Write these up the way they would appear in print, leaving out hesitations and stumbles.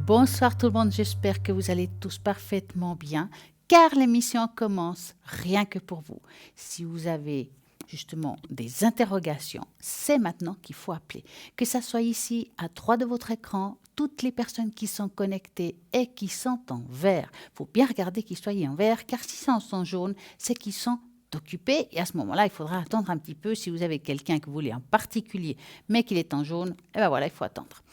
Bonsoir tout le monde, j'espère que vous allez tous parfaitement bien, car l'émission commence rien que pour vous. Si vous avez justement des interrogations, c'est maintenant qu'il faut appeler. Que ça soit ici, à droite de votre écran, toutes les personnes qui sont connectées et qui sont en vert. Il faut bien regarder qu'ils soient en vert, car si c'est en jaune, c'est qu'ils sont occupés. Et à ce moment-là, il faudra attendre un petit peu. Si vous avez quelqu'un que vous voulez en particulier, mais qu'il est en jaune, et bien voilà, il faut attendre.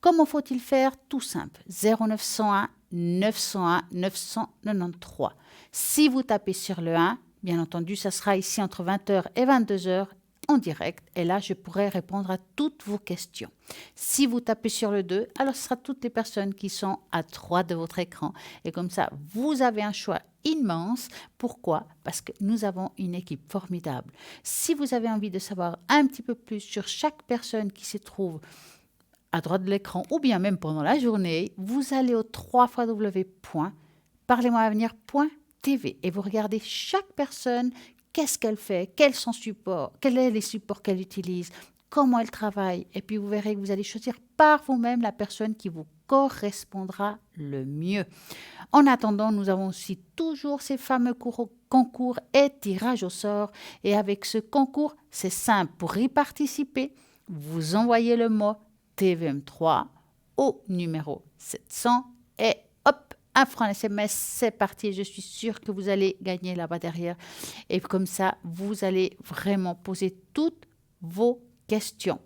Comment faut-il faire? Tout simple. 0901 901 993. Si vous tapez sur le 1, bien entendu, ça sera ici entre 20h et 22h en direct. Et là, je pourrai répondre à toutes vos questions. Si vous tapez sur le 2, alors ce sera toutes les personnes qui sont à droite de votre écran. Et comme ça, vous avez un choix immense. Pourquoi? Parce que nous avons une équipe formidable. Si vous avez envie de savoir un petit peu plus sur chaque personne qui se trouve à droite de l'écran ou bien même pendant la journée, vous allez au www.parlez-moi-avenir.tv et vous regardez chaque personne, qu'est-ce qu'elle fait, quels sont ses supports, quels sont les supports qu'elle utilise, comment elle travaille. Et puis vous verrez que vous allez choisir par vous-même la personne qui vous correspondra le mieux. En attendant, nous avons aussi toujours ces fameux concours et tirages au sort. Et avec ce concours, c'est simple. Pour y participer, vous envoyez le mot TVM3 au numéro 700 et hop, un franc SMS, c'est parti. Je suis sûre que vous allez gagner là-bas derrière. Et comme ça, vous allez vraiment poser toutes vos questions.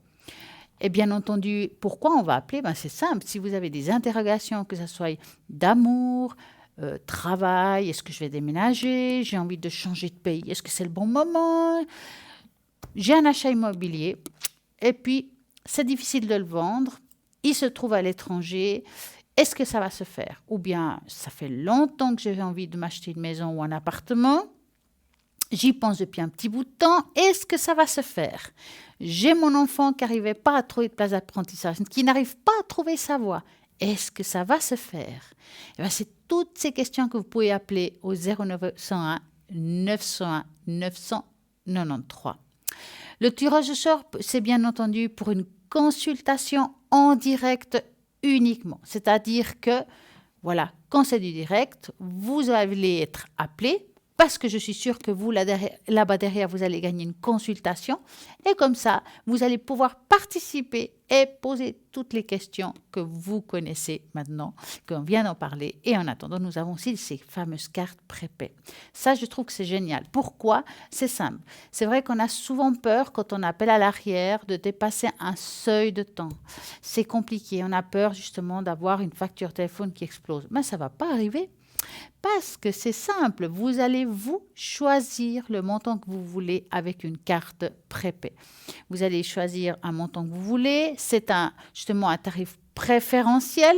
Et bien entendu, pourquoi on va appeler? C'est simple. Si vous avez des interrogations, que ce soit d'amour, travail, est-ce que je vais déménager, j'ai envie de changer de pays, est-ce que c'est le bon moment, j'ai un achat immobilier, et puis c'est difficile de le vendre, il se trouve à l'étranger, est-ce que ça va se faire? Ou bien, ça fait longtemps que j'ai envie de m'acheter une maison ou un appartement, j'y pense depuis un petit bout de temps, est-ce que ça va se faire? J'ai mon enfant qui n'arrivait pas à trouver de place d'apprentissage, qui n'arrive pas à trouver sa voie, est-ce que ça va se faire? C'est toutes ces questions que vous pouvez appeler au 0901 901 993. Le tirage au sort, c'est bien entendu pour une consultation en direct uniquement. C'est-à-dire que, voilà, quand c'est du direct, vous allez être appelé parce que je suis sûre que vous, là-bas derrière, vous allez gagner une consultation. Et comme ça, vous allez pouvoir participer et poser toutes les questions que vous connaissez maintenant, qu'on vient d'en parler. Et en attendant, nous avons aussi ces fameuses cartes prépaies. Ça, je trouve que c'est génial. Pourquoi? C'est simple. C'est vrai qu'on a souvent peur, quand on appelle à l'arrière, de dépasser un seuil de temps. C'est compliqué. On a peur justement d'avoir une facture téléphone qui explose. Mais ça ne va pas arriver. Parce que c'est simple, vous allez vous choisir le montant que vous voulez avec une carte prépay. Vous allez choisir un montant que vous voulez, c'est justement un tarif préférentiel.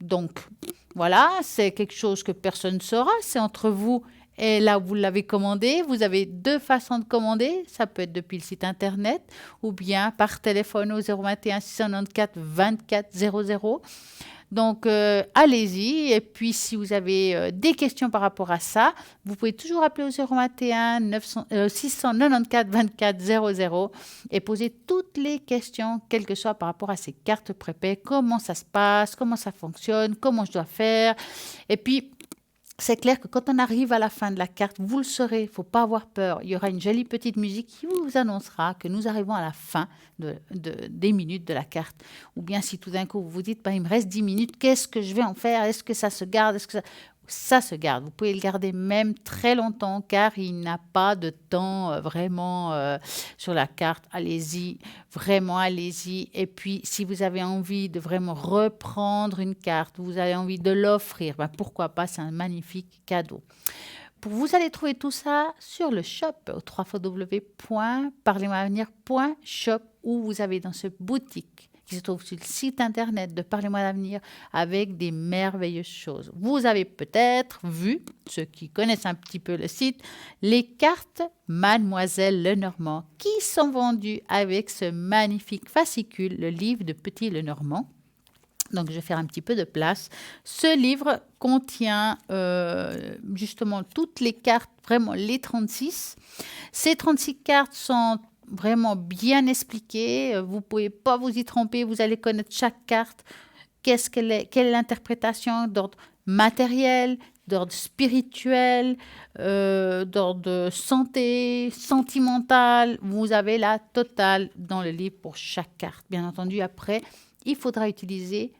Donc voilà, c'est quelque chose que personne ne saura, c'est entre vous et là où vous l'avez commandé. Vous avez deux façons de commander, ça peut être depuis le site internet ou bien par téléphone au 021 694 24 00. Donc, allez-y. Et puis, si vous avez des questions par rapport à ça, vous pouvez toujours appeler au 021 694 24 00 et poser toutes les questions, quelles que soient par rapport à ces cartes prépay. Comment ça se passe, comment ça fonctionne, comment je dois faire. Et puis, c'est clair que quand on arrive à la fin de la carte, vous le saurez, il ne faut pas avoir peur. Il y aura une jolie petite musique qui vous annoncera que nous arrivons à la fin des minutes de la carte. Ou bien si tout d'un coup vous vous dites, il me reste 10 minutes, qu'est-ce que je vais en faire? Est-ce que ça se garde? Ça se garde. Vous pouvez le garder même très longtemps car il n'a pas de temps vraiment sur la carte. Allez-y, vraiment allez-y. Et puis, si vous avez envie de vraiment reprendre une carte, vous avez envie de l'offrir, pourquoi pas, c'est un magnifique cadeau. Vous allez trouver tout ça sur le shop au www.parlez-moi-avenir.shop où vous avez dans cette boutique qui se trouve sur le site internet de Parlez-moi d'avenir avec des merveilleuses choses. Vous avez peut-être vu, ceux qui connaissent un petit peu le site, les cartes Mademoiselle Lenormand qui sont vendues avec ce magnifique fascicule, le livre de Petit Lenormand. Donc, je vais faire un petit peu de place. Ce livre contient justement toutes les cartes, vraiment les 36. Ces 36 cartes sont vraiment bien expliquées. Vous ne pouvez pas vous y tromper. Vous allez connaître chaque carte. quelle est l'interprétation d'ordre matériel, d'ordre spirituel, d'ordre santé, sentimental. Vous avez la totale dans le livre pour chaque carte. Bien entendu, après, il faudra utiliser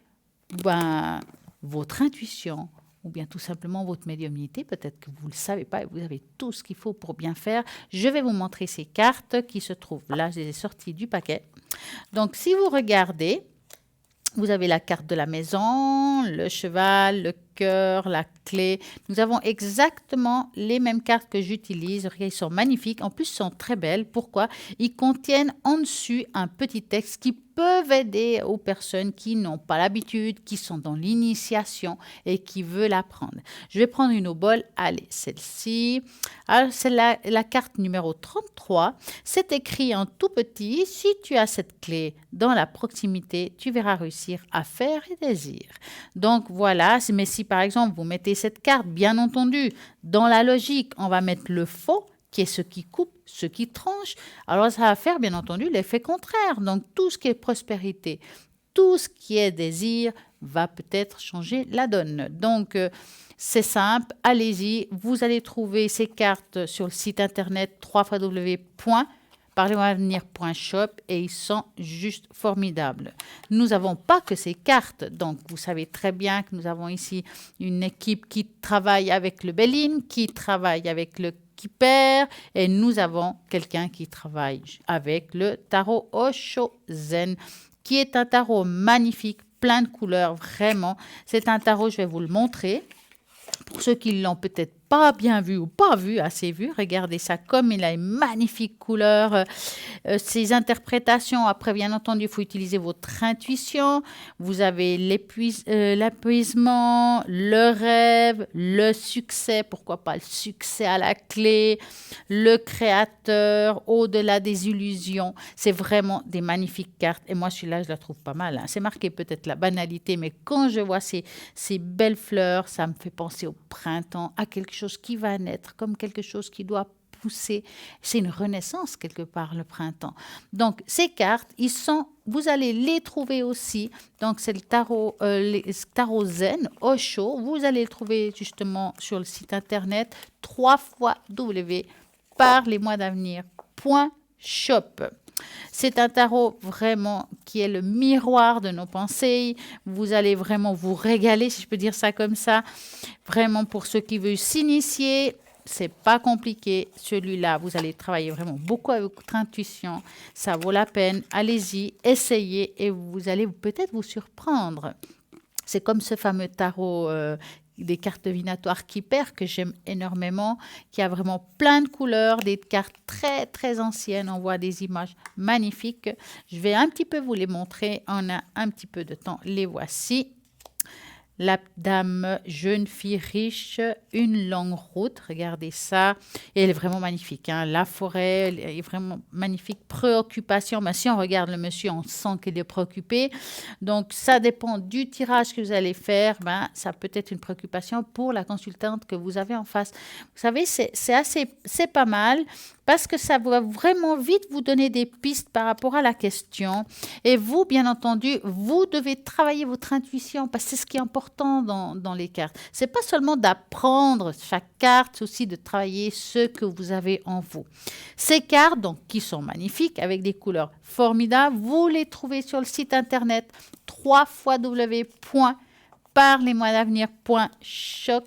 votre intuition ou bien tout simplement votre médiumnité. Peut-être que vous ne le savez pas et vous avez tout ce qu'il faut pour bien faire. Je vais vous montrer ces cartes qui se trouvent là. Je les ai sorties du paquet. Donc, si vous regardez, vous avez la carte de la maison, le cheval, le cœur, la clé. Nous avons exactement les mêmes cartes que j'utilise. Ils sont magnifiques. En plus, ils sont très belles. Pourquoi? Ils contiennent en dessus un petit texte qui peuvent aider aux personnes qui n'ont pas l'habitude, qui sont dans l'initiation et qui veulent apprendre. Je vais prendre une au bol. Allez, celle-ci. Alors, c'est la carte numéro 33. C'est écrit en tout petit. Si tu as cette clé dans la proximité, tu verras réussir à faire et désir. Donc, voilà. Mais si, par exemple, vous mettez cette carte, bien entendu, dans la logique, on va mettre le faux, qui est ce qui coupe, ce qui tranche. Alors, ça va faire, bien entendu, l'effet contraire. Donc, tout ce qui est prospérité, tout ce qui est désir va peut-être changer la donne. Donc, c'est simple. Allez-y. Vous allez trouver ces cartes sur le site internet www.parlesavenir.shop et ils sont juste formidables. Nous n'avons pas que ces cartes. Donc, vous savez très bien que nous avons ici une équipe qui travaille avec le Béline, qui travaille avec le Kipper et nous avons quelqu'un qui travaille avec le tarot Osho Zen, qui est un tarot magnifique, plein de couleurs, vraiment. C'est un tarot, je vais vous le montrer. Pour ceux qui ne l'ont peut-être pas bien vu ou pas vu, assez vu, regardez ça comme il a une magnifique couleur. Ces interprétations, après bien entendu, il faut utiliser votre intuition. Vous avez l'épuisement, le rêve, le succès, pourquoi pas le succès à la clé, le créateur, au-delà des illusions. C'est vraiment des magnifiques cartes. Et moi, celui-là, je la trouve pas mal. Hein. C'est marqué peut-être la banalité, mais quand je vois ces belles fleurs, ça me fait penser au printemps, à quelque chose qui va naître, comme quelque chose qui doit pousser. C'est une renaissance quelque part, le printemps. Donc, ces cartes, vous allez les trouver aussi. Donc, c'est le tarot Zen, Osho. Vous allez le trouver justement sur le site internet www.parlesavenir.shop. C'est un tarot vraiment qui est le miroir de nos pensées. Vous allez vraiment vous régaler, si je peux dire ça comme ça. Vraiment, pour ceux qui veulent s'initier, c'est pas compliqué. Celui-là, vous allez travailler vraiment beaucoup avec votre intuition. Ça vaut la peine. Allez-y, essayez et vous allez peut-être vous surprendre. C'est comme ce fameux tarot des cartes divinatoires Kipper que j'aime énormément, qui a vraiment plein de couleurs, des cartes très très anciennes. On voit des images magnifiques. Je vais un petit peu vous les montrer. On a un petit peu de temps. Les voici. La dame, jeune fille riche, une longue route. Regardez ça. Et elle est vraiment magnifique. Hein. La forêt, elle est vraiment magnifique. Préoccupation. Ben, si on regarde le monsieur, on sent qu'il est préoccupé. Donc, ça dépend du tirage que vous allez faire. Ben, ça peut être une préoccupation pour la consultante que vous avez en face. Vous savez, c'est pas mal parce que ça va vraiment vite vous donner des pistes par rapport à la question. Et vous, bien entendu, vous devez travailler votre intuition parce que c'est ce qui est important dans les cartes. C'est pas seulement d'apprendre chaque carte, c'est aussi de travailler ce que vous avez en vous. Ces cartes, donc, qui sont magnifiques, avec des couleurs formidables, vous les trouvez sur le site internet www.parlesavenir.shop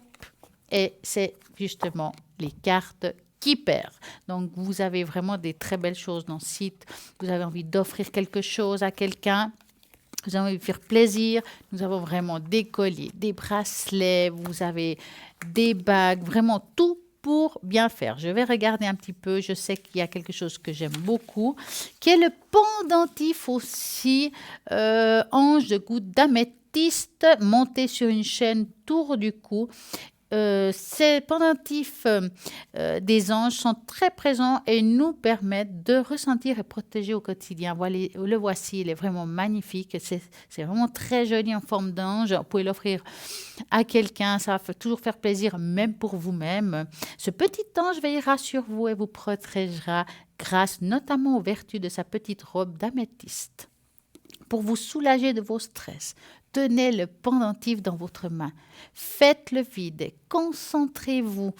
et c'est justement les cartes Kipper. Donc, vous avez vraiment des très belles choses dans le site. Vous avez envie d'offrir quelque chose à quelqu'un. Vous avez envie de faire plaisir. Nous avons vraiment des colliers, des bracelets. Vous avez des bagues. Vraiment tout pour bien faire. Je vais regarder un petit peu. Je sais qu'il y a quelque chose que j'aime beaucoup, qui est le pendentif aussi. Ange de goutte d'améthyste monté sur une chaîne tour du cou. Ces pendentifs des anges sont très présents et nous permettent de ressentir et protéger au quotidien. Voilà, le voici, il est vraiment magnifique. C'est vraiment très joli en forme d'ange. Vous pouvez l'offrir à quelqu'un, ça va toujours faire plaisir, même pour vous-même. Ce petit ange veillera sur vous et vous protégera grâce notamment aux vertus de sa petite robe d'améthyste. pour vous soulager de vos stress. Tenez le pendentif dans votre main. Faites le vide. Concentrez-vous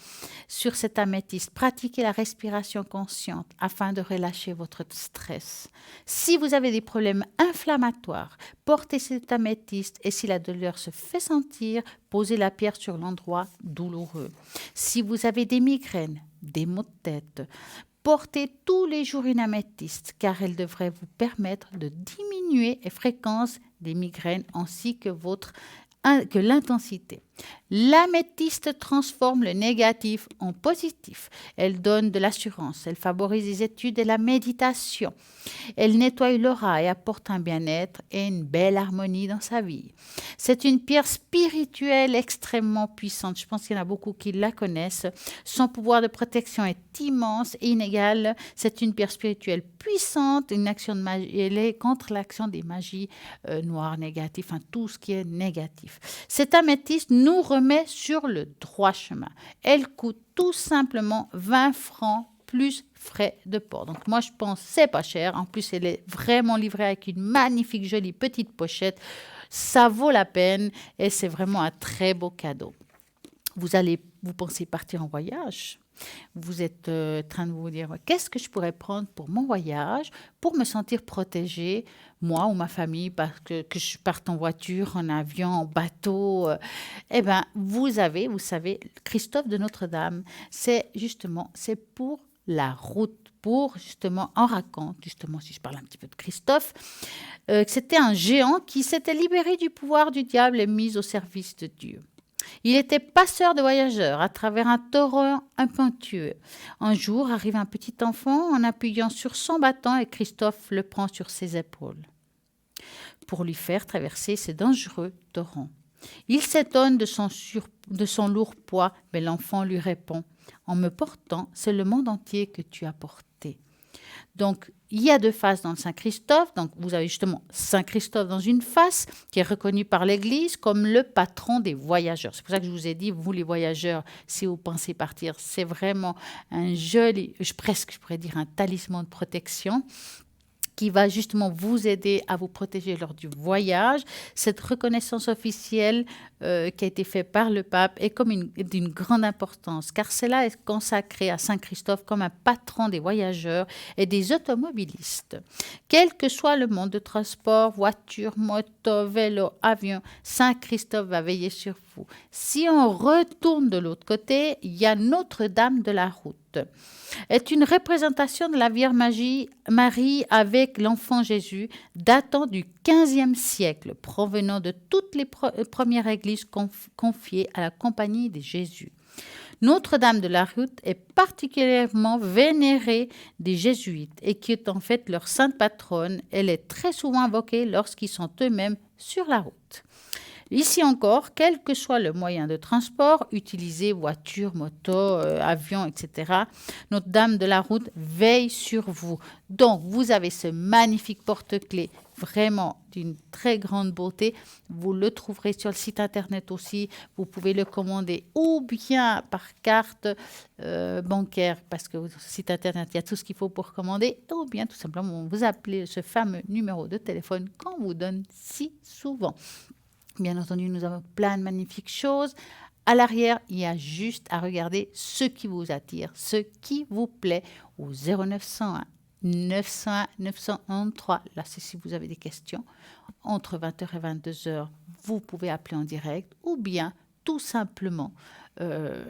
sur cet améthyste. Pratiquez la respiration consciente afin de relâcher votre stress. Si vous avez des problèmes inflammatoires, portez cet améthyste et si la douleur se fait sentir, posez la pierre sur l'endroit douloureux. Si vous avez des migraines, des maux de tête, portez tous les jours une améthyste car elle devrait vous permettre de diminuer la fréquence des migraines ainsi que l'intensité. L'améthyste transforme le négatif en positif. Elle donne de l'assurance, elle favorise les études et la méditation. Elle nettoie l'aura et apporte un bien-être et une belle harmonie dans sa vie. C'est une pierre spirituelle extrêmement puissante. Je pense qu'il y en a beaucoup qui la connaissent. Son pouvoir de protection est immense et inégal. C'est une pierre spirituelle puissante, une action de magie. Elle est contre l'action des magies noires, négatives, enfin tout ce qui est négatif. Cette améthyste nous remet sur le droit chemin. Elle coûte tout simplement 20 francs plus frais de port. Donc moi je pense que c'est pas cher. En plus elle est vraiment livrée avec une magnifique jolie petite pochette. Ça vaut la peine et c'est vraiment un très beau cadeau. Vous pensez partir en voyage. Vous êtes en train de vous dire qu'est-ce que je pourrais prendre pour mon voyage pour me sentir protégée, moi ou ma famille, parce que je parte en voiture, en avion, en bateau. Eh bien, vous savez, Christophe de Notre-Dame, c'est pour la route. Pour justement, on raconte, justement, si je parle un petit peu de Christophe, que c'était un géant qui s'était libéré du pouvoir du diable et mis au service de Dieu. Il était passeur de voyageurs à travers un torrent impétueux. Un jour arrive un petit enfant en appuyant sur son bâton et Christophe le prend sur ses épaules pour lui faire traverser ces dangereux torrents. Il s'étonne de son lourd poids, mais l'enfant lui répond « En me portant, c'est le monde entier que tu as porté. » Donc, il y a deux faces dans le Saint-Christophe. Donc, vous avez justement Saint-Christophe dans une face qui est reconnu par l'Église comme le patron des voyageurs. C'est pour ça que je vous ai dit, vous les voyageurs, si vous pensez partir, c'est vraiment un joli, presque je pourrais dire un talisman de protection qui va justement vous aider à vous protéger lors du voyage. Cette reconnaissance officielle qui a été faite par le pape est d'une grande importance, car cela est consacré à Saint Christophe comme un patron des voyageurs et des automobilistes. Quel que soit le mode de transport, voiture, moto, vélo, avion, Saint Christophe va veiller sur vous. Si on retourne de l'autre côté, il y a Notre-Dame de la Route. Est une représentation de la Vierge Marie avec l'enfant Jésus datant du XVe siècle, provenant de toutes les premières églises confiées à la Compagnie de Jésus. Notre-Dame de la Route est particulièrement vénérée des jésuites et qui est en fait leur sainte patronne. Elle est très souvent invoquée lorsqu'ils sont eux-mêmes sur la route. Ici encore, quel que soit le moyen de transport utilisé, voiture, moto, avion, etc., Notre-Dame de la Route veille sur vous. Donc, vous avez ce magnifique porte-clés, vraiment d'une très grande beauté. Vous le trouverez sur le site internet aussi. Vous pouvez le commander ou bien par carte bancaire, parce que sur le site internet, il y a tout ce qu'il faut pour commander, ou bien tout simplement, vous appelez ce fameux numéro de téléphone qu'on vous donne si souvent. Bien entendu, nous avons plein de magnifiques choses. À l'arrière, il y a juste à regarder ce qui vous attire, ce qui vous plaît au 0901 901 913. Là, c'est si vous avez des questions. Entre 20h et 22h, vous pouvez appeler en direct ou bien tout simplement,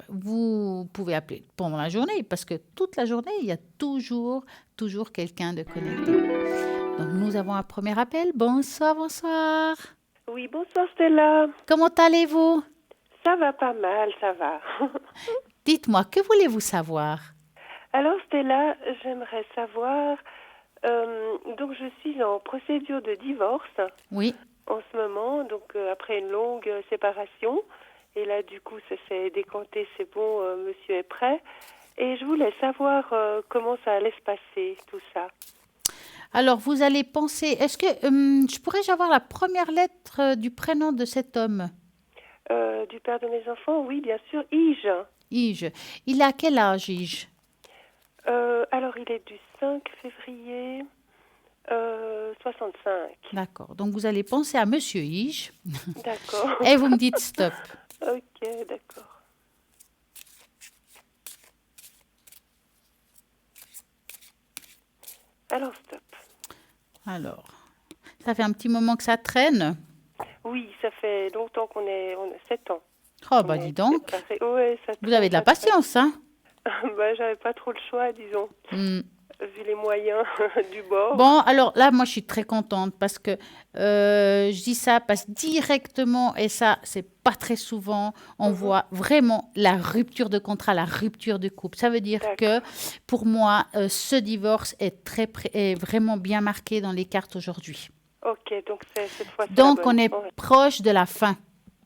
vous pouvez appeler pendant la journée parce que toute la journée, il y a toujours quelqu'un de connecté. Donc, nous avons un premier appel. Bonsoir. Oui, bonsoir Stella. Comment allez-vous? Ça va pas mal, ça va. Dites-moi, que voulez-vous savoir? Alors Stella, j'aimerais savoir, donc je suis en procédure de divorce. Oui. En ce moment, donc après une longue séparation. Et là, du coup, ça s'est décanté, c'est bon, monsieur est prêt. Et je voulais savoir comment ça allait se passer, tout ça. Alors, vous allez penser, est-ce que pourrais-je avoir la première lettre du prénom de cet homme? Du père de mes enfants, oui, bien sûr, Ige. Ige. Il a quel âge, Ige? Alors, il est du 5 février 65. D'accord. Donc, vous allez penser à Monsieur Ige D'accord. et vous me dites stop. Ok, d'accord. Alors, stop. Alors, ça fait un petit moment que ça traîne. Oui, ça fait longtemps on a 7 ans. Oh, On bah est dis donc. séparés. Ouais, ça Vous avez traîne, de la ça traîne. patience, hein? Bah, j'avais pas trop le choix, disons, Hmm. vu les moyens du bord. Bon, alors là, moi, je suis très contente parce que je dis ça parce que directement, et ça, c'est pas très souvent, on Mhm. voit vraiment la rupture de contrat, la rupture de couple. Ça veut dire que D'accord. pour moi, ce divorce est vraiment bien marqué dans les cartes aujourd'hui. Ok, donc cette fois, c'est la Donc, bonne. on est Ouais. proche de la fin.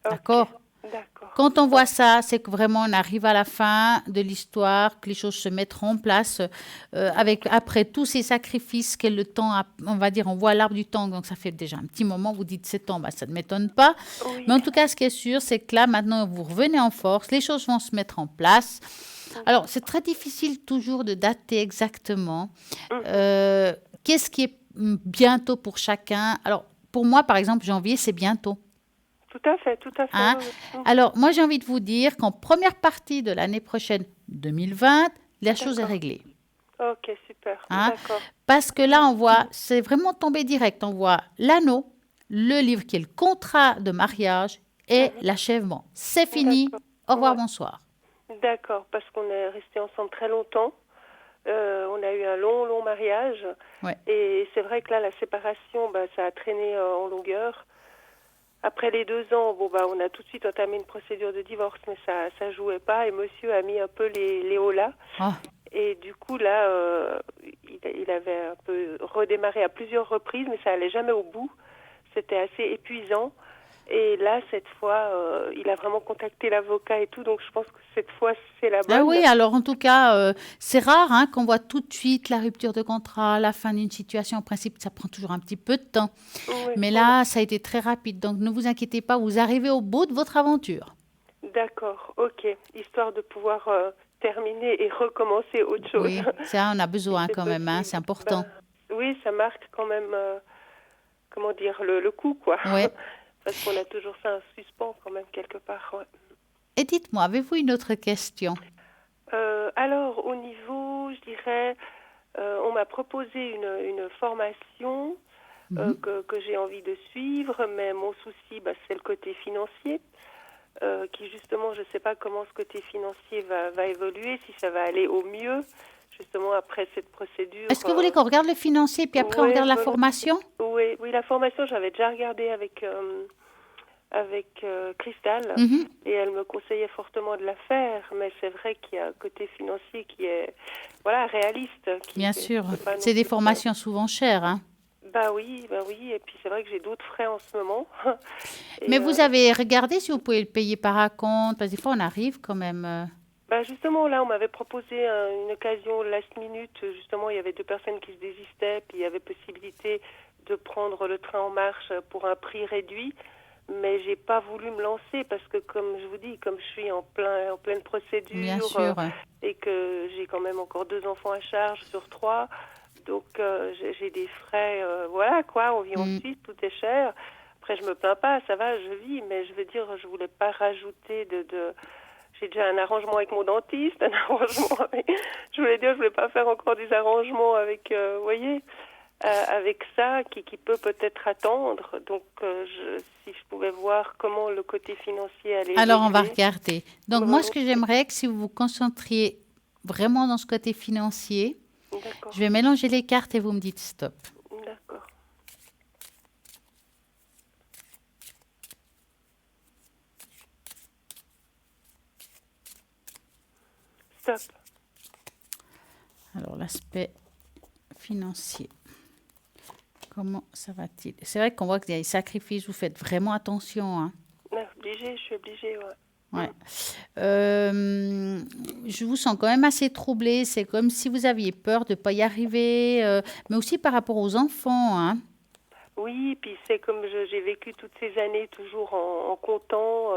Ok, D'accord? d'accord. Quand on Ouais. voit ça, c'est que vraiment on arrive à la fin de l'histoire, que les choses se mettront en place avec après tous ces sacrifices que le temps a, on va dire, on voit l'arbre du temps, donc ça fait déjà un petit moment. Vous dites 7 ans, bah, ça ne m'étonne pas. Oui. Mais en tout cas, ce qui est sûr, c'est que là maintenant vous revenez en force, les choses vont se mettre en place. Alors Mhm. c'est très difficile toujours de dater exactement. Mhm. Euh, Qu'est-ce qui est bientôt pour chacun? Alors pour moi, par exemple, janvier, c'est bientôt. Tout à fait, Hein. oui, oui. Mhm. Alors, moi, j'ai envie de vous dire qu'en première partie de l'année prochaine, 2020, la chose est D'accord. réglée. Ok, super. Hein. D'accord. Parce que là, on voit, c'est vraiment tombé direct. On voit l'anneau, le livre qui est le contrat de mariage et Mhm. l'achèvement. C'est fini. D'accord. Au revoir, Ouais. bonsoir. D'accord, parce qu'on est restés ensemble très longtemps. On a eu un long, long mariage. Ouais. Et c'est vrai que là, la séparation, bah, ça a traîné en longueur. Après les 2 ans, bon, bah, on a tout de suite entamé une procédure de divorce, mais ça jouait pas. Et monsieur a mis un peu les hauts là. Ah, Et du coup, là, il avait un peu redémarré à plusieurs reprises, mais ça allait jamais au bout. C'était assez épuisant. Et là, cette fois, il a vraiment contacté l'avocat et tout, donc je pense que cette fois, c'est la ah bonne. oui, alors en tout cas, c'est rare hein, qu'on voit tout de suite la rupture de contrat, la fin d'une situation. En principe, ça prend toujours un petit peu de temps. Oui, Mais oui. là, ça a été très rapide. Donc, ne vous inquiétez pas, vous arrivez au bout de votre aventure. D'accord, ok. Histoire de pouvoir terminer et recommencer autre chose, Oui, ça, on a si besoin c'est quand même, hein, possible. c'est important. Ben, oui, ça marque quand même, comment dire, le coup, quoi. Ouais. Parce qu'on a toujours ça un suspens quand même quelque part. Ouais. Et dites-moi, avez-vous une autre question? Alors, au niveau, je dirais, on m'a proposé une formation Mhm. que j'ai envie de suivre, mais mon souci, bah, c'est le côté financier, qui justement, je ne sais pas comment ce côté financier va évoluer, si ça va aller au mieux, justement après cette procédure. Est-ce que vous voulez qu'on regarde le financier, puis après on Oui, regarde la volontiers. formation? Oui, oui, la formation, j'avais déjà regardé avec Christelle, Mhm. et elle me conseillait fortement de la faire, mais c'est vrai qu'il y a un côté financier qui est voilà réaliste, Bien que sûr. je peux pas non C'est des plus formations souvent chères, hein. bah oui, et puis c'est vrai que j'ai d'autres frais en ce moment. Mais Et vous avez regardé si vous pouvez le payer par acompte, parce que des fois on arrive quand même. bah justement là, on m'avait proposé une occasion last minute. Justement, il y avait 2 personnes qui se désistaient, puis il y avait possibilité de prendre le train en marche pour un prix réduit. Mais j'ai pas voulu me lancer parce que, comme je vous dis, comme je suis en pleine Bien procédure sûr. et que j'ai quand même encore 2 enfants à charge sur 3, donc j'ai des frais, voilà quoi, on vit en Mm. Suisse, tout est cher. Après, je me plains pas, ça va, je vis, mais je veux dire, je voulais pas rajouter j'ai déjà un arrangement avec mon dentiste, un arrangement avec... Je voulais dire, je voulais pas faire encore des arrangements avec, vous voyez, avec ça qui peut peut-être attendre. Donc, si je pouvais voir comment le côté financier allait Alors on va évoluer, regarder. Donc moi, ce que volontiers. j'aimerais, que si vous vous concentriez vraiment dans ce côté financier, je D'accord, vais mélanger les cartes et vous me dites stop. d'accord. Stop. Alors l'aspect financier. Comment ça va-t-il? C'est vrai qu'on voit qu'il y a des sacrifices, vous faites vraiment attention, hein. Je suis obligée, ouais. Ouais. Je vous sens quand même assez troublée. C'est comme si vous aviez peur de ne pas y arriver, mais aussi par rapport aux enfants, hein. Oui, puis c'est comme j'ai vécu toutes ces années toujours en comptant,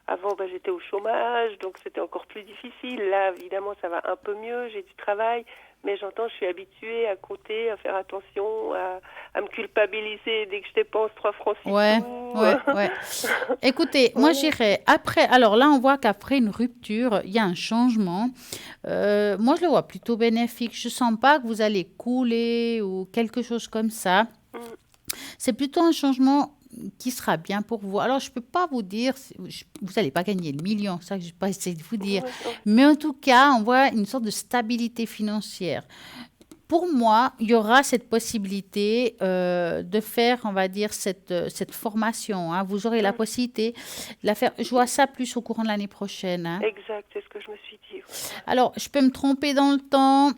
Avant, j'étais au chômage, donc c'était encore plus difficile. Là, évidemment, ça va un peu mieux, j'ai du travail, mais j'entends, je suis habituée à compter, à faire attention, à me culpabiliser dès que je dépense 3 francs 6 Ouais, sous. ouais, ouais. Écoutez, moi Voilà. j'irais après. Alors là, on voit qu'après une rupture, il y a un changement. Moi, je le vois plutôt bénéfique. Je sens pas que vous allez couler ou quelque chose comme ça. Mm. C'est plutôt un changement qui sera bien pour vous. Alors, je ne peux pas vous dire, vous n'allez pas gagner le million, ça que je ne vais pas essayer de vous dire. Ouais, ouais. Mais en tout cas, on voit une sorte de stabilité financière. Pour moi, il y aura cette possibilité de faire, on va dire, cette formation, hein. Vous aurez la Mm. possibilité de la faire. Je vois ça plus au courant de l'année prochaine, hein. Exact, c'est ce que je me suis dit. Ouais. Alors, je peux me tromper dans le temps.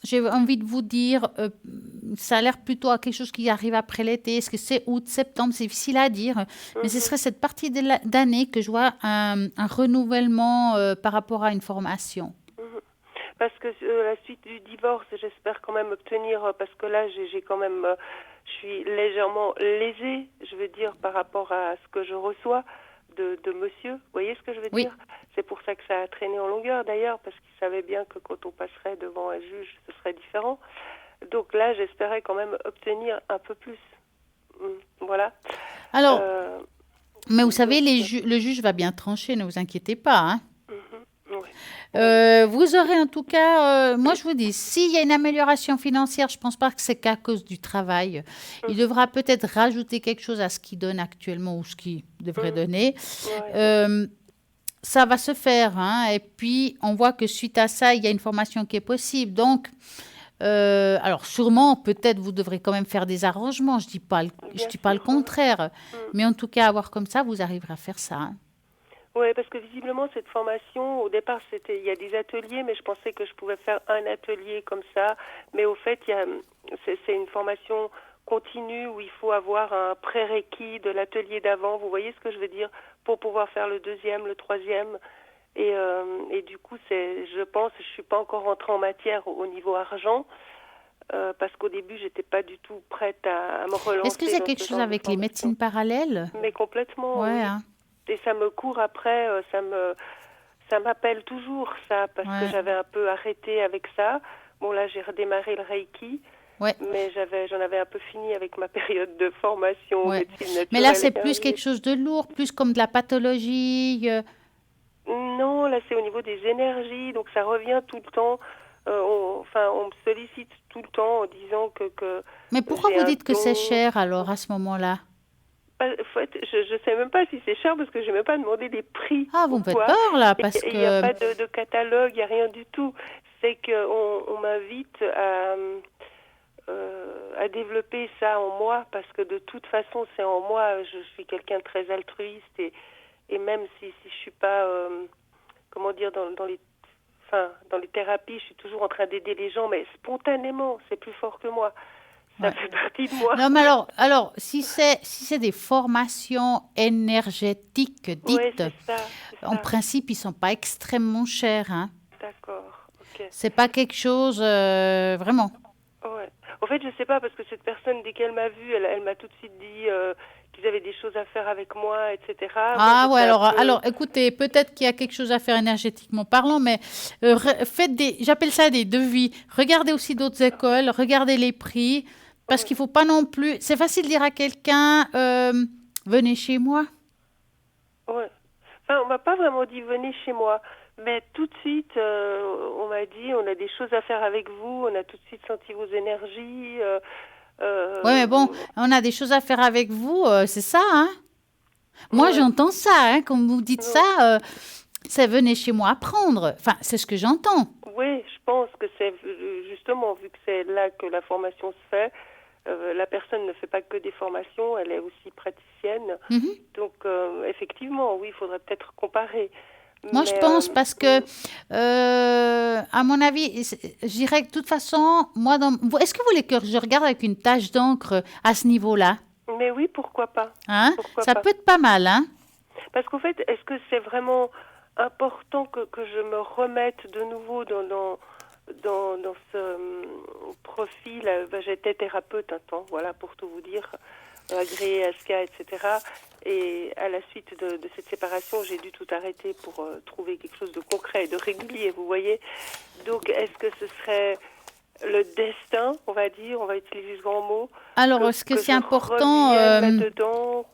J'ai envie de vous dire, ça a l'air plutôt à quelque chose qui arrive après l'été. Est-ce que c'est août, septembre? C'est difficile à dire. Mais ce Mhm. serait cette partie d'année que je vois un renouvellement par rapport à une formation. Mhm. Parce que la suite du divorce, j'espère quand même obtenir, parce que là, j'ai quand même, je suis légèrement lésée, je veux dire, par rapport à ce que je reçois de monsieur. Vous voyez ce que je veux Oui. dire? C'est pour ça que ça a traîné en longueur d'ailleurs, parce qu'il savait bien que quand on passerait devant un juge, ce serait différent. Donc là, j'espérais quand même obtenir un peu plus. Voilà. Alors, Euh, mais vous savez, donc, le juge va bien trancher, ne vous inquiétez pas, hein. ouais. Ouais. Vous aurez en tout cas, moi je vous dis, s'il y a une amélioration financière, je ne pense pas que c'est qu'à cause du travail. Il Mhm. devra peut-être rajouter quelque chose à ce qu'il donne actuellement ou ce qu'il devrait Mhm. donner. Ouais, ouais. Euh, Ça va se faire, hein. Et puis, on voit que suite à ça, il y a une formation qui est possible. Donc, alors sûrement, peut-être vous devrez quand même faire des arrangements. Je Bien dis pas le sûr. Ouais. contraire. Mhm. Mais en tout cas, avoir comme ça, vous arriverez à faire ça, hein. Oui, parce que visiblement, cette formation, au départ, il y a des ateliers, mais je pensais que je pouvais faire un atelier comme ça. Mais au fait, c'est une formation continue où il faut avoir un prérequis de l'atelier d'avant. Vous voyez ce que je veux dire? Pour pouvoir faire le deuxième, le troisième. Et du coup, je pense, je suis pas encore rentrée en matière au niveau argent, parce qu'au début, j'étais pas du tout prête à me Est-ce que relancer c'est dans quelque ce chose genre de avec les formation. médecines parallèles? Mais complètement, Ouais, oui. hein, Et ça me court après, ça m'appelle toujours ça, parce que ouais, j'avais un peu arrêté avec ça. Bon, là, j'ai redémarré le Reiki, ouais, mais j'en avais un peu fini avec ma période de formation ouais. médecine Mais là, naturelle c'est plus quelque énergie. chose de lourd, plus comme de la pathologie. Non, là, c'est au niveau des énergies, donc ça revient tout le temps. On me sollicite tout le temps en disant que Mais pourquoi j'ai vous un dites que c'est don. cher alors à ce moment-là? En fait, je sais même pas si c'est cher parce que j'ai même pas demandé les prix, Ah, vous vous me faites voyez. peur là, Et parce il n'y a que... pas de catalogue, il n'y a rien du tout. C'est qu'on m'invite à développer ça en moi parce que de toute façon, c'est en moi. Je suis quelqu'un de très altruiste et même si je suis pas, comment dire, dans les thérapies, je suis toujours en train d'aider les gens, mais spontanément, c'est plus fort que moi. Ça Ouais. fait partie de moi. Non, mais alors si c'est des formations énergétiques Oui, dites, c'est ça, c'est en ça. principe, ils sont pas extrêmement chers, hein. D'accord, ok. C'est pas quelque chose vraiment. Ouais. En fait, je sais pas parce que cette personne, dès qu'elle m'a vue, elle m'a tout de suite dit qu'ils avaient des choses à faire avec moi, etc. Moi, Ah ouais, j'étais un alors peu. écoutez, peut-être qu'il y a quelque chose à faire énergétiquement parlant, mais faites j'appelle ça des devis. Regardez aussi d'autres écoles, regardez les prix, parce Ouais, qu'il faut pas non plus. C'est facile de dire à quelqu'un, venez chez moi. ouais. Enfin, on m'a pas vraiment dit venez chez moi, mais tout de suite, on m'a dit on a des choses à faire avec vous. On a tout de suite senti vos énergies. Ouais, mais bon, Euh, on a des choses à faire avec vous, c'est ça, hein? Moi, ouais, j'entends ça, hein, quand vous dites ça, ouais. c'est venez chez moi apprendre. Enfin, c'est ce que j'entends. Oui, je pense que c'est justement, vu que c'est là que la formation se fait, la personne ne fait pas que des formations, elle est aussi praticienne. Mhm. Donc, effectivement, oui, il faudrait peut-être comparer. Moi, je Mais, pense parce que, à mon avis, je dirais que de toute façon, moi, est-ce que vous voulez que je regarde avec une tache d'encre à ce niveau-là? mais oui, pourquoi pas? Hein? Pourquoi Ça pas? peut être pas mal, hein? Parce qu'en fait, est-ce que c'est vraiment important que je me remette de nouveau dans ce profil? J'étais thérapeute un temps, voilà, pour tout vous dire, agréée ASCA, etc. Et à la suite de cette séparation, j'ai dû tout arrêter pour trouver quelque chose de concret et de régulier, vous voyez. Donc, est-ce que ce serait le destin, on va dire, on va utiliser ce grand mot. Alors, est-ce que c'est important là-dedans,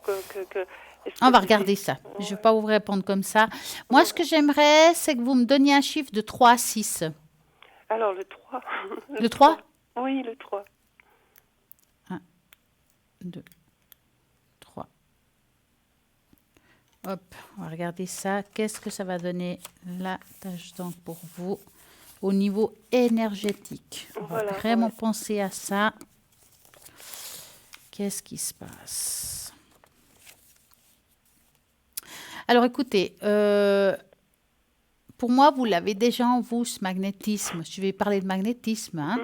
on va regarder ça. Ouais. Je ne vais pas vous répondre comme ça. Moi, ce que j'aimerais, c'est que vous me donniez un chiffre de 3 à 6. Alors, le 3. Le 3 ? Oui, le 3. 1, 2, 3. Hop, on va regarder ça. Qu'est-ce que ça va donner la tâche d'encre pour vous au niveau énergétique? On va vraiment penser à ça. Qu'est-ce qui se passe? Alors, écoutez, pour moi, vous l'avez déjà en vous, ce magnétisme. Je vais parler de magnétisme, hein,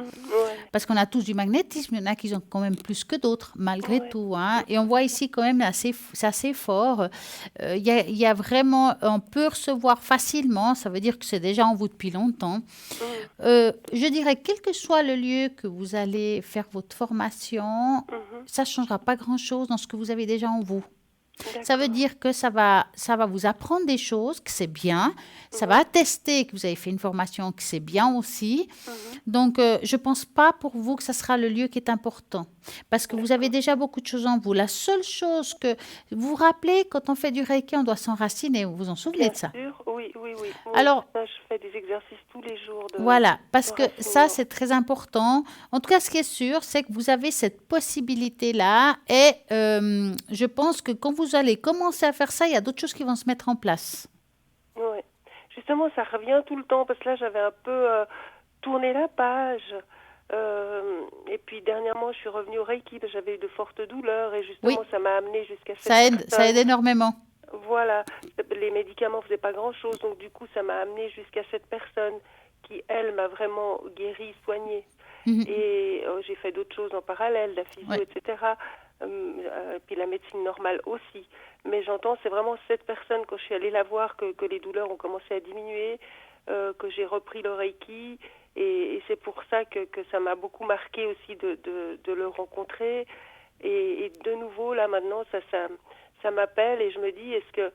parce qu'on a tous du magnétisme. Il y en a qui ont quand même plus que d'autres, malgré tout. Hein, et on voit ici quand même, c'est assez fort. Il y a vraiment, on peut recevoir facilement. Ça veut dire que c'est déjà en vous depuis longtemps. Je dirais, quel que soit le lieu que vous allez faire votre formation, ça ne changera pas grand-chose dans ce que vous avez déjà en vous. Ça veut dire que ça va vous apprendre des choses, que c'est bien. Ça va attester que vous avez fait une formation, que c'est bien aussi. Donc, je ne pense pas pour vous que ça sera le lieu qui est important. Parce que vous avez déjà beaucoup de choses en vous. La seule chose que vous vous rappelez, quand on fait du Reiki, on doit s'enraciner. Vous vous en souvenez de ça? Bien sûr, oui. Alors, ça, je fais des exercices tous les jours. Voilà, parce que ça, c'est très important. En tout cas, ce qui est sûr, c'est que vous avez cette possibilité-là. Et je pense que quand vous allez commencer à faire ça, il y a d'autres choses qui vont se mettre en place. Oui. Justement, ça revient tout le temps, parce que là, j'avais un peu tourné la page. Et puis, dernièrement, je suis revenue au Reiki, parce que j'avais eu de fortes douleurs. Et justement, ça m'a amené jusqu'à cette ça aide énormément. Voilà, les médicaments ne faisaient pas grand-chose, donc du coup, ça m'a amené jusqu'à cette personne qui, elle, m'a vraiment guérie, soignée. Et j'ai fait d'autres choses en parallèle, la physio, etc. Puis la médecine normale aussi. Mais j'entends, c'est vraiment cette personne, quand je suis allée la voir, que les douleurs ont commencé à diminuer, que j'ai repris le Reiki. Et c'est pour ça que ça m'a beaucoup marqué aussi de le rencontrer. Et de nouveau, là, maintenant, ça m'appelle et je me dis, est-ce que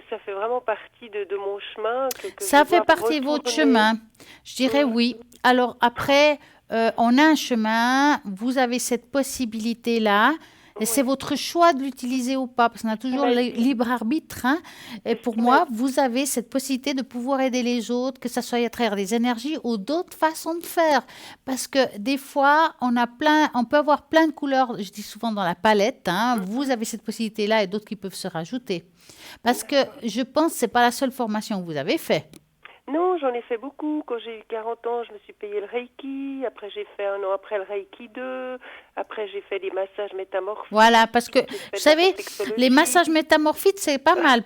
ça fait vraiment partie de mon chemin que ça fait partie de votre chemin. Je dirais oui. Alors après, on a un chemin, vous avez cette possibilité-là. Et c'est votre choix de l'utiliser ou pas, parce qu'on a toujours le libre arbitre. Hein. Et pour moi, vous avez cette possibilité de pouvoir aider les autres, que ce soit à travers des énergies ou d'autres façons de faire. Parce que des fois, on peut avoir plein de couleurs, je dis souvent dans la palette. Hein. Vous avez cette possibilité-là et d'autres qui peuvent se rajouter. Parce que je pense que ce n'est pas la seule formation que vous avez faite. Non, j'en ai fait beaucoup. Quand j'ai eu 40 ans, je me suis payé le Reiki. Après, j'ai fait un an après le Reiki 2. Après, j'ai fait des massages métamorphiques. Voilà, parce que, vous savez, les massages métamorphiques, c'est pas mal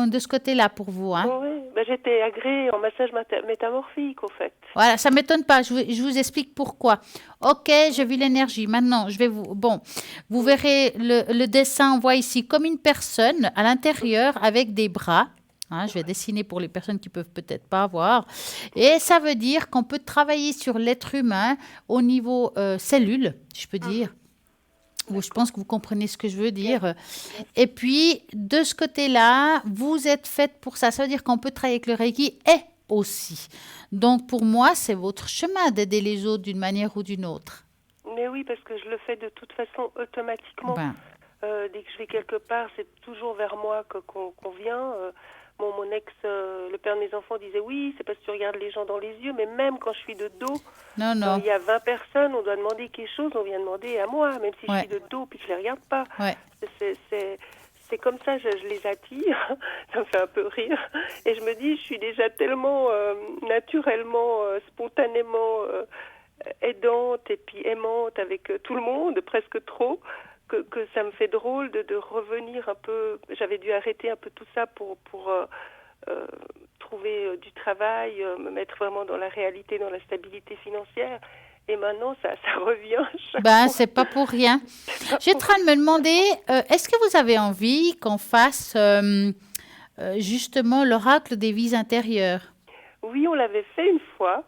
de ce côté-là pour vous. Hein. Oui, j'étais agréée en massage métamorphique, au fait. Voilà, ça ne m'étonne pas. Je vous explique pourquoi. Ok, j'ai vu l'énergie. Maintenant, vous verrez le dessin, on voit ici comme une personne à l'intérieur avec des bras. Hein, je vais dessiner pour les personnes qui peuvent peut-être pas voir. Et ça veut dire qu'on peut travailler sur l'être humain au niveau cellule, je peux dire. Je pense que vous comprenez ce que je veux dire. Et puis, de ce côté-là, vous êtes faite pour ça. Ça veut dire qu'on peut travailler avec le Reiki et aussi. Donc, pour moi, c'est votre chemin d'aider les autres d'une manière ou d'une autre. Mais oui, parce que je le fais de toute façon automatiquement. Dès que je vais quelque part, c'est toujours vers moi qu'on vient. Mon ex, le père de mes enfants, disait oui, c'est parce que tu regardes les gens dans les yeux, mais même quand je suis de dos, il y a 20 personnes, on doit demander quelque chose, on vient demander à moi, même si je suis de dos, puis je les regarde pas. C'est comme ça, je les attire, ça me fait un peu rire, et je me dis, je suis déjà tellement naturellement, spontanément aidante et puis aimante avec tout le monde, presque trop, que ça me fait drôle de revenir un peu. J'avais dû arrêter un peu tout ça pour trouver du travail, me mettre vraiment dans la réalité, dans la stabilité financière. Et maintenant, ça revient. C'est pas pour rien. J'ai en train de me demander, est-ce que vous avez envie qu'on fasse justement l'oracle des vies intérieures? Oui, on l'avait fait une fois.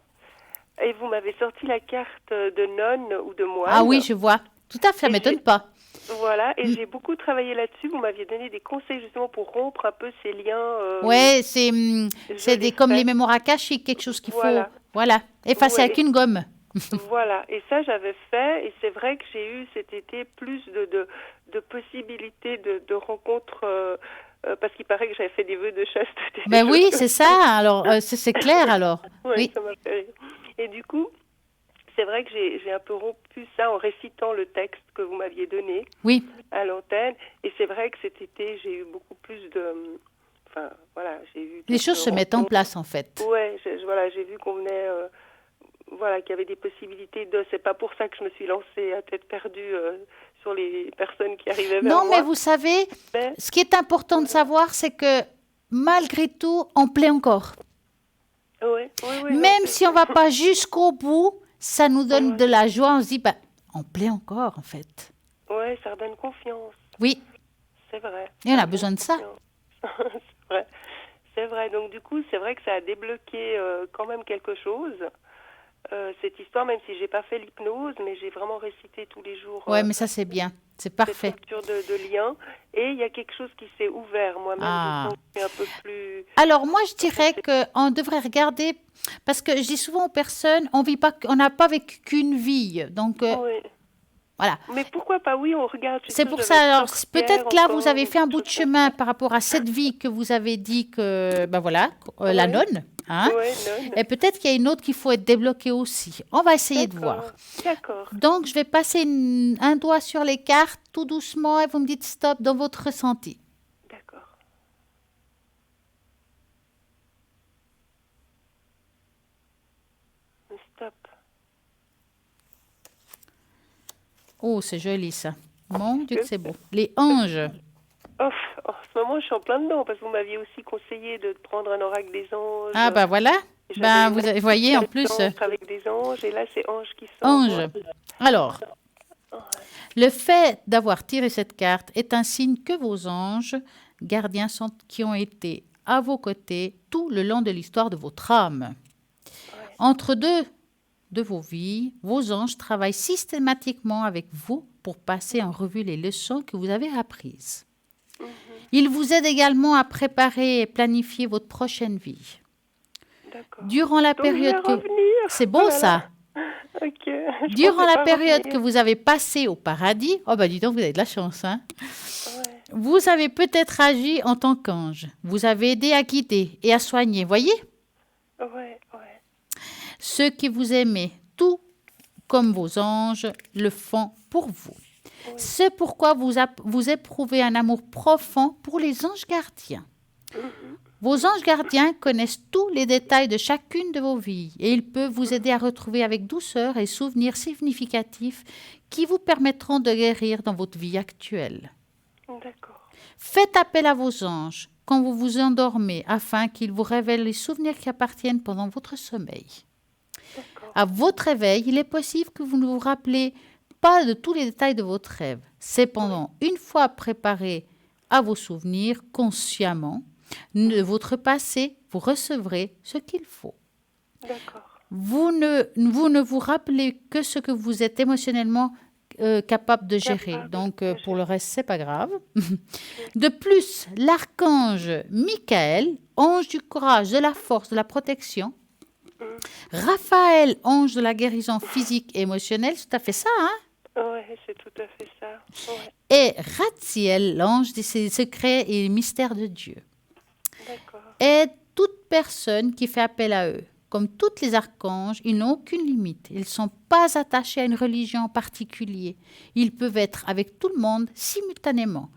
Et vous m'avez sorti la carte de nonne ou de moine. Ah oui, je vois. Tout à fait, ça ne m'étonne pas. Voilà, et j'ai beaucoup travaillé là-dessus. Vous m'aviez donné des conseils justement pour rompre un peu ces liens. Ouais, Je c'est l'ai comme les fait. mémoires akashiques, quelque chose qu'il faut, Voilà. voilà, effacer avec Ouais, une gomme. voilà. Et ça, j'avais fait. Et c'est vrai que j'ai eu cet été plus de possibilités de rencontres. Parce qu'il paraît que j'avais fait des vœux de chasteté, des Ben choses oui, comme c'est ça. Alors, c'est clair alors. ça. Ouais, Oui, ça m'a fait rire. Et du coup, c'est vrai que j'ai un peu rompu ça en récitant le texte que vous m'aviez donné oui. à l'antenne. Et c'est vrai que cet été, j'ai eu beaucoup plus de... Enfin, voilà, j'ai eu Les quelques choses se mettent en rencontres. place en fait. Ouais, voilà, j'ai vu qu'on venait... voilà, qu'il y avait des possibilités de... C'est pas pour ça que je me suis lancée à tête perdue sur les personnes qui arrivaient vers Non, mais moi. vous savez, Mais, ce qui est important de voilà. savoir, c'est que malgré tout, on plaît encore. Ouais, oui, oui, non, Même c'est si on vrai. va pas jusqu'au bout, ça nous donne Ouais, de la joie. On se dit, bah, on plaît encore en fait. ouais, ça redonne confiance. Oui, C'est vrai, et on ça a redonne besoin de ça. confiance. C'est vrai. C'est vrai. Donc du coup, c'est vrai que ça a débloqué quand même quelque chose. Cette histoire, même si j'ai pas fait l'hypnose, mais j'ai vraiment récité tous les jours Ouais, mais ça c'est bien, c'est cette parfait. rupture de lien. Et il y a quelque chose qui s'est ouvert. Moi-même, je Ah. sens que je suis un peu plus... Alors moi, je dirais qu'on devrait regarder, parce que je dis souvent aux personnes, on vit pas, on n'a pas vécu qu'une vie. Donc Oui. voilà. Mais pourquoi pas? Oui, on regarde. Je suis C'est sûre que pour je ça, vais être alors peut-être sorcière que là, vous encore avez ou fait un quelque bout de chose comme chemin ça. par rapport à cette vie que vous avez dit que, ben voilà, la Oui. nonne, hein. Oui, non. Et peut-être qu'il y a une autre qu'il faut être débloquée aussi. On va essayer de voir. D'accord. D'accord. Donc, je vais passer un doigt sur les cartes tout doucement et vous me dites stop dans votre ressenti. D'accord. Stop. Oh, c'est joli ça. Mon Dieu que c'est beau. Les anges. Oh, en ce moment, je suis en plein dedans parce que vous m'aviez aussi conseillé de prendre un oracle des anges. Ah ben voilà. J'avais Ben une voyez en plus, expérience avec des anges et là, c'est ange qui sort. ange. Alors, Ouais. le fait d'avoir tiré cette carte est un signe que vos anges gardiens qui ont été à vos côtés tout le long de l'histoire de votre âme. Ouais. Entre deux de vos vies, vos anges travaillent systématiquement avec vous pour passer en revue les leçons que vous avez apprises. Mhm. Ils vous aident également à préparer et planifier votre prochaine vie. D'accord. Durant la Donc, je vais période que... revenir. C'est Oh beau là là. ça. Ok. Je Durant pensais la pas période que revenir. vous avez passée au paradis, oh bah dis donc, vous avez de la chance, hein. Ouais. Vous avez peut-être agi en tant qu'ange. Vous avez aidé à guider et à soigner, voyez? Ouais. Ouais. Ceux qui vous aimaient, tout comme vos anges le font pour vous. Oui. C'est pourquoi vous éprouvez un amour profond pour les anges gardiens. Mhm. Vos anges gardiens connaissent tous les détails de chacune de vos vies et ils peuvent vous aider à retrouver avec douceur et souvenirs significatifs qui vous permettront de guérir dans votre vie actuelle. D'accord. Faites appel à vos anges quand vous vous endormez afin qu'ils vous révèlent les souvenirs qui appartiennent pendant votre sommeil. D'accord. À votre réveil, il est possible que vous ne vous rappelez pas de tous les détails de votre rêve. Cependant, une fois préparé à vos souvenirs consciemment de votre passé, vous recevrez ce qu'il faut. D'accord. Vous ne vous rappelez que ce que vous êtes émotionnellement capable de gérer. Capable Donc, de pour le gérer. reste, c'est pas grave. De plus, l'archange Michael, ange du courage, de la force, de la protection, Mhm. Raphaël, ange de la guérison physique et émotionnelle, c'est tout à fait ça, hein? Ouais, c'est tout à fait ça. Ouais. Et Ratziel, l'ange des secrets et mystères de Dieu. D'accord. Aide toute personne qui fait appel à eux. Comme tous les archanges, ils n'ont aucune limite. Ils ne sont pas attachés à une religion en particulier. Ils peuvent être avec tout le monde simultanément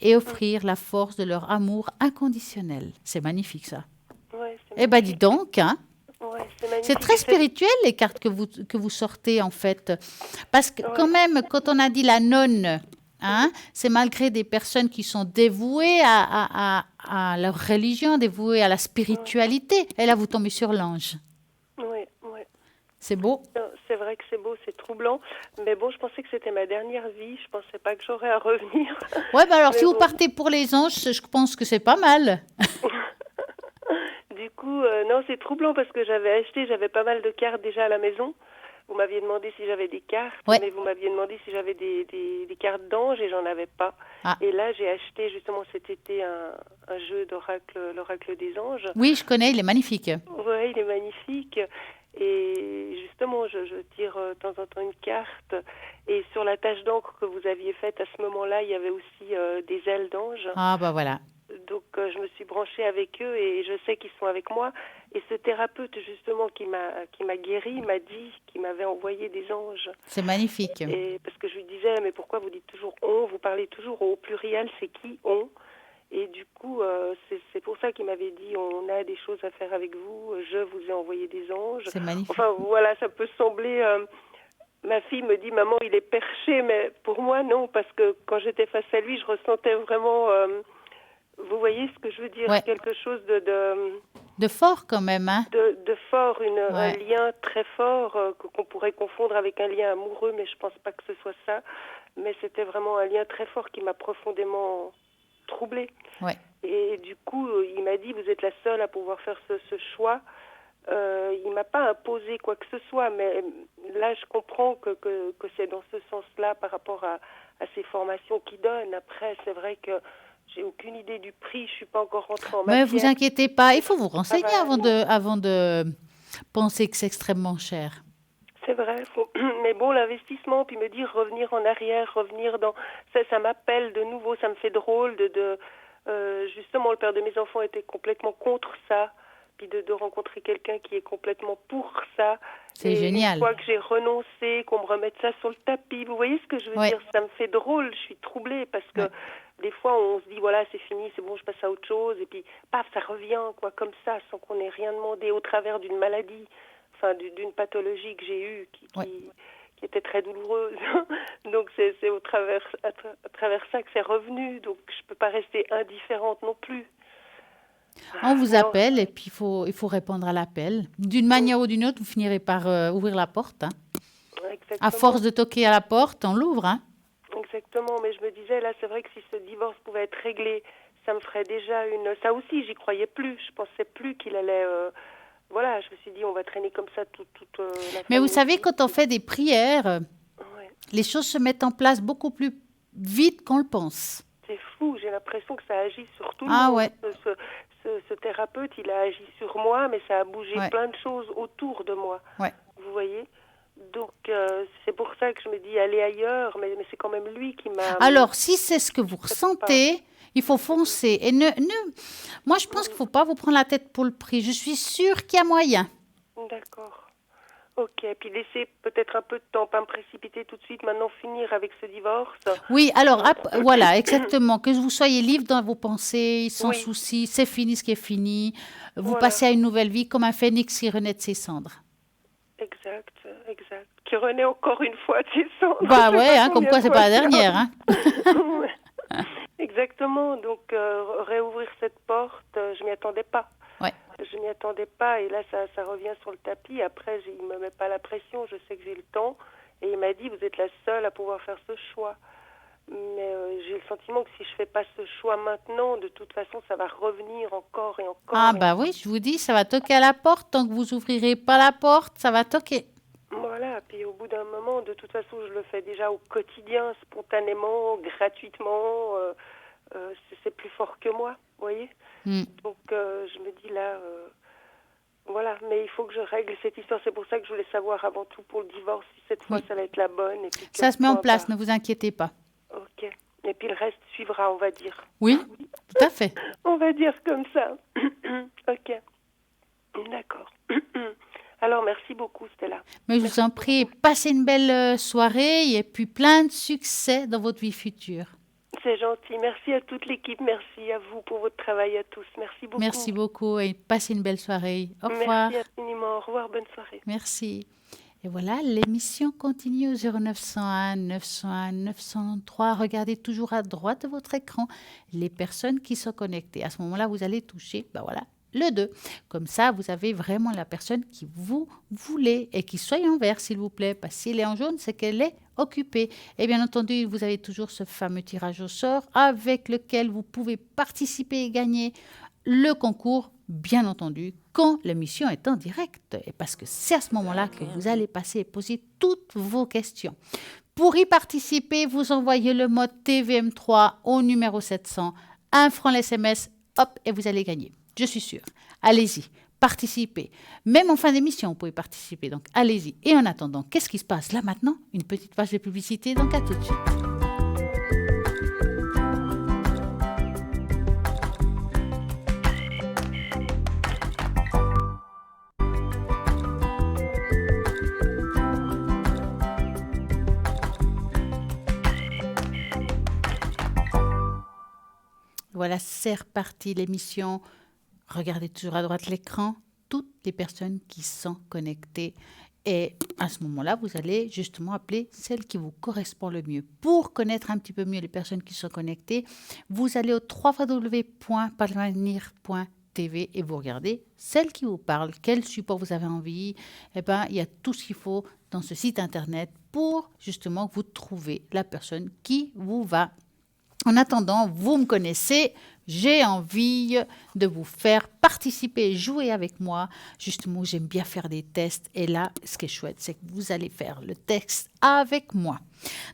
et offrir la force de leur amour inconditionnel. C'est magnifique ça. Ouais, c'est Eh bien, dis magnifique. donc, hein? Ouais, c'est C'est magnifique. très Et c'est... spirituel les cartes que vous sortez en fait. Parce que quand Ouais. même, quand on a dit la nonne, hein, c'est malgré des personnes qui sont dévouées à leur religion, dévouées à la spiritualité. Et là, vous tombez sur l'ange. Ouais, ouais. C'est beau. Non, c'est vrai que c'est beau, c'est troublant. Mais bon, je pensais que c'était ma dernière vie. Je pensais pas que j'aurais à revenir. Ouais, bah alors Mais si vous bon. partez pour les anges, je pense que c'est pas mal. Du coup, non, c'est troublant parce que j'avais pas mal de cartes déjà à la maison. Vous m'aviez demandé si j'avais des cartes, Ouais. mais vous m'aviez demandé si j'avais des cartes d'ange et j'en avais pas. Ah. Et là, j'ai acheté justement cet été un jeu d'oracle, l'oracle des anges. Oui, je connais, il est magnifique. Ouais, il est magnifique. Et justement, je tire de temps en temps une carte. Et sur la tache d'encre que vous aviez faite à ce moment-là, il y avait aussi des ailes d'ange. Ah, bah voilà. Donc, je me suis branchée avec eux et je sais qu'ils sont avec moi. Et ce thérapeute, justement, qui m'a guéri, m'a dit qu'il m'avait envoyé des anges. C'est magnifique. Et parce que je lui disais, mais pourquoi vous dites toujours on? Vous parlez toujours au pluriel, c'est qui on? Et du coup, c'est pour ça qu'il m'avait dit, on a des choses à faire avec vous, je vous ai envoyé des anges. C'est magnifique. Enfin, voilà, ça peut sembler... ma fille me dit, maman, il est perché, mais pour moi, non, parce que quand j'étais face à lui, je ressentais vraiment... vous voyez ce que je veux dire? Ouais. Quelque chose De fort quand même, hein. de fort, un Ouais. lien très fort qu'on pourrait confondre avec un lien amoureux, mais je pense pas que ce soit ça. Mais c'était vraiment un lien très fort qui m'a profondément troublée. Ouais. Et du coup, il m'a dit, vous êtes la seule à pouvoir faire ce choix. Il m'a pas imposé quoi que ce soit, mais là, je comprends que c'est dans ce sens-là par rapport à ces formations qu'il donne. Après, c'est vrai que j'ai aucune idée du prix, je suis pas encore rentrée en Mais matière. vous inquiétez pas, il faut vous renseigner va, avant de penser que c'est extrêmement cher. C'est vrai, mais bon, l'investissement, puis me dire revenir en arrière, revenir dans... Ça m'appelle de nouveau, ça me fait drôle justement, le père de mes enfants était complètement contre ça, puis de rencontrer quelqu'un qui est complètement pour ça. C'est génial. Une fois que j'ai renoncé, qu'on me remette ça sur le tapis, vous voyez ce que je veux Ouais. dire? Ça me fait drôle, je suis troublée, parce que Ouais. des fois, on se dit, voilà, c'est fini, c'est bon, je passe à autre chose, et puis, paf, ça revient, quoi, comme ça, sans qu'on ait rien demandé, au travers d'une maladie. Enfin, d'une pathologie que j'ai eue qui était très douloureuse. Donc, c'est à travers ça que c'est revenu. Donc, je ne peux pas rester indifférente non plus. On vous Non. appelle et puis il faut répondre à l'appel. D'une manière ou d'une autre, vous finirez par ouvrir la porte, hein. Exactement. À force de toquer à la porte, on l'ouvre, hein. Exactement. Mais je me disais, là, c'est vrai que si ce divorce pouvait être réglé, ça me ferait déjà une... Ça aussi, j'y croyais plus. Je pensais plus qu'il allait... Voilà, je me suis dit, on va traîner comme ça toute la Mais vous famille. savez, quand on fait des prières, Ouais. les choses se mettent en place beaucoup plus vite qu'on le pense. C'est fou, j'ai l'impression que ça agit sur tout le Ah monde. ouais. Ce thérapeute, il a agi sur moi, mais ça a bougé Ouais. plein de choses autour de moi. Ouais. Vous voyez? Donc, c'est pour ça que je me dis aller ailleurs, mais c'est quand même lui qui m'a... Alors, si c'est ce que vous ressentez, il faut foncer. Et moi, je pense qu'il ne faut pas vous prendre la tête pour le prix. Je suis sûre qu'il y a moyen. D'accord. Ok, puis laisser peut-être un peu de temps, pas me précipiter tout de suite, maintenant finir avec ce divorce. Oui, alors, voilà, exactement. Que vous soyez libre dans vos pensées, sans Oui. souci, c'est fini ce qui est fini. Vous Voilà. passez à une nouvelle vie comme un phénix qui renaît de ses cendres. Exact. Qui renaît encore une fois de ses cendres. Bah Je sais ouais, pas hein, comme combien quoi de c'est fois pas la ça. dernière, hein. Ouais. Exactement, donc réouvrir cette porte, je m'y attendais pas. Ouais. Je m'y attendais pas et là ça revient sur le tapis. Après, il me met pas la pression, je sais que j'ai le temps. Et il m'a dit, vous êtes la seule à pouvoir faire ce choix. Mais j'ai le sentiment que si je fais pas ce choix maintenant, de toute façon, ça va revenir encore et encore. Ah et bah oui, je vous dis, ça va toquer à la porte. Tant que vous ouvrirez pas la porte, ça va toquer. Voilà, puis au bout d'un moment, de toute façon, je le fais déjà au quotidien, spontanément, gratuitement. C'est plus fort que moi, vous voyez. Donc, je me dis là, voilà, mais il faut que je règle cette histoire. C'est pour ça que je voulais savoir avant tout pour le divorce, si cette fois, Oui. ça va être la bonne. Et puis Ça se met en point place, barre. ne vous inquiétez pas. Ok. Et puis le reste suivra, on va dire. Oui, tout à fait. On va dire comme ça. Ok. D'accord. Alors, merci beaucoup, Stella. Mais je vous en prie, passez une belle soirée et puis plein de succès dans votre vie future. C'est gentil. Merci à toute l'équipe. Merci à vous pour votre travail à tous. Merci beaucoup. Merci beaucoup et passez une belle soirée. Au revoir. Merci infiniment. Au revoir. Bonne soirée. Merci. Et voilà, l'émission continue au 0901 901 903. Regardez toujours à droite de votre écran les personnes qui sont connectées. À ce moment-là, vous allez toucher, ben voilà, le 2. Comme ça, vous avez vraiment la personne qui vous voulez et qui soit en vert, s'il vous plaît. Parce que s'il est en jaune, c'est qu'elle est occupée. Et bien entendu, vous avez toujours ce fameux tirage au sort avec lequel vous pouvez participer et gagner le concours bien entendu, quand l'émission est en direct. Et parce que c'est à ce moment-là que vous allez passer et poser toutes vos questions. Pour y participer, vous envoyez le mode TVM3 au numéro 700, 1 franc l'SMS, hop, et vous allez gagner. Je suis sûre. Allez-y, participez. Même en fin d'émission, vous pouvez participer. Donc, allez-y. Et en attendant, qu'est-ce qui se passe là maintenant? Une petite page de publicité, donc à tout de suite. Voilà, c'est reparti l'émission. Regardez toujours à droite l'écran, toutes les personnes qui sont connectées. Et à ce moment-là, vous allez justement appeler celle qui vous correspond le mieux. Pour connaître un petit peu mieux les personnes qui sont connectées, vous allez au www.parvenir.tv et vous regardez celle qui vous parle, quel support vous avez envie. Eh bien, il y a tout ce qu'il faut dans ce site internet pour justement vous trouver la personne qui vous va. En attendant, vous me connaissez, j'ai envie de vous faire participer, jouer avec moi. Justement, j'aime bien faire des tests. Et là, ce qui est chouette, c'est que vous allez faire le test avec moi.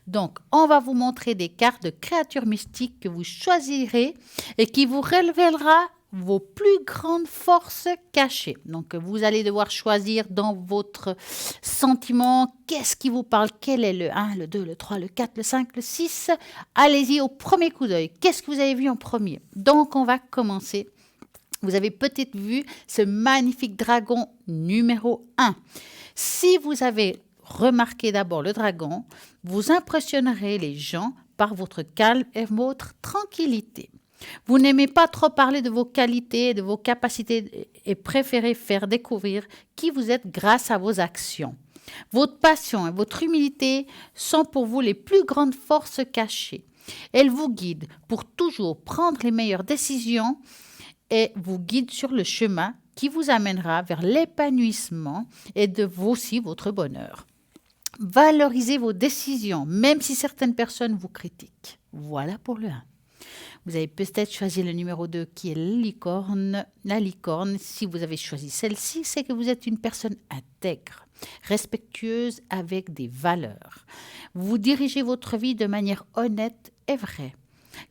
Donc, on va vous montrer des cartes de créatures mystiques que vous choisirez et qui vous révélera vos plus grandes forces cachées. Donc, vous allez devoir choisir dans votre sentiment qu'est-ce qui vous parle, quel est le 1, le 2, le 3, le 4, le 5, le 6. Allez-y au premier coup d'œil. Qu'est-ce que vous avez vu en premier? Donc, on va commencer. Vous avez peut-être vu ce magnifique dragon numéro 1. Si vous avez remarqué d'abord le dragon, vous impressionnerez les gens par votre calme et votre tranquillité. Vous n'aimez pas trop parler de vos qualités, de vos capacités et préférez faire découvrir qui vous êtes grâce à vos actions. Votre passion et votre humilité sont pour vous les plus grandes forces cachées. Elles vous guident pour toujours prendre les meilleures décisions et vous guident sur le chemin qui vous amènera vers l'épanouissement et de vous aussi votre bonheur. Valorisez vos décisions, même si certaines personnes vous critiquent. Voilà pour le 1. Vous avez peut-être choisi le numéro 2 qui est la licorne. La licorne, si vous avez choisi celle-ci, c'est que vous êtes une personne intègre, respectueuse avec des valeurs. Vous dirigez votre vie de manière honnête et vraie,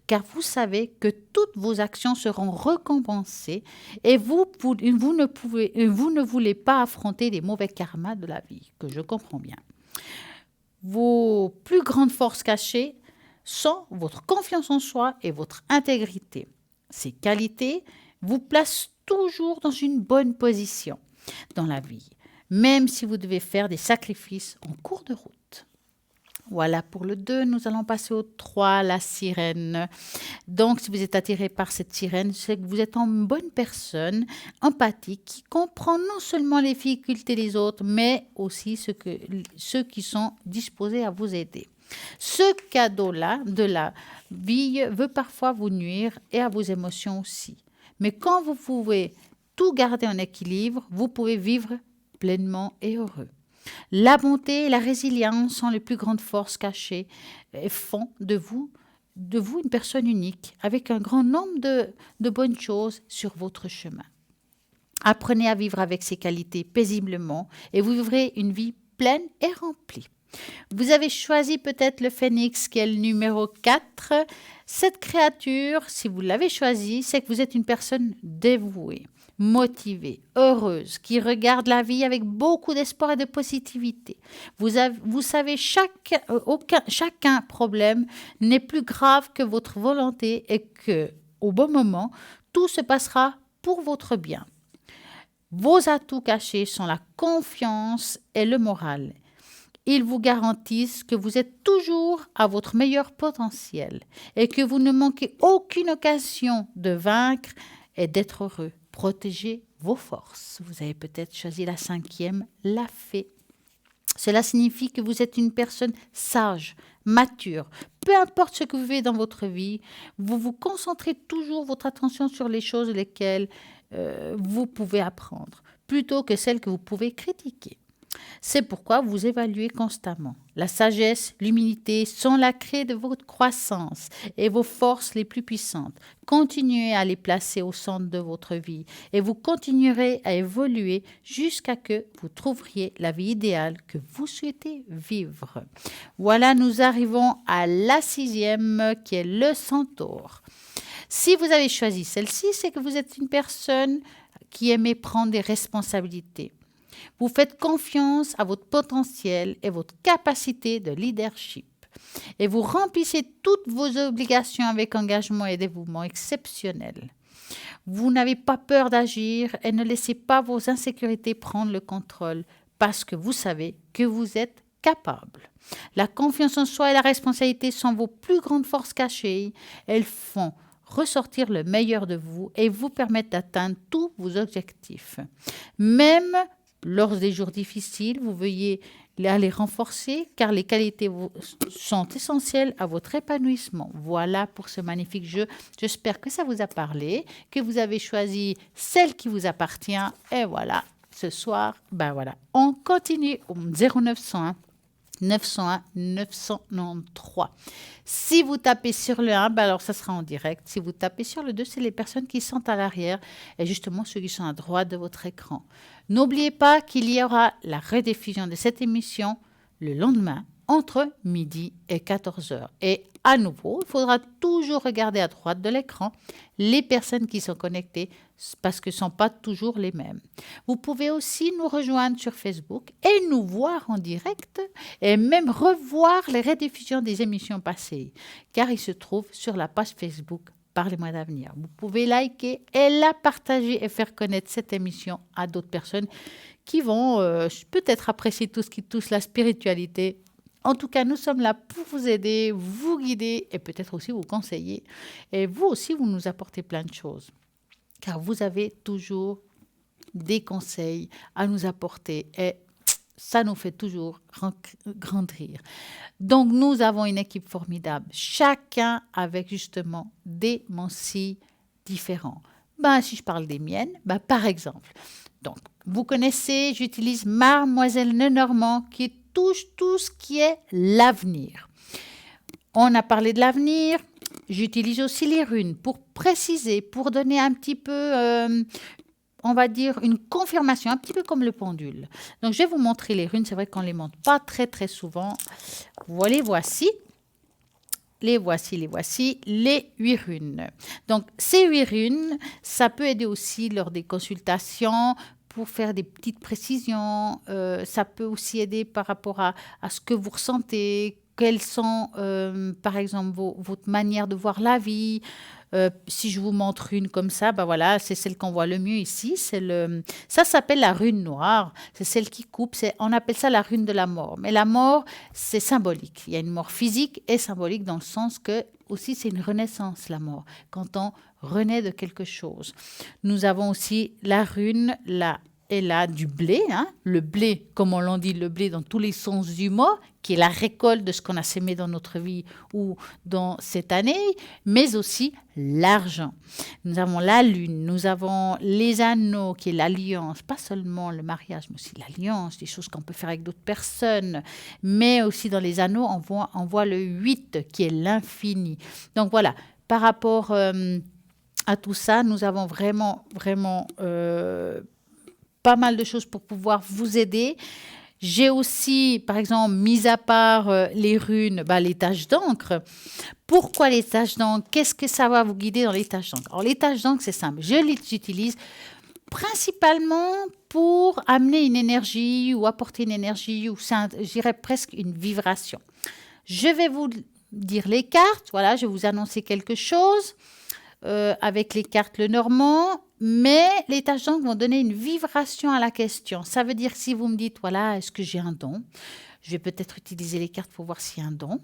car vous savez que toutes vos actions seront récompensées et vous ne voulez pas affronter les mauvais karmas de la vie, que je comprends bien. Vos plus grandes forces cachées sont votre confiance en soi et votre intégrité. Ces qualités vous placent toujours dans une bonne position dans la vie, même si vous devez faire des sacrifices en cours de route. Voilà pour le 2, nous allons passer au 3, la sirène. Donc, si vous êtes attiré par cette sirène, c'est que vous êtes une bonne personne, empathique, qui comprend non seulement les difficultés des autres, mais aussi ceux qui sont disposés à vous aider. Ce cadeau-là de la vie veut parfois vous nuire et à vos émotions aussi. Mais quand vous pouvez tout garder en équilibre, vous pouvez vivre pleinement et heureux. La bonté et la résilience sont les plus grandes forces cachées et font de vous une personne unique avec un grand nombre de bonnes choses sur votre chemin. Apprenez à vivre avec ces qualités paisiblement et vous vivrez une vie pleine et remplie. Vous avez choisi peut-être le phénix qui est le numéro 4. Cette créature, si vous l'avez choisi, c'est que vous êtes une personne dévouée, motivée, heureuse, qui regarde la vie avec beaucoup d'espoir et de positivité. Vous savez, chacun problème n'est plus grave que votre volonté et que, au bon moment, tout se passera pour votre bien. Vos atouts cachés sont la confiance et le moral. Ils vous garantissent que vous êtes toujours à votre meilleur potentiel et que vous ne manquez aucune occasion de vaincre et d'être heureux. Protégez vos forces. Vous avez peut-être choisi la 5e, la fée. Cela signifie que vous êtes une personne sage, mature. Peu importe ce que vous vivez dans votre vie, vous vous concentrez toujours votre attention sur les choses lesquelles vous pouvez apprendre, plutôt que celles que vous pouvez critiquer. C'est pourquoi vous évaluez constamment. La sagesse, l'humilité sont la clé de votre croissance et vos forces les plus puissantes. Continuez à les placer au centre de votre vie et vous continuerez à évoluer jusqu'à que vous trouveriez la vie idéale que vous souhaitez vivre. Voilà, nous arrivons à la 6e qui est le centaure. Si vous avez choisi celle-ci, c'est que vous êtes une personne qui aimait prendre des responsabilités. Vous faites confiance à votre potentiel et votre capacité de leadership. Et vous remplissez toutes vos obligations avec engagement et dévouement exceptionnel. Vous n'avez pas peur d'agir et ne laissez pas vos insécurités prendre le contrôle parce que vous savez que vous êtes capable. La confiance en soi et la responsabilité sont vos plus grandes forces cachées. Elles font ressortir le meilleur de vous et vous permettent d'atteindre tous vos objectifs. Même lors des jours difficiles, vous veuillez les renforcer car les qualités sont essentielles à votre épanouissement. Voilà pour ce magnifique jeu. J'espère que ça vous a parlé, que vous avez choisi celle qui vous appartient. Et voilà, ce soir, on continue au 0901 901 993. Si vous tapez sur le 1, alors ça sera en direct. Si vous tapez sur le 2, c'est les personnes qui sont à l'arrière et justement ceux qui sont à droite de votre écran. N'oubliez pas qu'il y aura la rediffusion de cette émission le lendemain entre midi et 14h. Et à nouveau, il faudra toujours regarder à droite de l'écran les personnes qui sont connectées parce que ce ne sont pas toujours les mêmes. Vous pouvez aussi nous rejoindre sur Facebook et nous voir en direct et même revoir les rediffusions des émissions passées car ils se trouvent sur la page Facebook Parlez-moi d'avenir. Vous pouvez liker et la partager et faire connaître cette émission à d'autres personnes qui vont peut-être apprécier tout ce qui touche la spiritualité. En tout cas, nous sommes là pour vous aider, vous guider et peut-être aussi vous conseiller. Et vous aussi, vous nous apportez plein de choses. Car vous avez toujours des conseils à nous apporter et ça nous fait toujours grandir. Donc, nous avons une équipe formidable, chacun avec justement des mensis différents. Si je parle des miennes, par exemple, donc, vous connaissez, j'utilise Mademoiselle Lenormand qui touche tout ce qui est l'avenir. On a parlé de l'avenir, j'utilise aussi les runes pour préciser, pour donner un petit peu... on va dire une confirmation, un petit peu comme le pendule. Donc, je vais vous montrer les runes. C'est vrai qu'on ne les montre pas très, très souvent. Voilà, voici. Les voici, les 8 runes. Donc, ces 8 runes, ça peut aider aussi lors des consultations pour faire des petites précisions. Ça peut aussi aider par rapport à ce que vous ressentez, quelles sont, par exemple, votre manière de voir la vie. Si je vous montre une comme ça, c'est celle qu'on voit le mieux ici. Ça s'appelle la rune noire. C'est celle qui coupe. On appelle ça la rune de la mort. Mais la mort, c'est symbolique. Il y a une mort physique et symbolique dans le sens que aussi c'est une renaissance, la mort. Quand on renaît de quelque chose. Nous avons aussi la rune, du blé, le blé, comme on l'en dit, le blé dans tous les sens du mot, qui est la récolte de ce qu'on a sémé dans notre vie ou dans cette année, mais aussi l'argent. Nous avons la lune, nous avons les anneaux, qui est l'alliance, pas seulement le mariage, mais aussi l'alliance, des choses qu'on peut faire avec d'autres personnes, mais aussi dans les anneaux, on voit le 8, qui est l'infini. Donc voilà, par rapport à tout ça, nous avons vraiment pas mal de choses pour pouvoir vous aider. J'ai aussi, par exemple, mis à part les runes, les taches d'encre. Pourquoi les taches d'encre? Qu'est-ce que ça va vous guider dans les taches d'encre? Alors, les taches d'encre, c'est simple. Je les utilise principalement pour amener une énergie ou apporter une énergie ou, je dirais, presque une vibration. Je vais vous dire les cartes. Voilà, je vais vous annoncer quelque chose avec les cartes Lenormand. Mais les taches d'encre vont donner une vibration à la question. Ça veut dire si vous me dites, voilà, est-ce que j'ai un don? Je vais peut-être utiliser les cartes pour voir s'il y a un don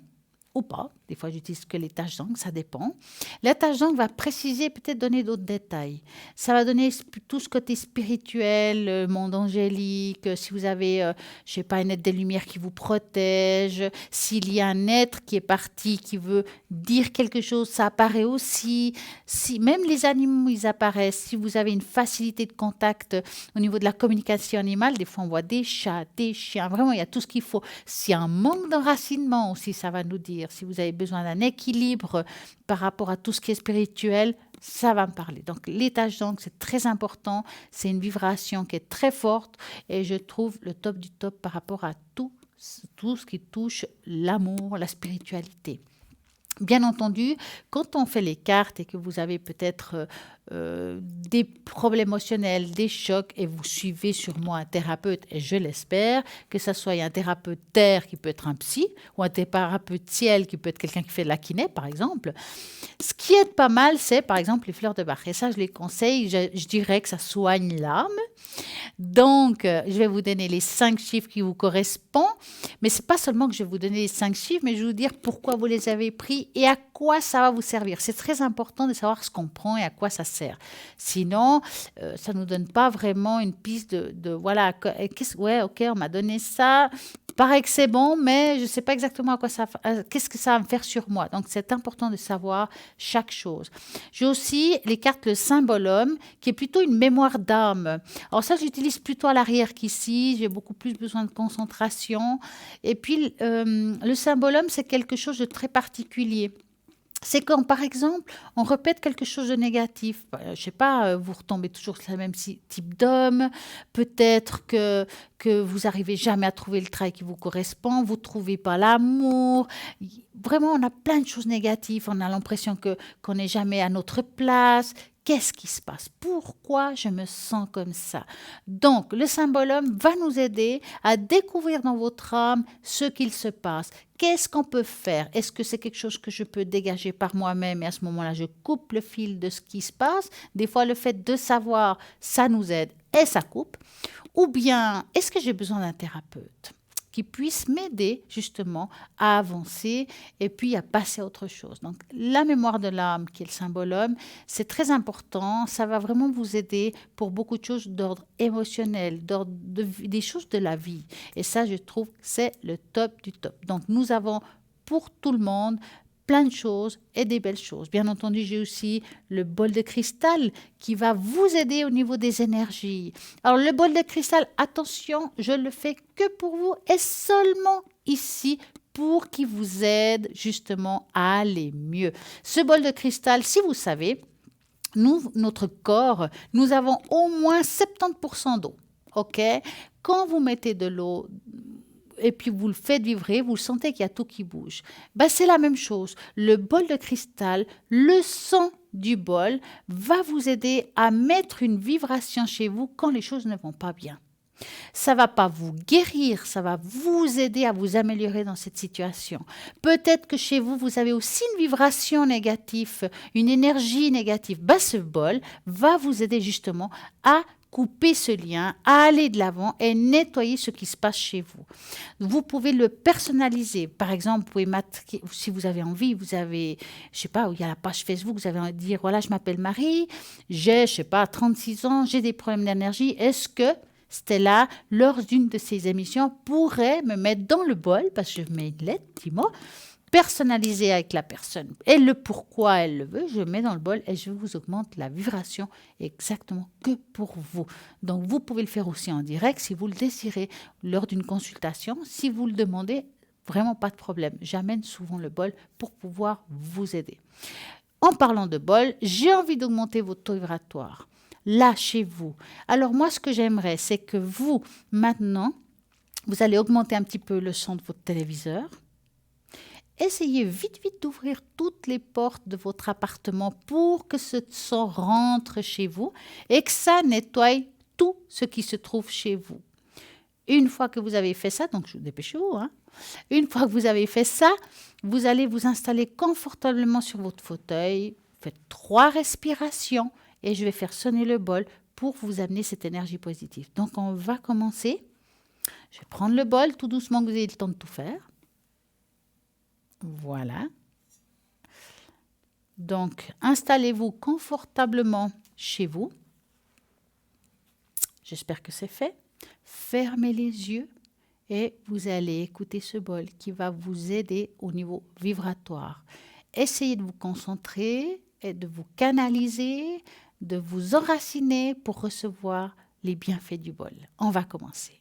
ou pas. Des fois, j'utilise que les taches d'encre, ça dépend. La tache d'encre va préciser, peut-être donner d'autres détails. Ça va donner tout ce côté spirituel, monde angélique. Si vous avez, je sais pas, une être des lumières qui vous protège, s'il y a un être qui est parti, qui veut dire quelque chose, ça apparaît aussi. Si même les animaux, ils apparaissent. Si vous avez une facilité de contact au niveau de la communication animale, des fois on voit des chats, des chiens. Vraiment, il y a tout ce qu'il faut. S'il y a un manque d'enracinement aussi, ça va nous dire. Si vous avez besoin d'un équilibre par rapport à tout ce qui est spirituel, ça va me parler. Donc, les taches d'encre, c'est très important. C'est une vibration qui est très forte et je trouve le top du top par rapport à tout ce qui touche l'amour, la spiritualité. Bien entendu, quand on fait les cartes et que vous avez peut-être des problèmes émotionnels, des chocs, et vous suivez sûrement un thérapeute, et je l'espère, que ce soit un thérapeute terre qui peut être un psy, ou un thérapeute ciel qui peut être quelqu'un qui fait de la kiné, par exemple. Ce qui aide pas mal, c'est par exemple les fleurs de Bach. Et ça, je les conseille, je dirais que ça soigne l'âme. Donc, je vais vous donner les 5 chiffres qui vous correspondent. Mais ce n'est pas seulement que je vais vous donner les 5 chiffres, mais je vais vous dire pourquoi vous les avez pris et à quoi ça va vous servir. C'est très important de savoir ce qu'on prend et à quoi ça sert. Sinon, ça ne nous donne pas vraiment une piste voilà, ouais, ok, on m'a donné ça. Paraît que c'est bon, mais je ne sais pas exactement qu'est-ce que ça va me faire sur moi. Donc, c'est important de savoir chaque chose. J'ai aussi les cartes le symbolome, qui est plutôt une mémoire d'âme. Alors ça, j'utilise plutôt à l'arrière qu'ici. J'ai beaucoup plus besoin de concentration. Et puis, le symbolome, c'est quelque chose de très particulier. C'est quand, par exemple, on répète quelque chose de négatif. Je ne sais pas, vous retombez toujours sur le même type d'homme. Peut-être que vous n'arrivez jamais à trouver le travail qui vous correspond. Vous ne trouvez pas l'amour. Vraiment, on a plein de choses négatives. On a l'impression qu'on n'est jamais à notre place. Qu'est-ce qui se passe? Pourquoi je me sens comme ça? Donc, le symbolome va nous aider à découvrir dans votre âme ce qu'il se passe. Qu'est-ce qu'on peut faire? Est-ce que c'est quelque chose que je peux dégager par moi-même et à ce moment-là, je coupe le fil de ce qui se passe? Des fois, le fait de savoir, ça nous aide et ça coupe. Ou bien, est-ce que j'ai besoin d'un thérapeute qui puisse m'aider justement à avancer et puis à passer à autre chose. Donc, la mémoire de l'âme, qui est le symbolome, c'est très important. Ça va vraiment vous aider pour beaucoup de choses d'ordre émotionnel, des choses de la vie. Et ça, je trouve que c'est le top du top. Donc, nous avons pour tout le monde plein de choses et des belles choses. Bien entendu, j'ai aussi le bol de cristal qui va vous aider au niveau des énergies. Alors, le bol de cristal, attention, je le fais que pour vous et seulement ici pour qu'il vous aide justement à aller mieux. Ce bol de cristal, si vous savez, notre corps, nous avons au moins 70% d'eau. OK? Quand vous mettez de l'eau et puis vous le faites vibrer, vous sentez qu'il y a tout qui bouge. C'est la même chose. Le bol de cristal, le son du bol va vous aider à mettre une vibration chez vous quand les choses ne vont pas bien. Ça ne va pas vous guérir, ça va vous aider à vous améliorer dans cette situation. Peut-être que chez vous, vous avez aussi une vibration négative, une énergie négative. Ce bol va vous aider justement à couper ce lien, à aller de l'avant et nettoyer ce qui se passe chez vous. Vous pouvez le personnaliser. Par exemple, vous pouvez marquer, si vous avez envie, vous avez, je sais pas, où il y a la page Facebook, vous avez envie de dire, voilà, je m'appelle Marie, j'ai, je sais pas, 36 ans, j'ai des problèmes d'énergie. Est-ce que Stella, lors d'une de ces émissions, pourrait me mettre dans le bol, parce que je mets une lettre, dis-moi, personnalisée avec la personne. Et le pourquoi elle le veut, je mets dans le bol et je vous augmente la vibration exactement que pour vous. Donc, vous pouvez le faire aussi en direct si vous le désirez lors d'une consultation. Si vous le demandez, vraiment pas de problème. J'amène souvent le bol pour pouvoir vous aider. En parlant de bol, j'ai envie d'augmenter votre taux vibratoire. Là, chez vous. Alors moi, ce que j'aimerais, c'est que vous, maintenant, vous allez augmenter un petit peu le son de votre téléviseur. Essayez vite d'ouvrir toutes les portes de votre appartement pour que ce son rentre chez vous et que ça nettoie tout ce qui se trouve chez vous. Une fois que vous avez fait ça, donc dépêchez-vous, une fois que vous avez fait ça, vous allez vous installer confortablement sur votre fauteuil, faites 3 respirations et je vais faire sonner le bol pour vous amener cette énergie positive. Donc, on va commencer. Je vais prendre le bol tout doucement, que vous ayez le temps de tout faire. Voilà. Donc, installez-vous confortablement chez vous. J'espère que c'est fait. Fermez les yeux et vous allez écouter ce bol qui va vous aider au niveau vibratoire. Essayez de vous concentrer et de vous canaliser, de vous enraciner pour recevoir les bienfaits du bol. On va commencer.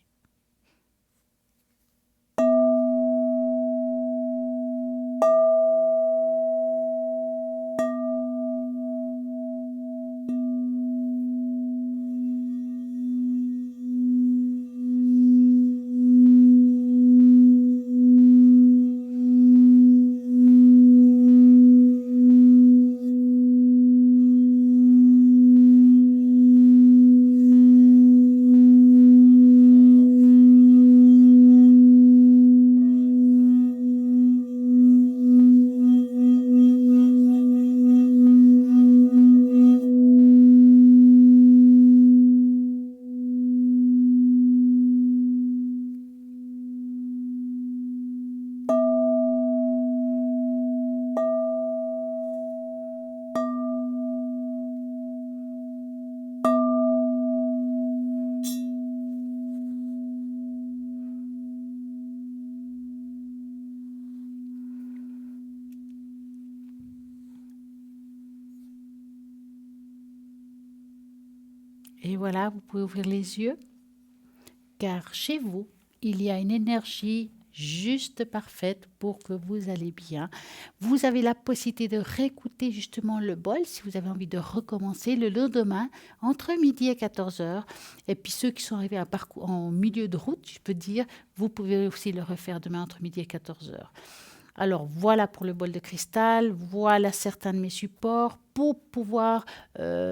Et voilà, vous pouvez ouvrir les yeux, car chez vous, il y a une énergie juste parfaite pour que vous allez bien. Vous avez la possibilité de réécouter justement le bol si vous avez envie de recommencer le lendemain entre midi et 14 heures. Et puis ceux qui sont arrivés en milieu de route, je peux dire, vous pouvez aussi le refaire demain entre midi et 14 heures. Alors voilà pour le bol de cristal, voilà certains de mes supports pour pouvoir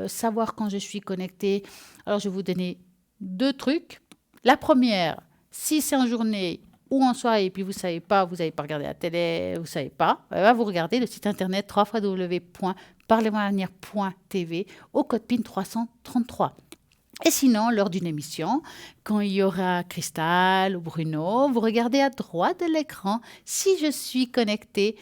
savoir quand je suis connectée. Alors je vais vous donner 2 trucs. La première, si c'est en journée ou en soirée et puis vous ne savez pas, vous n'avez pas regardé la télé, vous ne savez pas, vous regardez le site internet www.parlemoiravenir.tv au code PIN 333. Et sinon, lors d'une émission, quand il y aura Cristal ou Bruno, vous regardez à droite de l'écran. Si je suis connectée,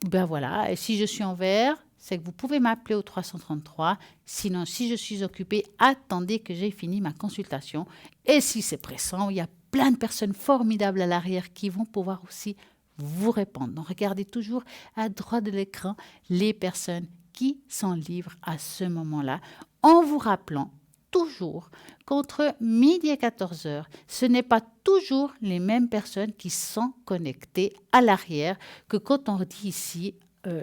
ben voilà. Et si je suis en vert, c'est que vous pouvez m'appeler au 333. Sinon, si je suis occupée, attendez que j'ai fini ma consultation. Et si c'est pressant, il y a plein de personnes formidables à l'arrière qui vont pouvoir aussi vous répondre. Donc, regardez toujours à droite de l'écran les personnes qui s'en livrent à ce moment-là, en vous rappelant toujours qu'entre midi et 14 heures, ce n'est pas toujours les mêmes personnes qui sont connectées à l'arrière que quand on dit ici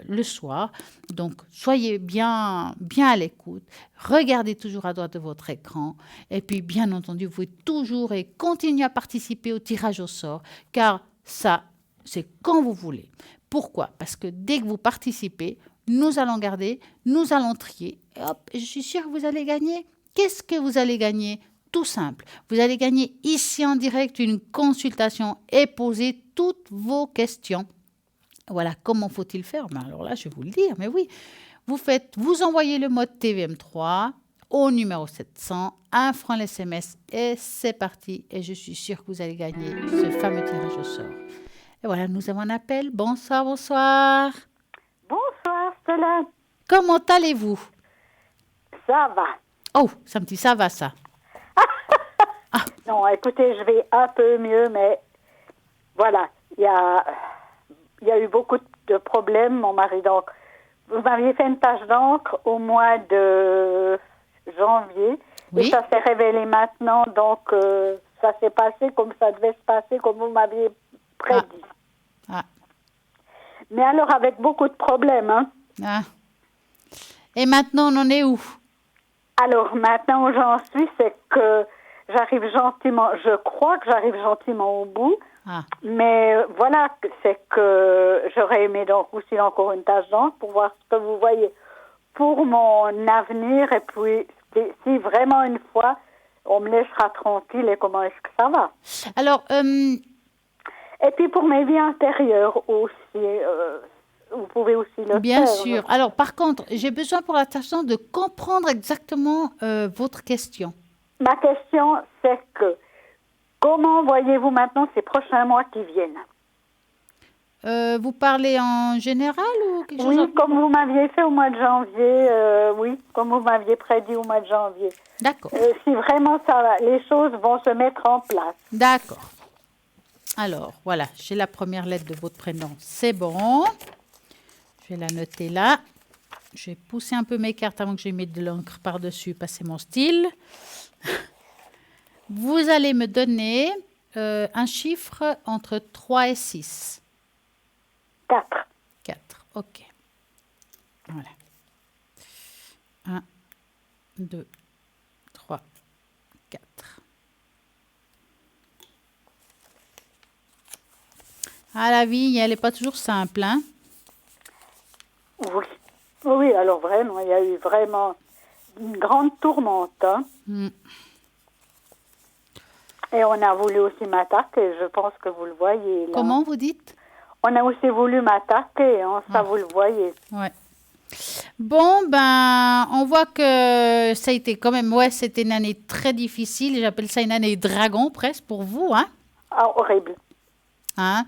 le soir. Donc, soyez bien à l'écoute. Regardez toujours à droite de votre écran. Et puis, bien entendu, vous pouvez toujours et continuer à participer au tirage au sort, car ça, c'est quand vous voulez. Pourquoi ? Parce que dès que vous participez, nous allons garder, nous allons trier. Et hop, je suis sûre que vous allez gagner. Qu'est-ce que vous allez gagner ? Tout simple. Vous allez gagner ici en direct une consultation et poser toutes vos questions. Voilà, comment faut-il faire ? Alors là, je vais vous le dire, mais oui. Vous envoyez le mode TVM3 au numéro 700, 1 franc l'SMS et c'est parti. Et je suis sûre que vous allez gagner ce fameux tirage au sort. Et voilà, nous avons un appel. Bonsoir, bonsoir. Bonsoir, Stella. Comment allez-vous ? Ça va. Oh, ça me dit ça va, ça. Non, écoutez, je vais un peu mieux, mais voilà, il y a eu beaucoup de problèmes, mon mari. Donc, vous m'aviez fait une tache d'encre au mois de janvier, oui. Et ça s'est révélé maintenant, donc ça s'est passé comme ça devait se passer, comme vous m'aviez prédit. Ah. Mais alors, avec beaucoup de problèmes, hein. Ah. Et maintenant, on en est où ? Alors, maintenant où j'en suis, c'est que j'arrive gentiment, je crois que j'arrive gentiment au bout. Ah. Mais voilà, c'est que j'aurais aimé donc aussi encore une tâche d'encre pour voir ce que vous voyez pour mon avenir. Et puis, si vraiment une fois, on me laissera tranquille et comment est-ce que ça va. Alors, et puis pour mes vies intérieures aussi, vous pouvez aussi le bien faire. sûr. Alors, par contre, j'ai besoin pour la tâche d'encre de comprendre exactement votre question. Ma question, c'est que comment voyez-vous maintenant ces prochains mois qui viennent ? Vous parlez en général ou quelque chose? Oui, comme vous m'aviez fait au mois de janvier, oui, comme vous m'aviez prédit au mois de janvier. D'accord. Si vraiment les choses vont se mettre en place. D'accord. Alors, voilà, j'ai la première lettre de votre prénom. C'est bon. Je vais la noter là. Je vais pousser un peu mes cartes avant que je mette de l'encre par-dessus, parce que c'est mon style. Vous allez me donner un chiffre entre 3 et 6. 4. 4, ok. Voilà. 1, 2, 3, 4. Ah, la vie, elle n'est pas toujours simple, hein? Oui. Oui, alors vraiment, il y a eu vraiment une grande tourmente. Hein. Et on a voulu aussi m'attaquer, je pense que vous le voyez. Là. Comment vous dites? On a aussi voulu m'attaquer, hein, ça vous le voyez. Ouais. Bon, ben, on voit que ça a été quand même, ouais, c'était une année très difficile. J'appelle ça une année dragon presque pour vous, hein? Ah, horrible. Hein?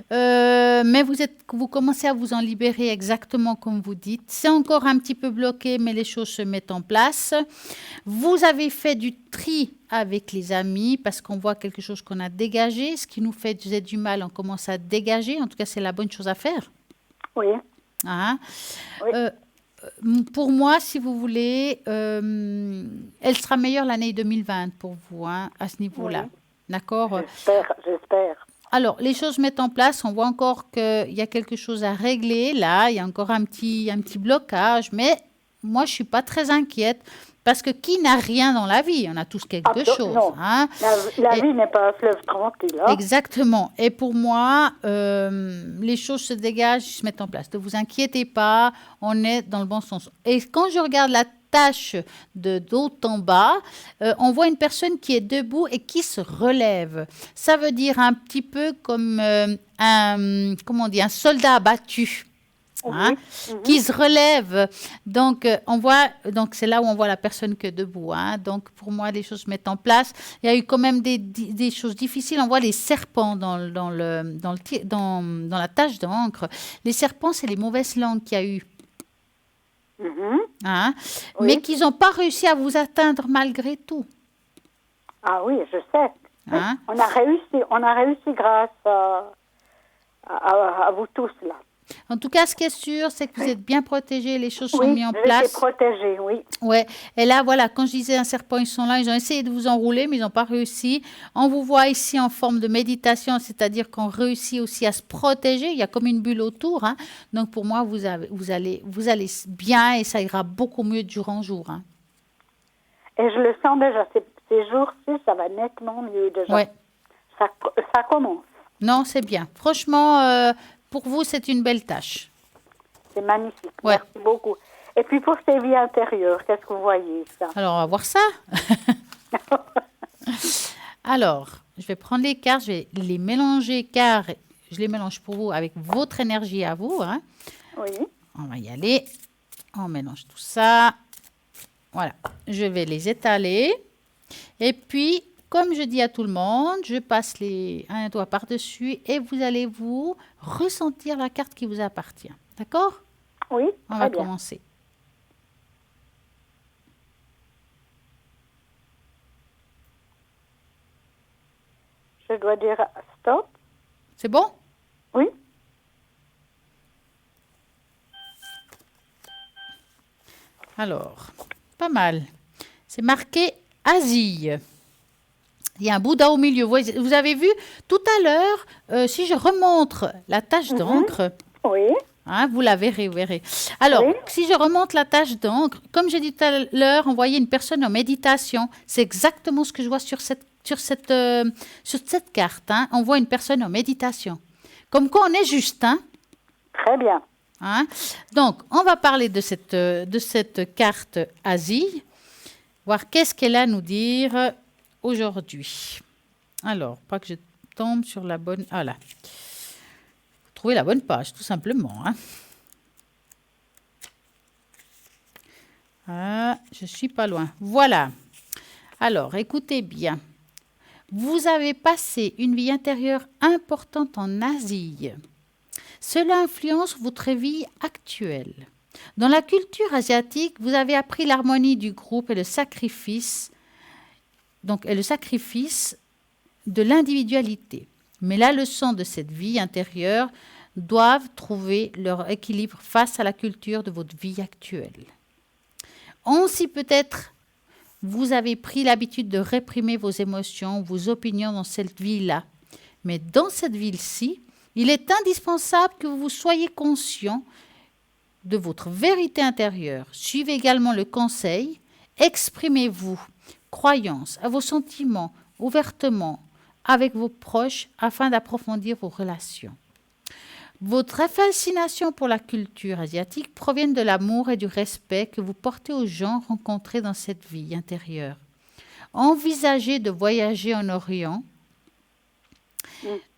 Mais vous commencez à vous en libérer exactement comme vous dites. C'est encore un petit peu bloqué, mais les choses se mettent en place. Vous avez fait du tri avec les amis parce qu'on voit quelque chose qu'on a dégagé. Ce qui nous fait du mal, on commence à dégager. En tout cas, c'est la bonne chose à faire. Oui. Hein? Oui. Pour moi, si vous voulez, elle sera meilleure l'année 2020 pour vous, hein, à ce niveau-là. Oui. D'accord? J'espère. Alors, les choses se mettent en place. On voit encore qu'il y a quelque chose à régler. Là, il y a encore un petit blocage. Mais moi, je ne suis pas très inquiète. Parce que qui n'a rien dans la vie? On a tous quelque chose. Non. Hein? La vie n'est pas un fleuve tranquille. Hein? Exactement. Et pour moi, les choses se dégagent, se mettent en place. Ne vous inquiétez pas, on est dans le bon sens. Et quand je regarde la tâche de d'haut en bas, on voit une personne qui est debout et qui se relève. Ça veut dire un petit peu comme un soldat abattu. Hein, qui se relève. Donc, c'est là où on voit la personne qui est debout. Hein. Donc, pour moi, les choses se mettent en place. Il y a eu quand même des choses difficiles. On voit les serpents dans la tache d'encre. Les serpents, c'est les mauvaises langues qu'il y a eu. Hein, oui. Mais qu'ils n'ont pas réussi à vous atteindre malgré tout. Ah oui, je sais. Hein? On a réussi grâce à vous tous là. En tout cas, ce qui est sûr, c'est que vous êtes bien protégés, les choses sont mises en place. Oui, protégés, oui. Ouais. Et là, voilà, quand je disais un serpent, ils sont là, ils ont essayé de vous enrouler, mais ils n'ont pas réussi. On vous voit ici en forme de méditation, c'est-à-dire qu'on réussit aussi à se protéger. Il y a comme une bulle autour. Hein. Donc, pour moi, vous allez bien et ça ira beaucoup mieux de jour en jour. Hein. Et je le sens déjà. Ces jours-ci, ça va nettement mieux déjà. Ouais. Ça commence. Non, c'est bien. Franchement, pour vous, c'est une belle tâche. C'est magnifique. Ouais. Merci beaucoup. Et puis pour ces vies intérieures, qu'est-ce que vous voyez ça? Alors, on va voir ça. Alors, je vais prendre les cartes, je vais les mélanger car je les mélange pour vous avec votre énergie à vous. Hein. Oui. On va y aller. On mélange tout ça. Voilà. Je vais les étaler. Et puis, comme je dis à tout le monde, je passe un doigt par-dessus et vous allez vous ressentir la carte qui vous appartient. D'accord? Oui, on va commencer. Je dois dire stop. C'est bon? Oui. Alors, pas mal. C'est marqué Asie. Il y a un Bouddha au milieu. Vous avez vu tout à l'heure, si je remonte la tache d'encre, oui. Hein, vous la verrez, vous verrez. Alors, oui. Si je remonte la tache d'encre, comme j'ai dit tout à l'heure, on voyait une personne en méditation. C'est exactement ce que je vois sur cette carte. Hein. On voit une personne en méditation. Comme quoi, on est juste. Hein. Très bien. Hein. Donc, on va parler de cette carte Asie, voir qu'est-ce qu'elle a à nous dire aujourd'hui. Alors, pas que je tombe sur la bonne... Ah là. Trouver la bonne page, tout simplement. Hein. Ah, je suis pas loin. Voilà. Alors, écoutez bien. Vous avez passé une vie intérieure importante en Asie. Cela influence votre vie actuelle. Dans la culture asiatique, vous avez appris l'harmonie du groupe et le sacrifice de l'individualité. Mais la leçon de cette vie intérieure doivent trouver leur équilibre face à la culture de votre vie actuelle. Ainsi peut-être vous avez pris l'habitude de réprimer vos émotions, vos opinions dans cette vie-là. Mais dans cette vie-ci, il est indispensable que vous soyez conscient de votre vérité intérieure. Suivez également le conseil, exprimez-vous, croyances, à vos sentiments, ouvertement, avec vos proches afin d'approfondir vos relations. Votre fascination pour la culture asiatique provient de l'amour et du respect que vous portez aux gens rencontrés dans cette vie intérieure. Envisagez de voyager en Orient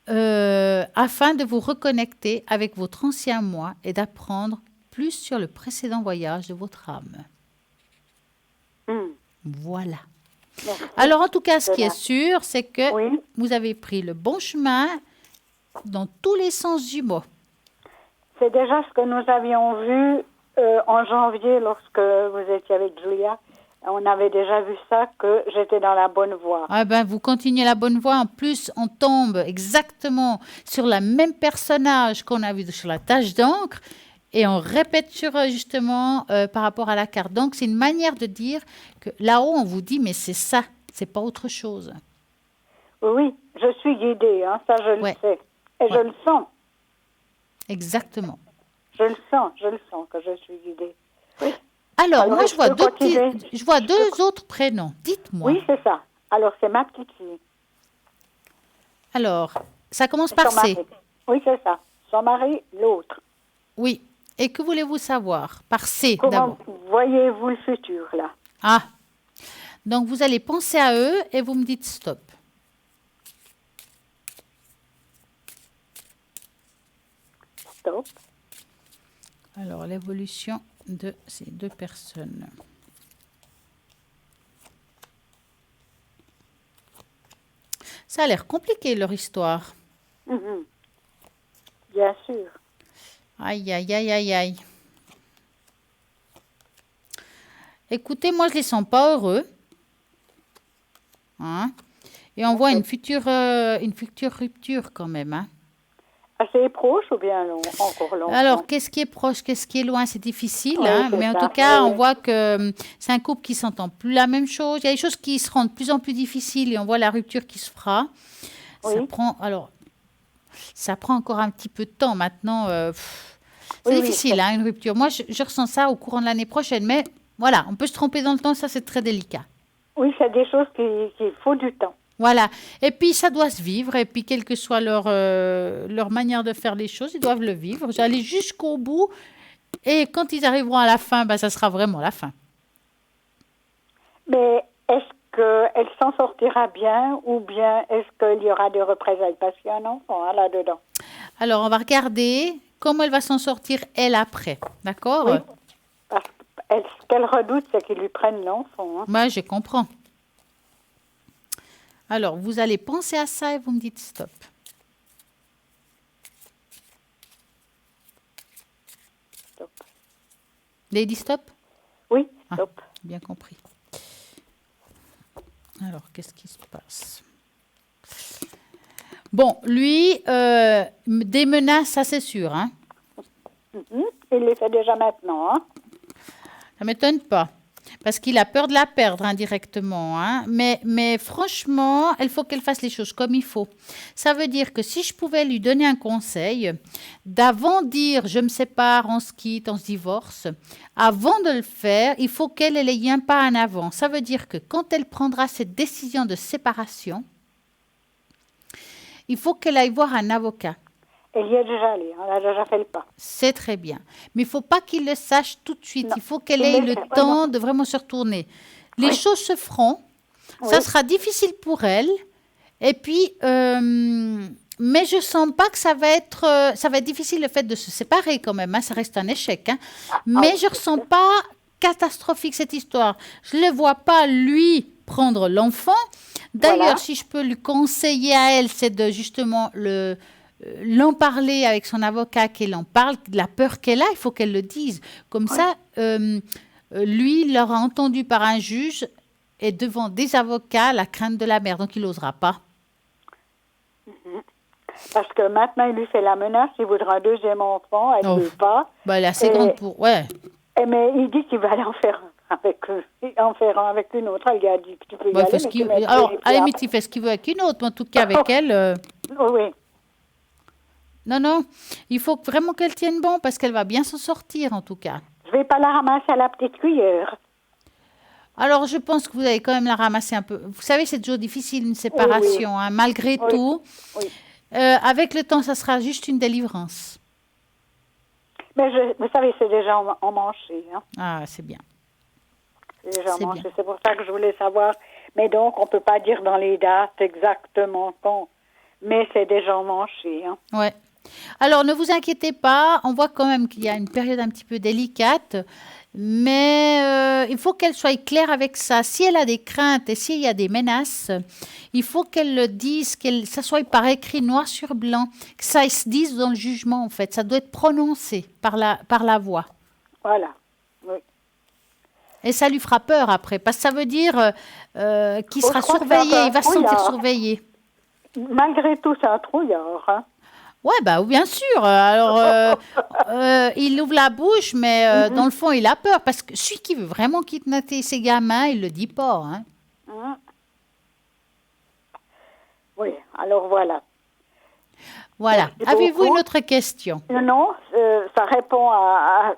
afin de vous reconnecter avec votre ancien moi et d'apprendre plus sur le précédent voyage de votre âme. Voilà. Merci. Alors, en tout cas, ce qui est sûr, c'est que Oui. vous avez pris le bon chemin dans tous les sens du mot. C'est déjà ce que nous avions vu en janvier lorsque vous étiez avec Julia. On avait déjà vu ça, que j'étais dans la bonne voie. Ah ben, vous continuez la bonne voie. En plus, on tombe exactement sur le même personnage qu'on a vu sur la tache d'encre et on répète sur justement par rapport à la carte. Donc, c'est une manière de dire que là-haut, on vous dit, mais c'est ça, c'est pas autre chose. Oui, je suis guidée, hein, ça je Ouais. le sais. Et je le sens. Exactement. Je le sens que je suis guidée. Oui, Alors, moi, je je vois, peux continuer. deux autres prénoms. Dites-moi. Oui, c'est ça. Alors, c'est ma petite fille. Alors, ça commence par Son C. mari. Oui, c'est ça. Son mari, l'autre. Oui. Et que voulez-vous savoir? Par C, Comment d'abord. voyez-vous le futur, là? Ah. Donc, vous allez penser à eux et vous me dites stop. Stop. Alors, l'évolution de ces deux personnes. Ça a l'air compliqué, leur histoire. Mhm. Bien sûr. Aïe, aïe, aïe, aïe, aïe. Écoutez, moi, je ne les sens pas heureux. Hein? Et on voit une future rupture quand même. Hein? Assez proche ou bien encore long? Alors, qu'est-ce qui est proche, qu'est-ce qui est loin, c'est difficile. Oui, Hein? c'est Mais en ça. tout cas, Oui, on oui. voit que c'est un couple qui s'entend plus la même chose. Il y a des choses qui se rendent de plus en plus difficiles et on voit la rupture qui se fera. Oui. Ça prend encore un petit peu de temps maintenant. C'est Oui, oui, difficile, c'est- hein, une rupture. Moi, je ressens ça au courant de l'année prochaine. Mais voilà, on peut se tromper dans le temps, ça c'est très délicat. Oui, c'est des choses qu'il faut du temps. Voilà. Et puis, ça doit se vivre. Et puis, quelle que soit leur manière de faire les choses, ils doivent le vivre. J'allais jusqu'au bout. Et quand ils arriveront à la fin, ben, ça sera vraiment la fin. Mais est-ce qu'elle s'en sortira bien ou bien est-ce qu'il y aura des représailles? Parce qu'il y a un enfant hein, là-dedans. Alors, on va regarder comment elle va s'en sortir, elle, après. D'accord? Oui. Parce que ce qu'elle redoute, c'est qu'ils lui prennent l'enfant. Hein. Moi, je comprends. Alors, vous allez penser à ça et vous me dites stop. Stop. Lady, stop? Oui, Ah. stop. Bien compris. Alors, qu'est-ce qui se passe? Bon, lui, des menaces, ça c'est sûr. Hein? Mhm. Il les fait déjà maintenant. Hein. Ça ne m'étonne pas. Parce qu'il a peur de la perdre indirectement. Hein? Mais franchement, il faut qu'elle fasse les choses comme il faut. Ça veut dire que si je pouvais lui donner un conseil, d'avant de dire je me sépare, on se quitte, on se divorce, avant de le faire, il faut qu'elle ait un pas en avant. Ça veut dire que quand elle prendra cette décision de séparation, il faut qu'elle aille voir un avocat. Elle y est déjà allée. Elle a déjà fait le pas. C'est très bien. Mais il ne faut pas qu'il le sache tout de suite. Non. Il faut qu'elle Il ait le le fait, temps vraiment. de vraiment se retourner. Les Oui. choses se feront. Ça Oui. sera difficile pour elle. Et puis, mais je sens pas que ça va être difficile le fait de se séparer quand même. Hein. Ça reste un échec. Hein. Mais oui, je ressens pas catastrophique cette histoire. Je le vois pas lui prendre l'enfant. D'ailleurs, Voilà. si je peux lui conseiller à elle, c'est de justement l'en parler avec son avocat, qu'elle en parle, de la peur qu'elle a, il faut qu'elle le dise. Comme ça, lui, il l'aura entendu par un juge et devant des avocats, la crainte de la mère. Donc, il n'osera pas. Parce que maintenant, il lui fait la menace, il voudra un deuxième enfant, elle ne veut pas. Bah, elle est assez grande pour... Ouais. Mais il dit qu'il va aller en faire un avec une autre. Elle lui a dit que tu peux y aller. Alors, à la limite, il fait ce qu'il veut avec une autre, mais en tout cas, avec elle... Oui. Non, il faut vraiment qu'elle tienne bon, parce qu'elle va bien s'en sortir, en tout cas. Je ne vais pas la ramasser à la petite cuillère. Alors, je pense que vous allez quand même la ramasser un peu. Vous savez, c'est toujours difficile, une séparation, hein, malgré tout. Oui. Avec le temps, ça sera juste une délivrance. Mais vous savez, c'est déjà en manché. Hein. Ah, c'est bien. C'est déjà en manché. C'est pour ça que je voulais savoir. Mais donc, on ne peut pas dire dans les dates exactement quand. Mais c'est déjà en manché. Hein. Ouais. Alors, ne vous inquiétez pas. On voit quand même qu'il y a une période un petit peu délicate. Mais il faut qu'elle soit claire avec ça. Si elle a des craintes et s'il y a des menaces, il faut qu'elle le dise, que ça soit par écrit noir sur blanc, que ça se dise dans le jugement, en fait. Ça doit être prononcé par la voix. Voilà, oui. Et ça lui fera peur après, parce que ça veut dire qu'il sera surveillé, il va se sentir surveillé. Malgré tout, c'est un trouillard, hein. Ouais, bah bien sûr. Alors, il ouvre la bouche, mais dans le fond, il a peur. Parce que celui qui veut vraiment kidnapper ses gamins, il ne le dit pas. Hein. Oui, alors voilà. Voilà. Avez-vous une autre question? Non, ça répond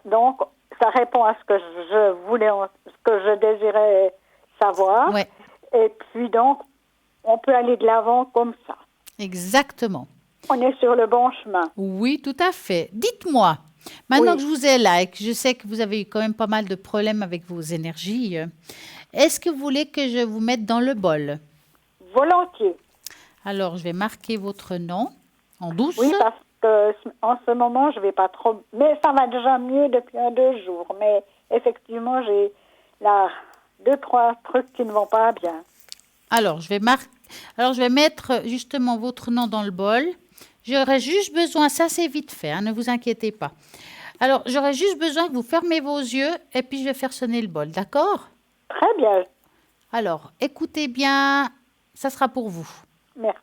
donc, ça répond à ce que je voulais, ce que je désirais savoir. Ouais. Et puis donc, on peut aller de l'avant comme ça. Exactement. On est sur le bon chemin. Oui, tout à fait. Dites-moi, maintenant que je vous ai là et que je sais que vous avez eu quand même pas mal de problèmes avec vos énergies, est-ce que vous voulez que je vous mette dans le bol? Volontiers. Alors, je vais marquer votre nom en douce. Oui, parce qu'en ce moment, je ne vais pas trop... Mais ça va déjà mieux depuis 2 jours. Mais effectivement, j'ai là 2-3 trucs qui ne vont pas bien. Alors, je vais mettre justement votre nom dans le bol. J'aurais juste besoin, ça c'est vite fait, hein, ne vous inquiétez pas. Alors, j'aurais juste besoin que vous fermez vos yeux et puis je vais faire sonner le bol, d'accord? Très bien. Alors, écoutez bien, ça sera pour vous. Merci.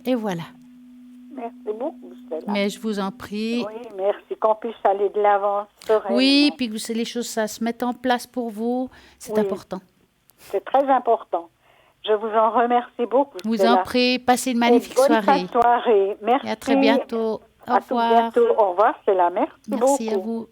Et voilà. Merci beaucoup, Stella. Mais je vous en prie. Oui, merci qu'on puisse aller de l'avant sereinement. Oui, puis que les choses, ça se mette en place pour vous. C'est important. C'est très important. Je vous en remercie beaucoup, Je vous Stella. en prie. Passez une magnifique soirée. Bonne soirée. Merci. Et à très bientôt. Au revoir. Bientôt. Au revoir, Stella. Merci beaucoup. Merci à vous.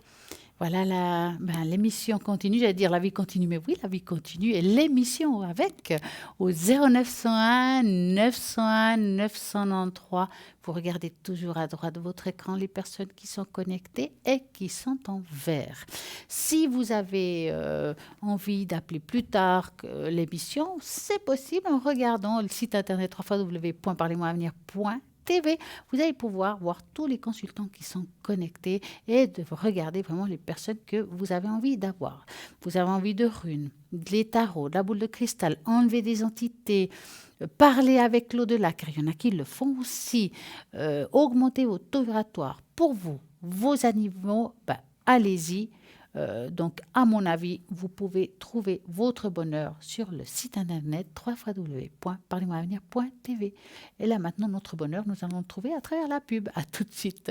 Voilà, l'émission continue. J'allais dire la vie continue, mais oui, la vie continue. Et l'émission avec au 0901 901 993. Vous regardez toujours à droite de votre écran les personnes qui sont connectées et qui sont en vert. Si vous avez envie d'appeler plus tard que l'émission, c'est possible en regardant le site internet www.parlez-moi-avenir.tv. Vous allez pouvoir voir tous les consultants qui sont connectés et de regarder vraiment les personnes que vous avez envie d'avoir. Vous avez envie de runes, des tarots, de la boule de cristal, enlever des entités, parler avec l'au-delà, car il y en a qui le font aussi, augmenter votre taux vibratoire pour vous, vos animaux, allez-y. Donc, à mon avis, vous pouvez trouver votre bonheur sur le site internet www.parlez-moi-avenir.tv. Et là, maintenant, notre bonheur, nous allons le trouver à travers la pub. À tout de suite.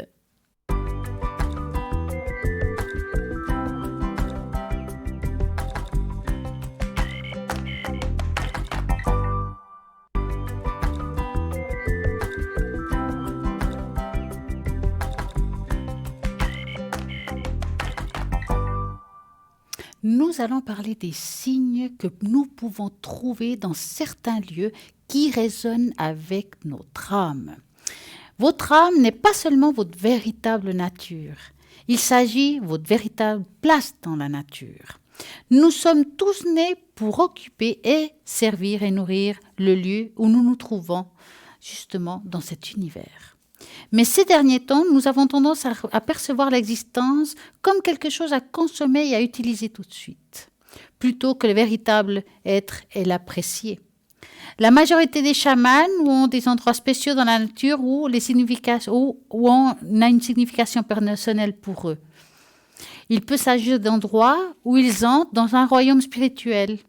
nous allons parler des signes que nous pouvons trouver dans certains lieux qui résonnent avec notre âme. Votre âme n'est pas seulement votre véritable nature. Il s'agit de votre véritable place dans la nature. Nous sommes tous nés pour occuper et servir et nourrir le lieu où nous nous trouvons, justement dans cet univers. Mais ces derniers temps, nous avons tendance à percevoir l'existence comme quelque chose à consommer et à utiliser tout de suite, plutôt que le véritable être et l'apprécier. La majorité des chamans ont des endroits spéciaux dans la nature où on a une signification personnelle pour eux. Il peut s'agir d'endroits où ils entrent dans un royaume spirituel,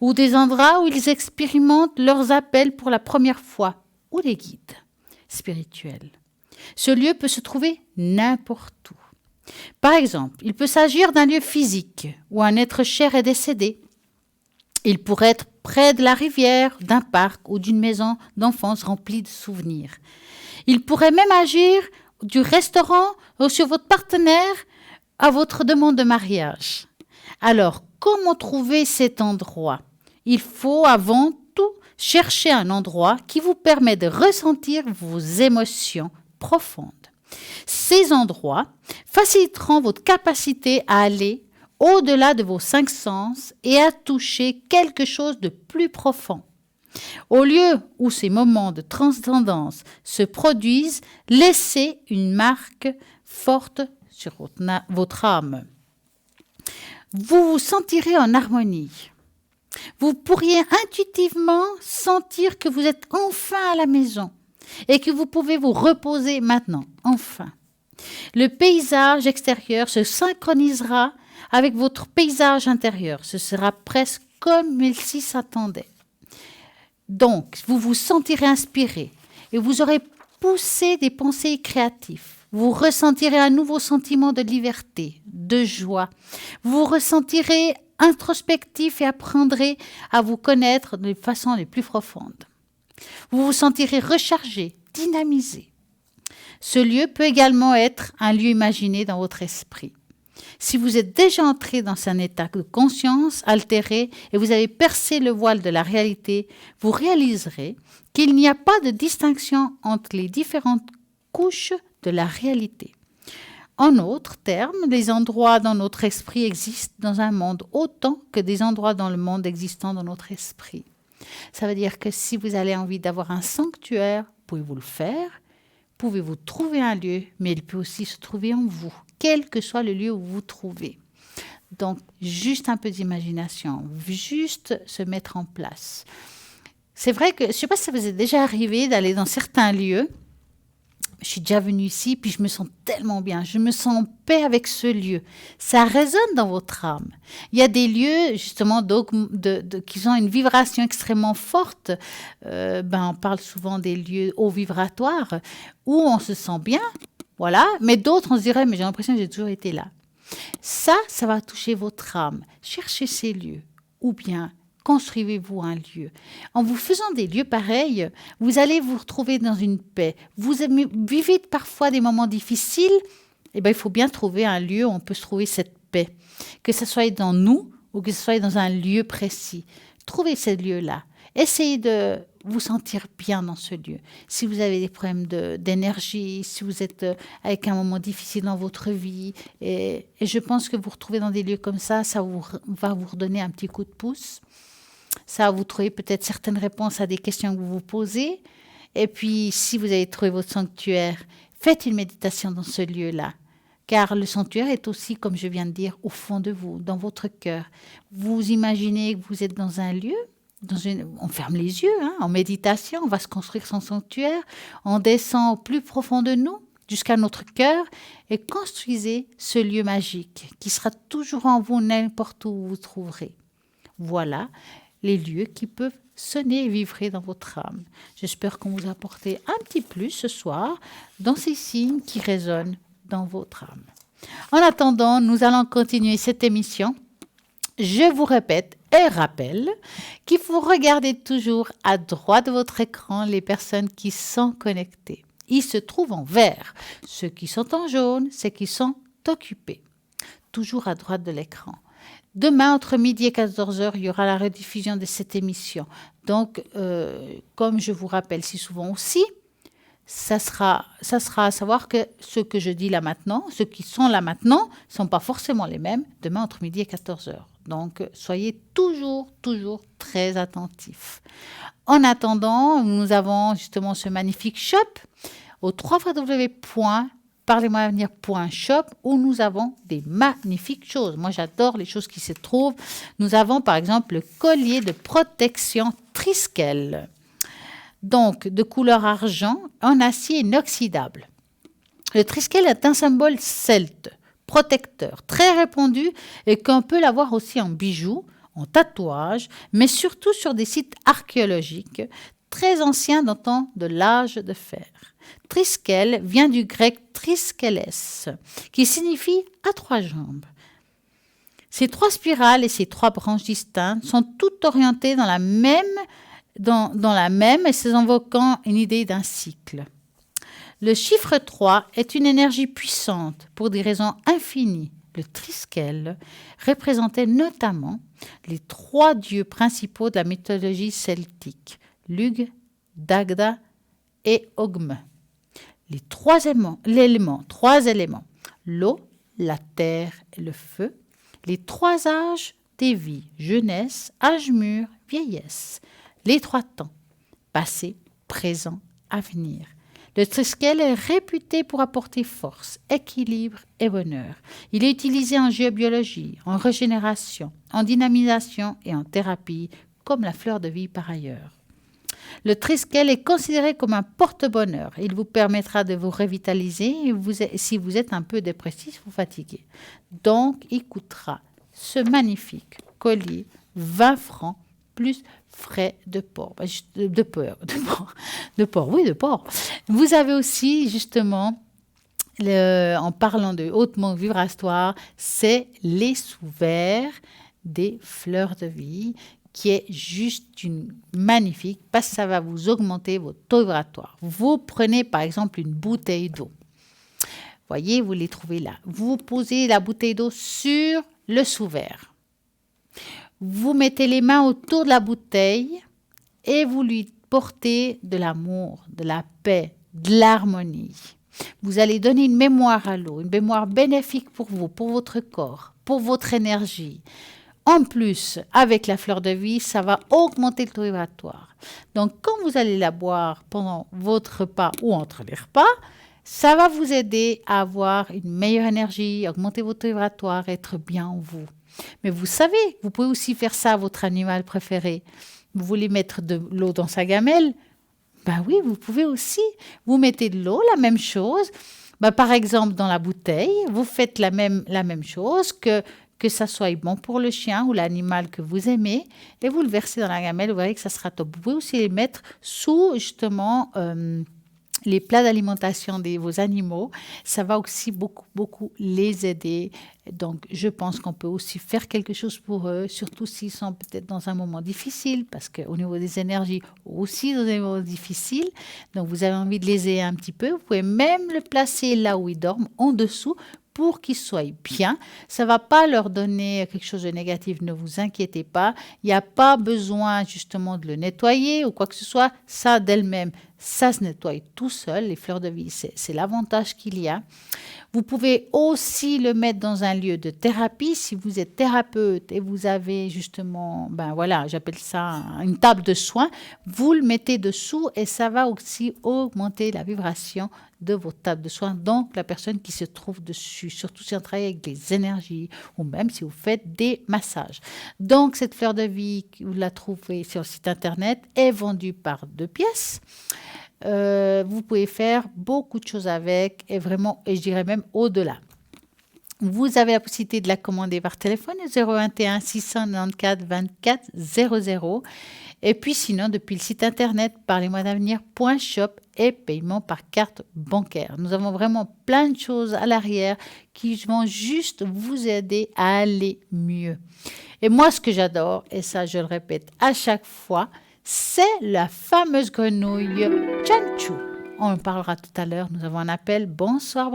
ou des endroits où ils expérimentent leurs appels pour la première fois, ou des guides spirituels. Ce lieu peut se trouver n'importe où. Par exemple, il peut s'agir d'un lieu physique où un être cher est décédé. Il pourrait être près de la rivière, d'un parc ou d'une maison d'enfance remplie de souvenirs. Il pourrait même agir du restaurant ou sur votre partenaire à votre demande de mariage. Alors, comment trouver cet endroit ? Il faut avant tout chercher un endroit qui vous permet de ressentir vos émotions profondes. Ces endroits faciliteront votre capacité à aller au-delà de vos 5 sens et à toucher quelque chose de plus profond. Au lieu où ces moments de transcendance se produisent, laissez une marque forte sur votre âme. Vous vous sentirez en harmonie. Vous pourriez intuitivement sentir que vous êtes enfin à la maison et que vous pouvez vous reposer maintenant, enfin. Le paysage extérieur se synchronisera avec votre paysage intérieur. Ce sera presque comme il s'y s'attendait. Donc, vous vous sentirez inspiré et vous aurez poussé des pensées créatives. Vous ressentirez un nouveau sentiment de liberté, de joie. Vous ressentirez introspectif et apprendrez à vous connaître de façon les plus profondes. Vous vous sentirez rechargé, dynamisé. Ce lieu peut également être un lieu imaginé dans votre esprit. Si vous êtes déjà entré dans un état de conscience altéré et vous avez percé le voile de la réalité, vous réaliserez qu'il n'y a pas de distinction entre les différentes couches de la réalité. En d'autres termes, les endroits dans notre esprit existent dans un monde autant que des endroits dans le monde existant dans notre esprit. Ça veut dire que si vous avez envie d'avoir un sanctuaire, pouvez-vous le faire. Pouvez-vous trouver un lieu, mais il peut aussi se trouver en vous, quel que soit le lieu où vous vous trouvez. Donc, juste un peu d'imagination, juste se mettre en place. C'est vrai que, je ne sais pas si ça vous est déjà arrivé d'aller dans certains lieux. Je suis déjà venue ici, puis je me sens tellement bien. Je me sens en paix avec ce lieu. Ça résonne dans votre âme. Il y a des lieux, justement, qui ont une vibration extrêmement forte. On parle souvent des lieux hauts vibratoires, où on se sent bien, voilà. Mais d'autres, on se dirait, mais j'ai l'impression que j'ai toujours été là. Ça va toucher votre âme. Cherchez ces lieux. Ou bien, construisez-vous un lieu. En vous faisant des lieux pareils, vous allez vous retrouver dans une paix. Vous vivez parfois des moments difficiles, il faut bien trouver un lieu où on peut se trouver cette paix. Que ce soit dans nous ou que ce soit dans un lieu précis. Trouvez ce lieu-là. Essayez de vous sentir bien dans ce lieu. Si vous avez des problèmes d'énergie, si vous êtes avec un moment difficile dans votre vie, et je pense que vous retrouvez dans des lieux comme ça va vous redonner un petit coup de pouce. Ça va vous trouver peut-être certaines réponses à des questions que vous vous posez. Et puis, si vous avez trouvé votre sanctuaire, faites une méditation dans ce lieu-là. Car le sanctuaire est aussi, comme je viens de dire, au fond de vous, dans votre cœur. Vous imaginez que vous êtes dans un lieu, on ferme les yeux, en méditation, on va se construire son sanctuaire, on descend au plus profond de nous, jusqu'à notre cœur, et construisez ce lieu magique qui sera toujours en vous, n'importe où vous trouverez. Voilà les lieux qui peuvent sonner et vibrer dans votre âme. J'espère qu'on vous a apporté un petit plus ce soir dans ces signes qui résonnent dans votre âme. En attendant, nous allons continuer cette émission. Je vous répète et rappelle qu'il faut regarder toujours à droite de votre écran les personnes qui sont connectées. Ils se trouvent en vert. Ceux qui sont en jaune, c'est qu'ils sont occupés. Toujours à droite de l'écran. Demain, entre midi et 14 heures, il y aura la rediffusion de cette émission. Donc, comme je vous rappelle si souvent aussi, ça sera à savoir que ceux que je dis là maintenant, ceux qui sont là maintenant, ne sont pas forcément les mêmes demain entre midi et 14 heures. Donc, soyez toujours très attentifs. En attendant, nous avons justement ce magnifique shop au www.parlez-moi-avenir.shop où nous avons des magnifiques choses. Moi, j'adore les choses qui se trouvent. Nous avons par exemple le collier de protection Triskel. Donc, de couleur argent, en acier inoxydable. Le Triskel est un symbole celte, protecteur, très répandu et qu'on peut l'avoir aussi en bijoux, en tatouages, mais surtout sur des sites archéologiques très anciens datant de l'âge de fer. Triskel vient du grec triskeles, qui signifie à 3 jambes. Ces 3 spirales et ces 3 branches distinctes sont toutes orientées dans la même et se invoquant une idée d'un cycle. Le chiffre 3 est une énergie puissante pour des raisons infinies. Le Triskel représentait notamment les 3 dieux principaux de la mythologie celtique, Lugh, Dagda et Ogme. Les 3 éléments, l'eau, la terre et le feu, les 3 âges des vies, jeunesse, âge mûr, vieillesse. Les 3 temps, passé, présent, avenir. Le Triskel est réputé pour apporter force, équilibre et bonheur. Il est utilisé en géobiologie, en régénération, en dynamisation et en thérapie, comme la fleur de vie par ailleurs. Le Triskel est considéré comme un porte-bonheur. Il vous permettra de vous revitaliser si vous êtes un peu dépressif ou fatigué. Donc, il coûtera ce magnifique collier 20 francs plus frais de port. De port. Vous avez aussi, justement, en parlant de hautement vibratoire, c'est les sous-verts des fleurs de vie, qui est juste magnifique parce que ça va vous augmenter votre taux vibratoire. Vous prenez par exemple une bouteille d'eau. Voyez, vous les trouvez là. Vous posez la bouteille d'eau sur le sous-verre. Vous mettez les mains autour de la bouteille et vous lui portez de l'amour, de la paix, de l'harmonie. Vous allez donner une mémoire à l'eau, une mémoire bénéfique pour vous, pour votre corps, pour votre énergie. En plus, avec la fleur de vie, ça va augmenter le taux vibratoire. Donc, quand vous allez la boire pendant votre repas ou entre les repas, ça va vous aider à avoir une meilleure énergie, augmenter votre taux vibratoire, être bien en vous. Mais vous savez, vous pouvez aussi faire ça à votre animal préféré. Vous voulez mettre de l'eau dans sa gamelle? Ben oui, vous pouvez aussi. Vous mettez de l'eau, la même chose. Ben, par exemple, dans la bouteille, vous faites la même chose que ça soit bon pour le chien ou l'animal que vous aimez, et vous le versez dans la gamelle, vous verrez que ça sera top. Vous pouvez aussi les mettre sous, justement, les plats d'alimentation de vos animaux. Ça va aussi beaucoup les aider. Donc, je pense qu'on peut aussi faire quelque chose pour eux, surtout s'ils sont peut-être dans un moment difficile, parce qu'au niveau des énergies, aussi dans un moment difficile. Donc, vous avez envie de les aider un petit peu. Vous pouvez même le placer là où ils dorment, en dessous, pour qu'ils soient bien. Ça ne va pas leur donner quelque chose de négatif, ne vous inquiétez pas. Il n'y a pas besoin justement de le nettoyer ou quoi que ce soit. Ça d'elle-même, ça se nettoie tout seul. Les fleurs de vie, c'est l'avantage qu'il y a. Vous pouvez aussi le mettre dans un lieu de thérapie. Si vous êtes thérapeute et vous avez justement, j'appelle ça une table de soins, vous le mettez dessous et ça va aussi augmenter la vibration de votre table de soins, donc la personne qui se trouve dessus, surtout si on travaille avec des énergies ou même si vous faites des massages. Donc cette fleur de vie, vous la trouvez sur le site internet, est vendue par 2 pièces. Vous pouvez faire beaucoup de choses avec et vraiment, et je dirais même au-delà. Vous avez la possibilité de la commander par téléphone 021 694 24 00 et puis sinon depuis le site internet parlez-moi-d'avenir.shop et paiement par carte bancaire. Nous avons vraiment plein de choses à l'arrière qui vont juste vous aider à aller mieux. Et moi ce que j'adore, et ça je le répète à chaque fois, c'est la fameuse grenouille Chanchou. On en parlera tout à l'heure, nous avons un appel. Bonsoir.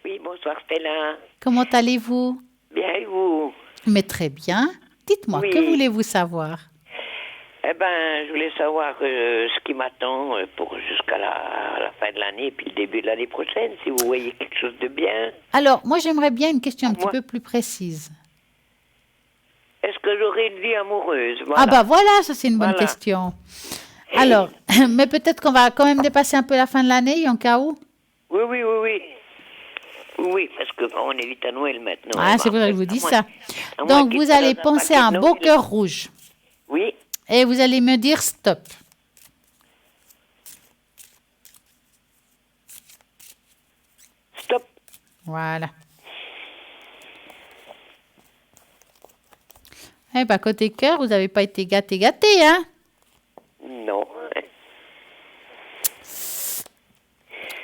Oui, bonsoir Stella. Comment allez-vous? Bien et vous? Mais très bien. Dites-moi, Oui. que voulez-vous savoir? Eh ben, je voulais savoir ce qui m'attend pour jusqu'à la fin de l'année et puis le début de l'année prochaine, si vous voyez quelque chose de bien. Alors, moi, j'aimerais bien une question un petit Moi. peu plus précise. Est-ce que j'aurai une vie amoureuse? Ah Voilà. bah voilà, ça c'est une bonne Voilà. question. Alors, mais peut-être qu'on va quand même dépasser un peu la fin de l'année, en cas où. Oui, oui, oui, oui. Oui, parce que on est vite à Noël maintenant. Ah, hein, c'est vrai, en je vous fait, dis à moins- ça. à moins Donc, qu'il vous te allez donne penser à un paquet de beau Noël. cœur rouge. Oui, Et vous allez me dire stop. stop. Voilà. Eh bien, côté cœur, vous n'avez pas été gâté, hein? Non.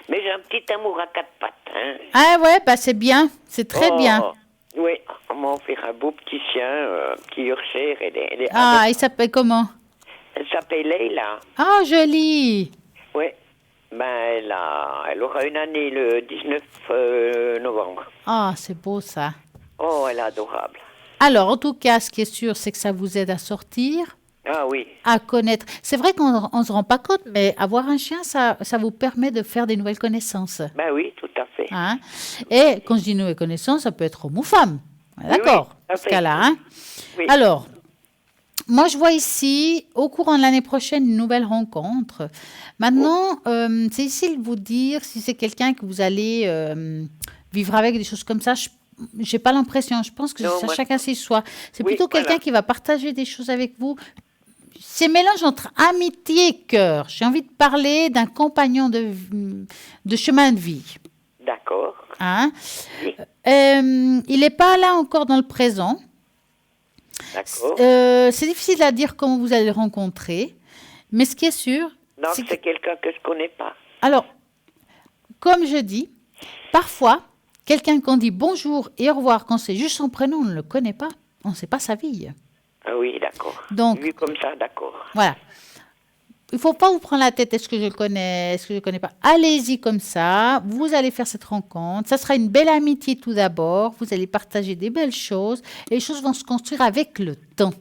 Mais j'ai un petit amour à quatre pattes. Hein. Ah ouais, bah c'est bien, c'est très Oh, bien. Oui, on m'a offert un beau petit chien, un petit Yorkshire. Elle est Ah, il s'appelle comment? Elle s'appelle Leila. Oh, joli. Oui. Ben, elle aura une année le 19 novembre. Ah, c'est beau ça. Oh, elle est adorable. Alors, en tout cas, ce qui est sûr, c'est que ça vous aide à sortir, Ah oui, à connaître. C'est vrai qu'on ne se rend pas compte, mais avoir un chien, ça vous permet de faire des nouvelles connaissances. ben oui, tout à fait. Hein? Et quand je dis nouvelles connaissances, ça peut être homme ou femme. Oui, D'accord, oui, tout à dans ce fait. cas-là. Hein? Oui. Alors, moi, je vois ici, au courant de l'année prochaine, une nouvelle rencontre. Maintenant, c'est difficile de vous dire si c'est quelqu'un que vous allez vivre avec, des choses comme ça. Je n'ai pas l'impression. Je pense que Non, ça, moi- chacun ses choix. C'est Oui, plutôt quelqu'un voilà. qui va partager des choses avec vous. C'est mélange entre amitié et cœur. J'ai envie de parler d'un compagnon de chemin de vie. D'accord. Hein? Oui. Il n'est pas là encore dans le présent. D'accord. C'est difficile à dire comment vous allez le rencontrer. Mais ce qui est sûr, Donc, c'est que... c'est quelqu'un que je connais pas. Alors, comme je dis, parfois, quelqu'un qu'on dit bonjour et au revoir, quand c'est juste son prénom, on ne le connaît pas. On ne sait pas sa vie. Ah oui, d'accord. Donc- Vu comme ça, d'accord. Voilà. Il ne faut pas vous prendre la tête, est-ce que je le connais, est-ce que je ne le connais pas. Allez-y comme ça, vous allez faire cette rencontre. Ça sera une belle amitié tout d'abord, vous allez partager des belles choses et les choses vont se construire avec le temps.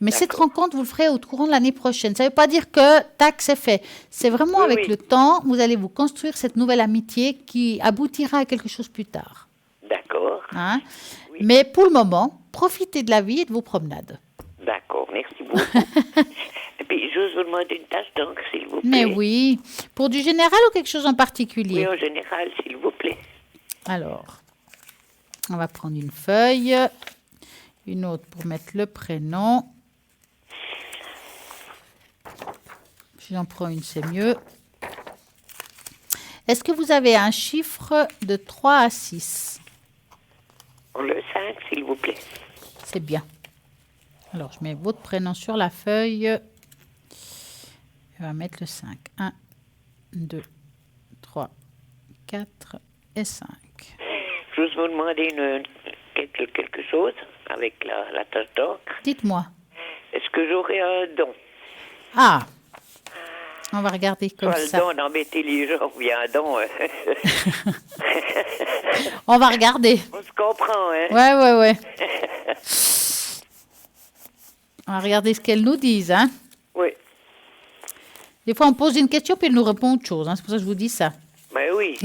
Mais cette D'accord. rencontre, vous le ferez au courant de l'année prochaine. Ça ne veut pas dire que, tac, c'est fait. C'est vraiment Oui, avec oui. le temps, vous allez vous construire cette nouvelle amitié qui aboutira à quelque chose plus tard. D'accord. Hein? Oui. Mais pour le moment, profitez de la vie et de vos promenades. D'accord, merci beaucoup. Et puis, j'ose vous demander une tache d'encre, s'il vous plaît. Mais oui, pour du général ou quelque chose en particulier? Oui, en général, s'il vous plaît. Alors, on va prendre une feuille, une autre pour mettre le prénom. Si j'en prends une, c'est mieux. Est-ce que vous avez un chiffre de 3 à 6? Pour le 5, s'il vous plaît. C'est bien. Alors, je mets votre prénom sur la feuille. On va mettre le 5. 1, 2, 3, 4 et 5. J'ose vous demander quelque chose avec la tache d'encre. Dites-moi. Est-ce que j'aurai un don? Ah, on va regarder comme Soit ça. le don d'embêter les gens, ou bien un don. On va regarder. On se comprend, hein? Ouais. On va regarder ce qu'elles nous disent. Hein. Oui. Des fois, on pose une question puis elles nous répondent autre chose. Hein. C'est pour ça que je vous dis ça. Ben oui.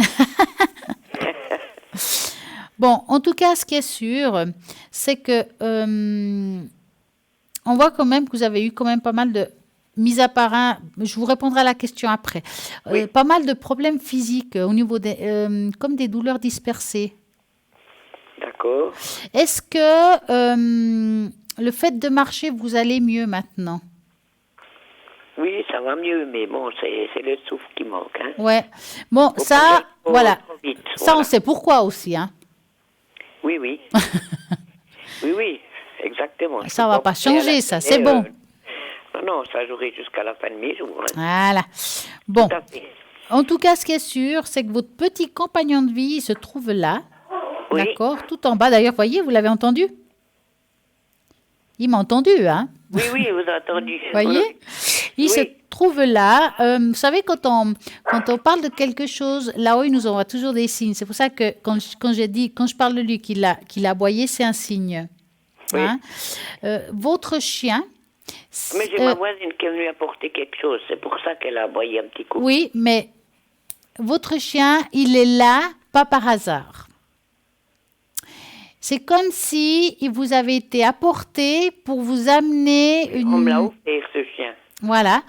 Bon, en tout cas, ce qui est sûr, c'est que on voit quand même que vous avez eu quand même pas mal de, mis à part un, je vous répondrai à la question après, Oui. pas mal de problèmes physiques au niveau des, comme des douleurs dispersées. D'accord. Est-ce que le fait de marcher, vous allez mieux maintenant? Oui, ça va mieux, mais bon, c'est le souffle qui manque, hein? Ouais. Bon, Faut ça, pas trop- voilà. trop vite, Ça, voilà. on sait pourquoi aussi, hein. Oui, oui. Oui, exactement. Je Ça peux va pas penser à la changer, ça, télé, c'est bon. Non, ça j'aurai jusqu'à la fin de mes jours. Hein. Voilà. Bon, Tout à fait. en tout cas, ce qui est sûr, c'est que votre petit compagnon de vie il se trouve là, Oui. d'accord, tout en bas. D'ailleurs, voyez, vous l'avez entendu? Il m'a entendu, hein. Oui, vous avez entendu. Voyez, il Oui. se trouve là. Vous savez, quand on parle de quelque chose, là-haut, il nous envoie toujours des signes. C'est pour ça que quand je parle de lui qu'il a aboyé, c'est un signe. Oui. Hein. Votre chien... Mais j'ai ma voisine qui est venue apporter quelque chose. C'est pour ça qu'elle a aboyé un petit coup. Oui, mais votre chien, il est là, pas par hasard. C'est comme si il vous avait été apporté pour vous amener On me l'a une... offert, ce chien. Voilà.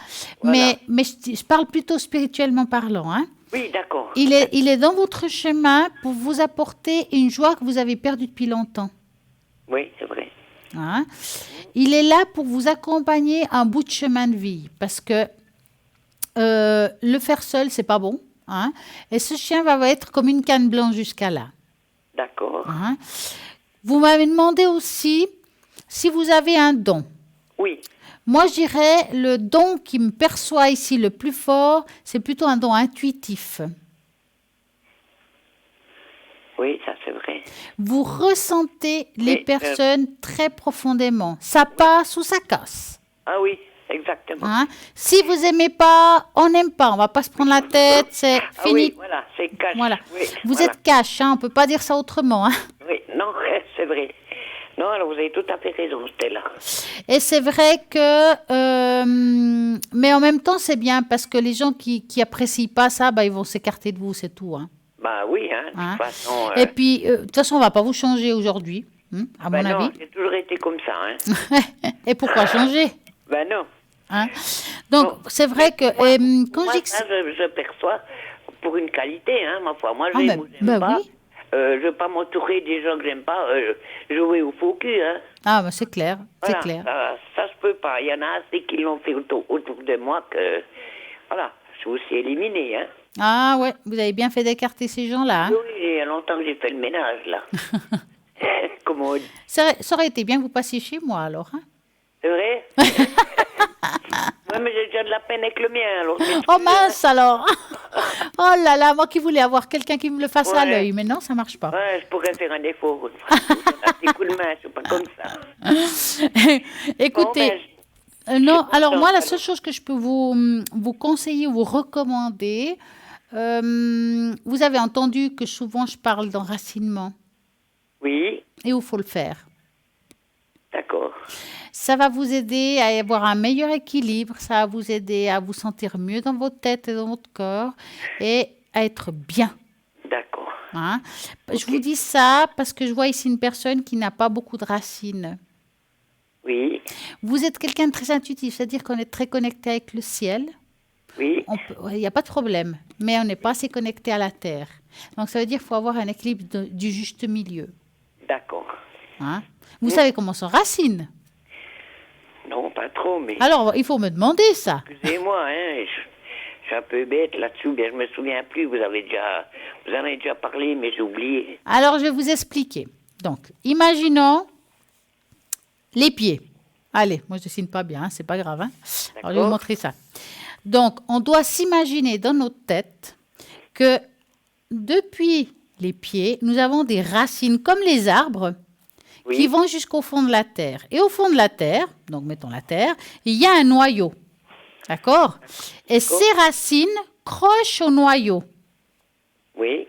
Voilà. Mais je parle plutôt spirituellement parlant. Hein. Oui, d'accord. Il est dans votre chemin pour vous apporter une joie que vous avez perdue depuis longtemps. Oui, c'est vrai. Hein. Il est là pour vous accompagner un bout de chemin de vie. Parce que le faire seul, c'est pas bon. Hein. Et ce chien va être comme une canne blanche jusqu'à là. D'accord. Hein. Vous m'avez demandé aussi si vous avez un don. Oui. Moi, je dirais le don qui me perçoit ici le plus fort, c'est plutôt un don intuitif. Oui, ça c'est vrai. Vous ressentez les Oui, personnes très profondément. Ça passe ou ça casse. Ah oui, exactement. Hein. Si vous aimez pas, on n'aime pas. On va pas se prendre la tête. C'est Ah fini. oui, voilà, c'est cash. Voilà. Oui, Vous voilà. êtes cash. Hein, on peut pas dire ça autrement. Hein. Oui, non, c'est vrai. Non, alors vous avez tout à fait raison, Stella. Et c'est vrai que, mais en même temps, c'est bien parce que les gens qui apprécient pas ça, bah, ils vont s'écarter de vous, c'est tout. Hein. Bah oui, hein, de Hein. toute façon. Et puis, de toute façon, on va pas vous changer aujourd'hui, à mon non, avis. j'ai toujours été comme ça, hein. Et pourquoi changer? Ben non. Hein. Donc, Bon. c'est vrai que quand Moi, je dis que ça, je perçois pour une qualité, hein, ma foi. Moi, Ah, j'aime ben- ou j'aime ben pas. oui. Je veux pas m'entourer des gens que j'aime pas. Jouer au faux cul, hein. Ah, bah, c'est clair, Voilà, c'est clair. ça se peut pas. Il y en a assez qui l'ont fait autour de moi que... Voilà, je suis aussi éliminée, hein. Ah ouais, vous avez bien fait d'écarter ces gens-là. Hein. Oui, il y a longtemps que j'ai fait le ménage, là. Comment on dit? Ça aurait été bien que vous passiez chez moi, alors. Hein. C'est vrai? Ouais, mais j'ai déjà de la peine avec le mien, alors. Oh mince, alors. Oh là là, moi qui voulais avoir quelqu'un qui me le fasse à Ouais. l'œil, mais non, ça marche pas. Ouais, je pourrais faire un effort. Un petit coup de main, je suis pas comme ça. Écoutez, Bon, ben, non, je suis alors moi, la contente, seule chose que je peux vous conseiller, vous recommander, vous avez entendu que souvent je parle d'enracinement oui, et où il faut le faire. d'accord. Ça va vous aider à avoir un meilleur équilibre, ça va vous aider à vous sentir mieux dans votre tête et dans votre corps et à être bien. D'accord. Hein. Je vous dis ça parce que je vois ici une personne qui n'a pas beaucoup de racines. Oui, Vous êtes quelqu'un de très intuitif, c'est-à-dire qu'on est très connecté avec le ciel. oui, Il n'y a pas de problème, mais on n'est pas assez connecté à la terre. Donc ça veut dire qu'il faut avoir un équilibre du juste milieu. d'accord. Hein. Vous savez comment s'enracine? Non, pas trop, mais... Alors, il faut me demander ça. Excusez-moi, hein, je suis un peu bête là-dessus, bien je me souviens plus, vous en avez déjà parlé, mais j'ai oublié. Alors, je vais vous expliquer. Donc, imaginons les pieds. Allez, moi je dessine pas bien, hein, c'est pas grave. Hein. Alors, je vais vous montrer ça. Donc, on doit s'imaginer dans notre tête que depuis les pieds, nous avons des racines comme les arbres Oui, qui vont jusqu'au fond de la terre. Et au fond de la terre, donc mettons la terre, il y a un noyau. D'accord? Et ces racines crochent au noyau. oui,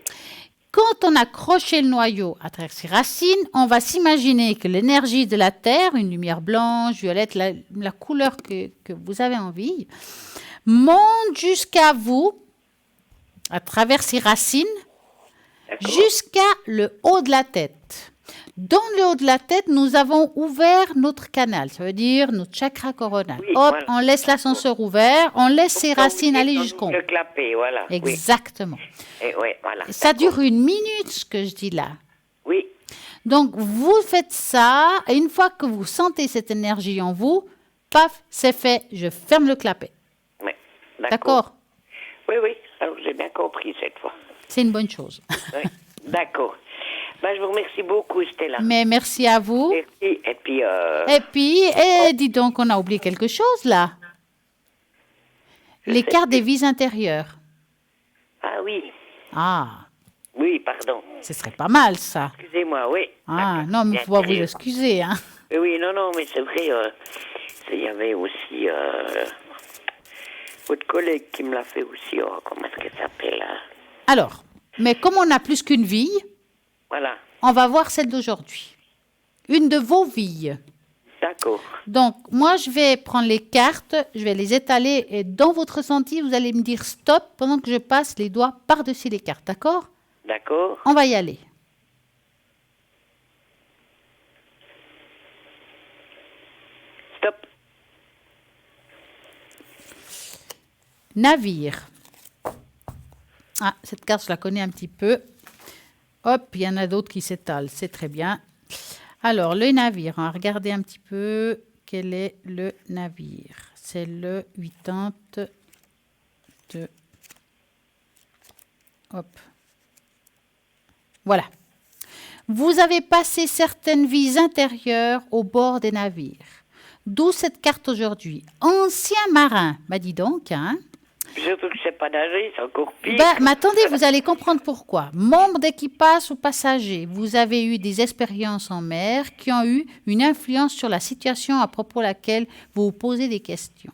Quand on accroche le noyau à travers ces racines, on va s'imaginer que l'énergie de la terre, une lumière blanche, violette, la couleur que vous avez envie, monte jusqu'à vous, à travers ces racines, d'accord. jusqu'à le haut de la tête. Dans le haut de la tête, nous avons ouvert notre canal, ça veut dire notre chakra coronal. Oui, Hop, voilà. on laisse l'ascenseur ouvert, on laisse ces racines aller jusqu'au haut. Le clapet, voilà. Exactement. Oui, et ouais, voilà. Ça d'accord. dure 1 minute, ce que je dis là. Oui, Donc, vous faites ça, et une fois que vous sentez cette énergie en vous, paf, c'est fait, je ferme le clapet. oui, D'accord? Oui, oui, alors j'ai bien compris cette fois. C'est une bonne chose. Oui, d'accord. Ben, je vous remercie beaucoup, Stella. Mais merci à vous. Merci, et puis... Et puis, dis donc, on a oublié quelque chose là. Les cartes des vies intérieures. Ah oui, Ah, oui, pardon. ce serait pas mal ça. Excusez-moi, oui. Ah, D'accord. non, mais il faut pas vous Intérieur. excuser. Hein. Oui, non, non, mais c'est vrai, il y avait aussi votre collègue qui me l'a fait aussi, comment est-ce qu'elle s'appelle Alors, mais comme on a plus qu'une vie, Voilà, on va voir celle d'aujourd'hui. une de vos vies. D'accord. Donc, moi, je vais prendre les cartes, je vais les étaler et dans votre ressenti, vous allez me dire stop pendant que je passe les doigts par-dessus les cartes, d'accord? D'accord. On va y aller. Stop. Navire. Ah, cette carte, je la connais un petit peu. Hop, il y en a d'autres qui s'étalent, c'est très bien. Alors, le navire, on va regarder un petit peu quel est le navire. C'est le 82. Hop. Voilà. Vous avez passé certaines vies intérieures au bord des navires. D'où cette carte aujourd'hui. Ancien marin. Bah dis donc, hein. Surtout que je sais pas nager, c'est encore pire. Mais attendez, vous allez comprendre pourquoi. Membre d'équipage ou passager, vous avez eu des expériences en mer qui ont eu une influence sur la situation à propos de laquelle vous vous posez des questions.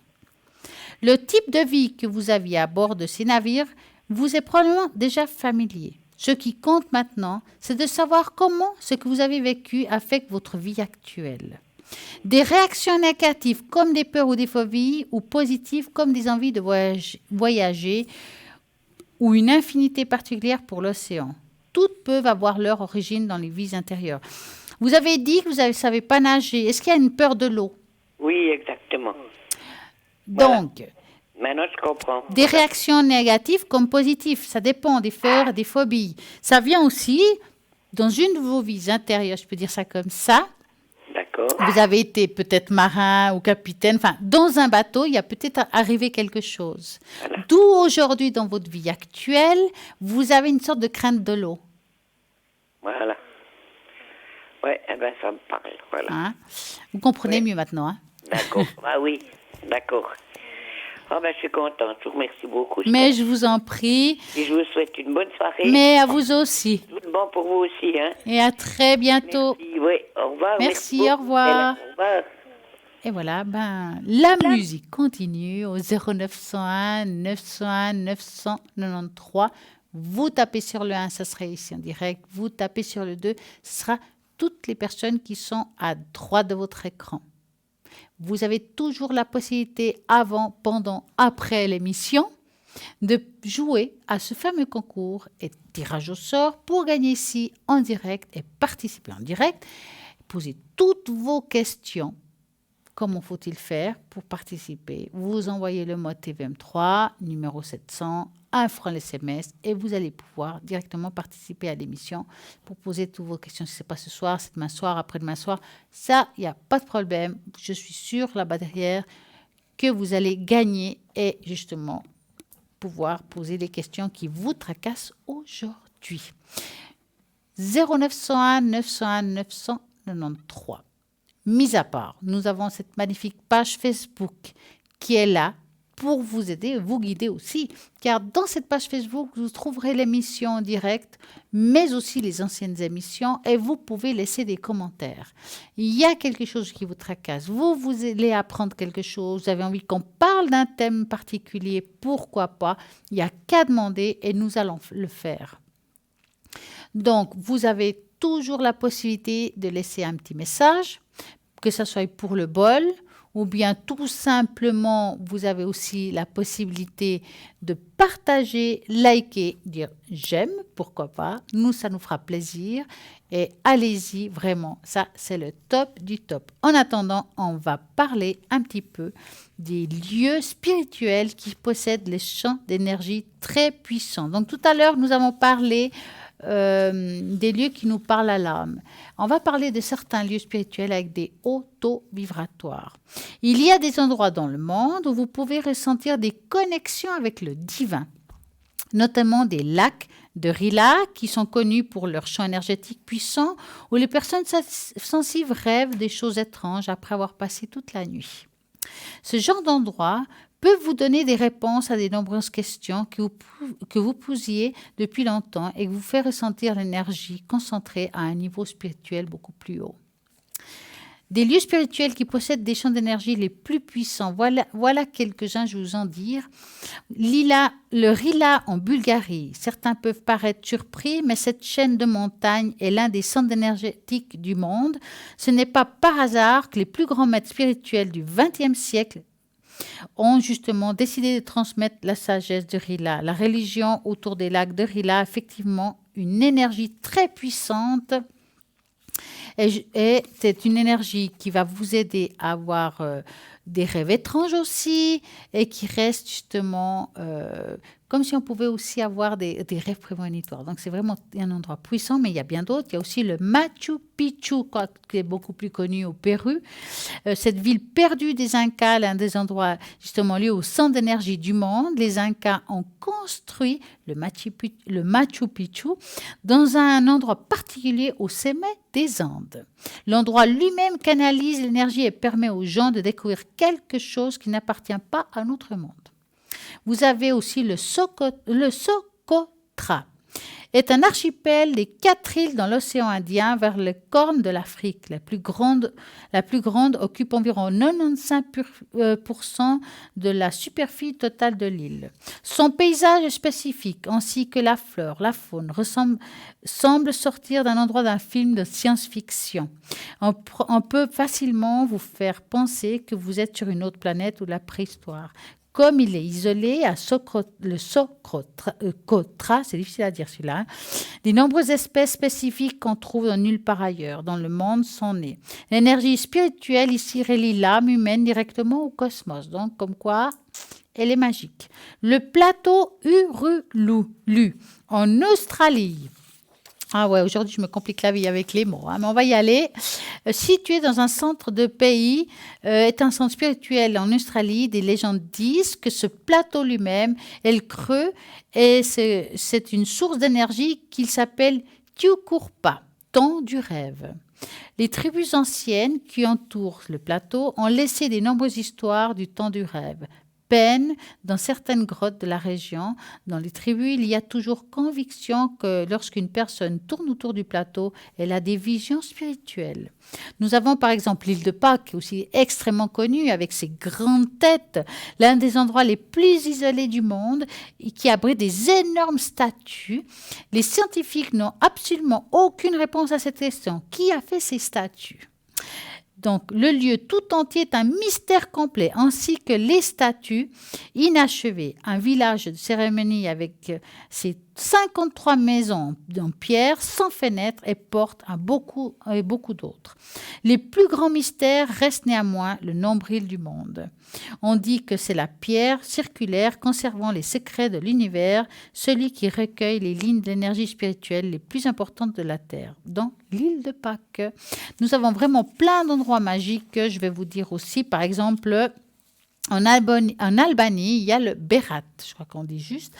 Le type de vie que vous aviez à bord de ces navires vous est probablement déjà familier. Ce qui compte maintenant, c'est de savoir comment ce que vous avez vécu affecte votre vie actuelle. Des réactions négatives comme des peurs ou des phobies, ou positives comme des envies de voyager, ou une infinité particulière pour l'océan. Toutes peuvent avoir leur origine dans les vies intérieures. Vous avez dit que vous ne savez pas nager. Est-ce qu'il y a une peur de l'eau? Oui, exactement. Donc, maintenant je comprends. des réactions négatives comme positives, ça dépend des peurs et des phobies. Ça vient aussi dans une de vos vies intérieures, je peux dire ça comme ça. D'accord. Vous avez été peut-être marin ou capitaine, enfin, dans un bateau, il y a peut-être arrivé quelque chose. Voilà. D'où aujourd'hui, dans votre vie actuelle, vous avez une sorte de crainte de l'eau. Voilà. Ouais, eh ben ça me parle, voilà. Hein? Vous comprenez mieux maintenant. Hein? D'accord. Ah oui, d'accord. Ah ben je suis contente, je vous remercie beaucoup. Mais je vous en prie, Et je vous souhaite une bonne soirée. mais à vous aussi. Tout de bon pour vous aussi, hein. Et à très bientôt. Merci, oui, au revoir. Merci, beaucoup, au revoir. Stella. Au revoir. Et voilà, la musique continue au 0901 901 993. Vous tapez sur le 1, ça sera ici en direct. Vous tapez sur le 2, ce sera toutes les personnes qui sont à droite de votre écran. Vous avez toujours la possibilité, avant, pendant, après l'émission, de jouer à ce fameux concours et tirage au sort pour gagner ici en direct et participer en direct. Posez toutes vos questions. Comment faut-il faire pour participer? Vous envoyez le mot TVM3, numéro 700, 1 franc SMS et vous allez pouvoir directement participer à l'émission pour poser toutes vos questions. Si ce n'est pas ce soir, c'est demain soir, après-demain soir, ça, il n'y a pas de problème. Je suis sûre là-bas derrière que vous allez gagner et justement pouvoir poser les questions qui vous tracassent aujourd'hui. 0901 901 993. Mis à part, nous avons cette magnifique page Facebook qui est là pour vous aider, vous guider aussi. Car dans cette page Facebook, vous trouverez l'émission en direct, mais aussi les anciennes émissions et vous pouvez laisser des commentaires. Il y a quelque chose qui vous tracasse, vous allez apprendre quelque chose, vous avez envie qu'on parle d'un thème particulier, pourquoi pas? Il n'y a qu'à demander et nous allons le faire. Donc, vous avez toujours la possibilité de laisser un petit message, que ce soit pour le bol, ou bien tout simplement, vous avez aussi la possibilité de partager, liker, dire j'aime, pourquoi pas. Nous, ça nous fera plaisir. Et allez-y, vraiment, ça, c'est le top du top. En attendant, on va parler un petit peu des lieux spirituels qui possèdent les champs d'énergie très puissants. Donc, tout à l'heure, nous avons parlé des lieux qui nous parlent à l'âme. On va parler de certains lieux spirituels avec des hauts taux vibratoires. Il y a des endroits dans le monde où vous pouvez ressentir des connexions avec le divin, notamment des lacs de Rila qui sont connus pour leur champ énergétique puissant, où les personnes sensibles rêvent des choses étranges après avoir passé toute la nuit. Ce genre d'endroit peut vous donner des réponses à de nombreuses questions que vous posiez depuis longtemps et vous fait ressentir l'énergie concentrée à un niveau spirituel beaucoup plus haut. Des lieux spirituels qui possèdent des champs d'énergie les plus puissants. Voilà quelques-uns, je vais vous en dire. Le Rila en Bulgarie. Certains peuvent paraître surpris, mais cette chaîne de montagnes est l'un des centres énergétiques du monde. Ce n'est pas par hasard que les plus grands maîtres spirituels du XXe siècle ont justement décidé de transmettre la sagesse de Rila. La religion autour des lacs de Rila a effectivement une énergie très puissante. Et c'est une énergie qui va vous aider à avoir des rêves étranges aussi et qui reste justement comme si on pouvait aussi avoir des rêves prémonitoires. Donc c'est vraiment un endroit puissant, mais il y a bien d'autres. Il y a aussi le Machu Picchu, qui est beaucoup plus connu au Pérou. Cette ville perdue des Incas, l'un des endroits justement liés au centre d'énergie du monde. Les Incas ont construit le Machu Picchu dans un endroit particulier au sommet des Andes. L'endroit lui-même canalise l'énergie et permet aux gens de découvrir quelque chose qui n'appartient pas à notre monde. Vous avez aussi le Socotra, est un archipel des 4 îles dans l'océan Indien vers le corne de l'Afrique. La plus grande occupe environ 95% de la superficie totale de l'île. Son paysage est spécifique, ainsi que la flore, la faune, semble sortir d'un film de science-fiction. On peut facilement vous faire penser que vous êtes sur une autre planète ou la préhistoire. Comme il est isolé à le Socotra, c'est difficile à dire celui-là, des nombreuses espèces spécifiques qu'on trouve nulle part ailleurs dans le monde sont nées. L'énergie spirituelle ici relie l'âme humaine directement au cosmos, donc comme quoi elle est magique. Le plateau Urulu en Australie. Ah ouais, aujourd'hui je me complique la vie avec les mots, mais on va y aller. Situé dans un centre de pays, est un centre spirituel en Australie. Des légendes disent que ce plateau lui-même est le creux et c'est une source d'énergie qu'il s'appelle Tiukurpa, temps du rêve. Les tribus anciennes qui entourent le plateau ont laissé de nombreuses histoires du temps du rêve. Dans certaines grottes de la région, dans les tribus, il y a toujours conviction que lorsqu'une personne tourne autour du plateau, elle a des visions spirituelles. Nous avons par exemple l'île de Pâques, aussi extrêmement connue avec ses grandes têtes, l'un des endroits les plus isolés du monde et qui abrite des énormes statues. Les scientifiques n'ont absolument aucune réponse à cette question. Qui a fait ces statues ? Donc, le lieu tout entier est un mystère complet, ainsi que les statues inachevées. Un village de cérémonie avec ses 53 maisons en pierre, sans fenêtres et portes, et beaucoup d'autres. Les plus grands mystères restent néanmoins le nombril du monde. On dit que c'est la pierre circulaire conservant les secrets de l'univers, celui qui recueille les lignes d'énergie spirituelle les plus importantes de la Terre, dans l'île de Pâques. Nous avons vraiment plein d'endroits magiques. Je vais vous dire aussi, par exemple, en Albanie, il y a le Berat, je crois qu'on dit juste.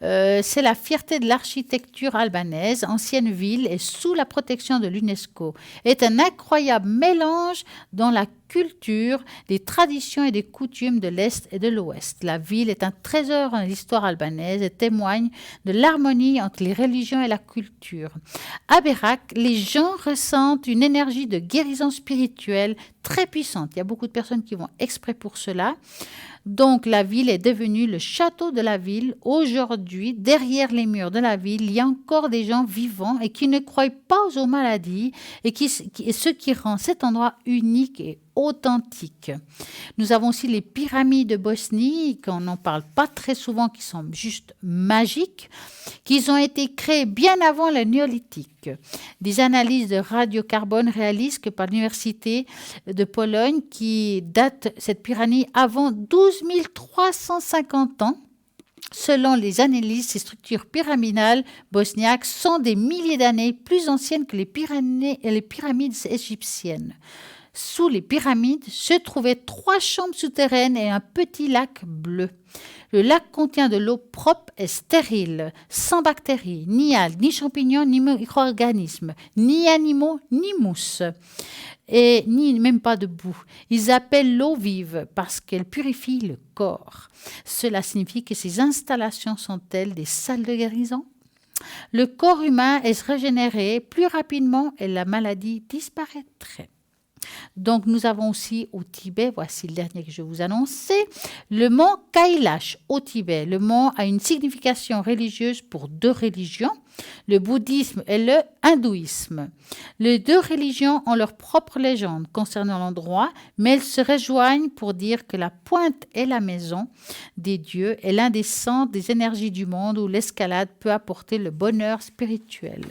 C'est la fierté de l'architecture albanaise, ancienne ville et sous la protection de l'UNESCO. Est un incroyable mélange dans la culture, des traditions et des coutumes de l'Est et de l'Ouest. La ville est un trésor en l'histoire albanaise et témoigne de l'harmonie entre les religions et la culture. À Berak, les gens ressentent une énergie de guérison spirituelle très puissante. Il y a beaucoup de personnes qui vont exprès pour cela. Donc, la ville est devenue le château de la ville. Aujourd'hui, derrière les murs de la ville, il y a encore des gens vivants et qui ne croient pas aux maladies et ce qui rend cet endroit unique et authentique. Nous avons aussi les pyramides de Bosnie, qu'on n'en parle pas très souvent, qui sont juste magiques, qui ont été créées bien avant le néolithique. Des analyses de radiocarbone réalisent que par l'université de Pologne, qui date cette pyramide avant 12 350 ans. Selon les analyses, ces structures pyramidales bosniaques sont des milliers d'années plus anciennes que les pyramides égyptiennes. Sous les pyramides se trouvaient 3 chambres souterraines et un petit lac bleu. Le lac contient de l'eau propre et stérile, sans bactéries, ni algues, ni champignons, ni micro-organismes, ni animaux, ni mousse, et ni même pas de boue. Ils appellent l'eau vive parce qu'elle purifie le corps. Cela signifie que ces installations sont-elles des salles de guérison ? Le corps humain est régénéré plus rapidement et la maladie disparaîtrait. Donc, nous avons aussi au Tibet, voici le dernier que je vais vous annoncer, le mont Kailash au Tibet. Le mont a une signification religieuse pour 2 religions, le bouddhisme et le hindouisme. Les 2 religions ont leur propre légende concernant l'endroit, mais elles se rejoignent pour dire que la pointe est la maison des dieux et l'un des centres des énergies du monde où l'escalade peut apporter le bonheur spirituel.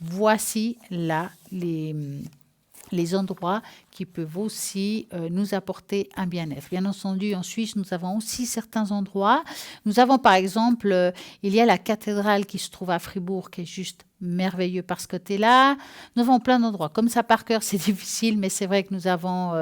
Voici là les endroits qui peuvent aussi nous apporter un bien-être. Bien entendu, en Suisse, nous avons aussi certains endroits. Nous avons par exemple, il y a la cathédrale qui se trouve à Fribourg, qui est juste merveilleux par ce côté-là. Nous avons plein d'endroits. Comme ça, par cœur, c'est difficile, mais c'est vrai que nous avons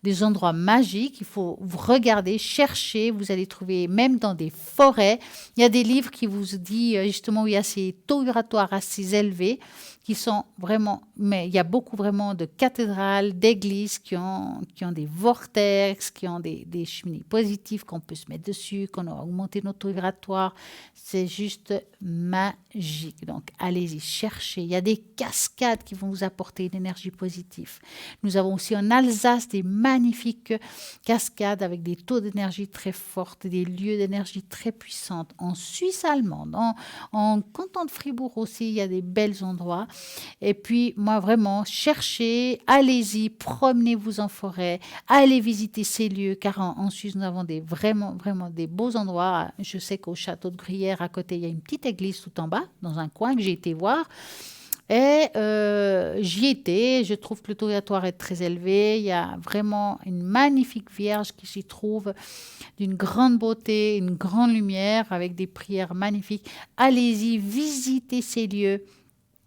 des endroits magiques. Il faut regarder, chercher. Vous allez trouver même dans des forêts. Il y a des livres qui vous disent justement où il y a ces taux vibratoires assez élevés qui sont vraiment, mais il y a beaucoup vraiment de cathédrales, d'églises qui ont des vortex, qui ont des cheminées positives qu'on peut se mettre dessus, qu'on a augmenté notre taux vibratoire. C'est juste magique. Donc, allez-y, cherchez. Il y a des cascades qui vont vous apporter une énergie positive. Nous avons aussi en Alsace des magnifiques cascades avec des taux d'énergie très fortes, des lieux d'énergie très puissants. En Suisse allemande, en canton de Fribourg aussi, il y a des belles endroits. Et puis, moi, vraiment, cherchez, allez-y, promenez-vous en forêt, allez visiter ces lieux, car en Suisse, nous avons vraiment des beaux endroits. Je sais qu'au château de Gruyère, à côté, il y a une petite église tout en bas, dans un coin que j'ai été voir. Et j'y étais, je trouve que le taux vibratoire est très élevé. Il y a vraiment une magnifique Vierge qui s'y trouve, d'une grande beauté, une grande lumière, avec des prières magnifiques. Allez-y, visitez ces lieux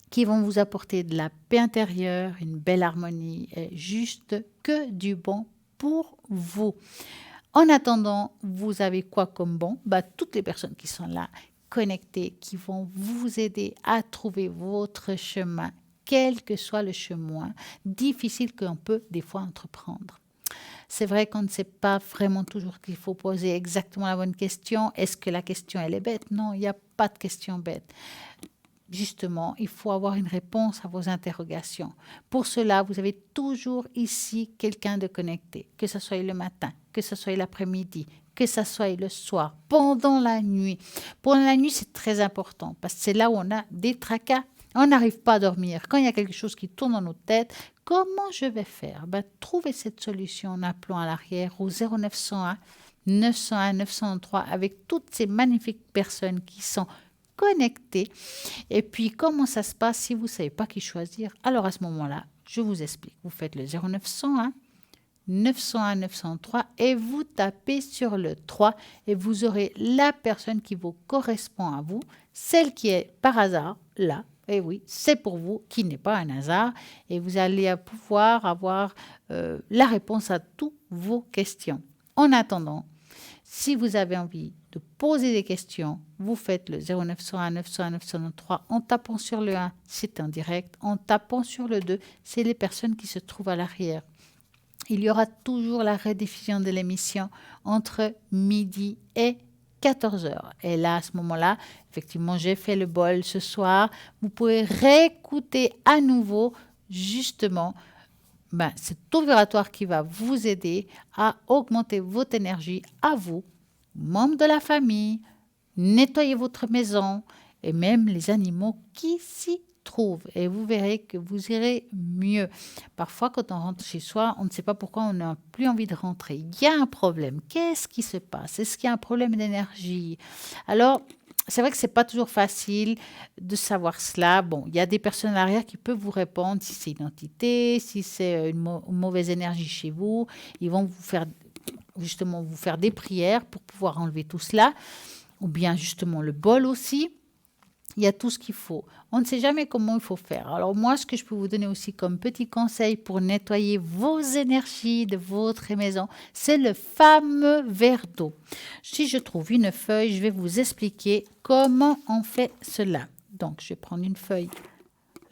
qui vont vous apporter de la paix intérieure, une belle harmonie, et juste que du bon pour vous. En attendant, vous avez quoi comme bon? Toutes les personnes qui sont là, connectées, qui vont vous aider à trouver votre chemin, quel que soit le chemin difficile qu'on peut des fois entreprendre. C'est vrai qu'on ne sait pas vraiment toujours qu'il faut poser exactement la bonne question. Est-ce que la question, elle est bête? Non, il n'y a pas de question bête. Justement, il faut avoir une réponse à vos interrogations. Pour cela, vous avez toujours ici quelqu'un de connecté, que ce soit le matin, que ce soit l'après-midi, que ce soit le soir, pendant la nuit. Pendant la nuit, c'est très important parce que c'est là où on a des tracas. On n'arrive pas à dormir. Quand il y a quelque chose qui tourne dans notre tête, comment je vais faire? Trouvez cette solution en appelant à l'arrière au 0901 901 903 avec toutes ces magnifiques personnes qui sont connectés. Et puis, comment ça se passe si vous ne savez pas qui choisir? Alors, à ce moment-là, je vous explique. Vous faites le 0901 901 903 et vous tapez sur le 3 et vous aurez la personne qui vous correspond à vous, celle qui est par hasard là. Et oui, c'est pour vous, qui n'est pas un hasard. Et vous allez pouvoir avoir la réponse à toutes vos questions. En attendant, si vous avez envie de poser des questions, vous faites le 0901 901 903 en tapant sur le 1, c'est en direct. En tapant sur le 2, c'est les personnes qui se trouvent à l'arrière. Il y aura toujours la rediffusion de l'émission entre midi et 14h. Et là, à ce moment-là, effectivement, j'ai fait le bol ce soir. Vous pouvez réécouter à nouveau, justement, ce taux vibratoire qui va vous aider à augmenter votre énergie à vous, membres de la famille, nettoyer votre maison et même les animaux qui s'y trouvent. Et vous verrez que vous irez mieux. Parfois, quand on rentre chez soi, on ne sait pas pourquoi on n'a plus envie de rentrer. Il y a un problème. Qu'est-ce qui se passe? Est-ce qu'il y a un problème d'énergie? Alors, c'est vrai que ce n'est pas toujours facile de savoir cela. Bon, il y a des personnes à l'arrière qui peuvent vous répondre si c'est une entité, si c'est une mauvaise énergie chez vous. Ils vont vous faire des prières pour pouvoir enlever tout cela. Ou bien justement le bol aussi. Il y a tout ce qu'il faut. On ne sait jamais comment il faut faire. Alors moi, ce que je peux vous donner aussi comme petit conseil pour nettoyer vos énergies de votre maison, c'est le fameux verre d'eau. Si je trouve une feuille, je vais vous expliquer comment on fait cela. Donc, je vais prendre une feuille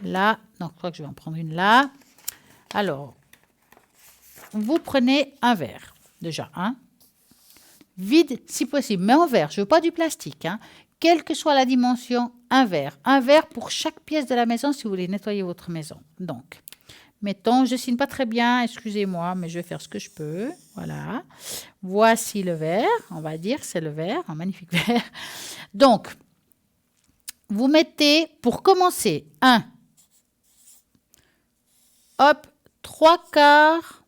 là. Non, je crois que je vais en prendre une là. Alors, vous prenez un verre, déjà, vide si possible, mais en verre. Je ne veux pas du plastique, quelle que soit la dimension, un verre. Un verre pour chaque pièce de la maison si vous voulez nettoyer votre maison. Donc, Mettons, je dessine pas très bien, excusez-moi, mais je vais faire ce que je peux. Voilà. Voici le vert, on va dire, c'est le vert, un magnifique vert. Donc, vous mettez, pour commencer, 3/4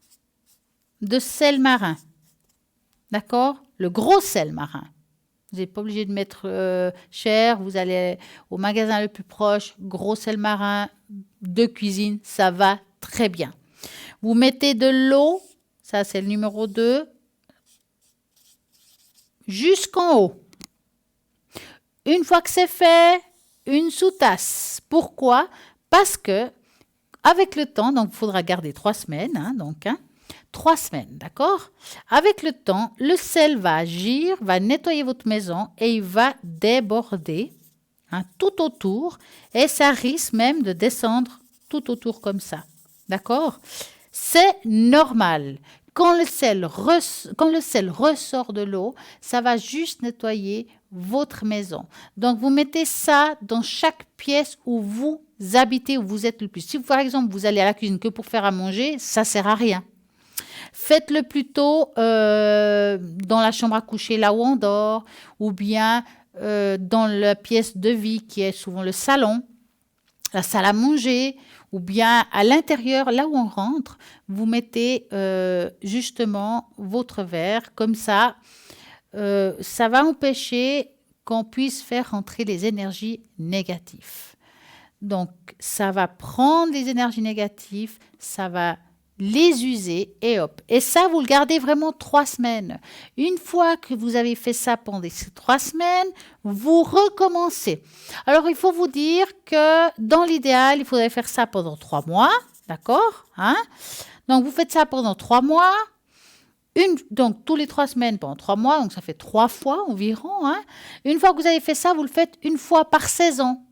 de sel marin. D'accord? Le gros sel marin. Vous n'êtes pas obligé de mettre cher. Vous allez au magasin le plus proche. Gros sel marin de cuisine, ça va très bien. Vous mettez de l'eau, ça c'est le numéro 2, jusqu'en haut. Une fois que c'est fait, une sous-tasse. Pourquoi? Parce que avec le temps, donc il faudra garder 3 semaines, 3 semaines, d'accord? Avec le temps, le sel va agir, va nettoyer votre maison et il va déborder tout autour et ça risque même de descendre tout autour comme ça, d'accord? C'est normal. Quand le sel ressort de l'eau, ça va juste nettoyer votre maison. Donc, vous mettez ça dans chaque pièce où vous habitez, où vous êtes le plus. Si, par exemple, vous allez à la cuisine que pour faire à manger, ça ne sert à rien. Faites-le plutôt dans la chambre à coucher, là où on dort, ou bien dans la pièce de vie qui est souvent le salon, la salle à manger, ou bien à l'intérieur, là où on rentre, vous mettez justement votre verre. Comme ça, ça va empêcher qu'on puisse faire rentrer les énergies négatives. Donc, ça va prendre les énergies négatives, ça va les user et hop. Et ça, vous le gardez vraiment 3 semaines. Une fois que vous avez fait ça pendant ces 3 semaines, vous recommencez. Alors, il faut vous dire que dans l'idéal, il faudrait faire ça pendant 3 mois. D'accord? Donc, vous faites ça pendant 3 mois. Donc, tous les 3 semaines pendant 3 mois. Donc, ça fait 3 fois environ. Une fois que vous avez fait ça, vous le faites une fois par saison.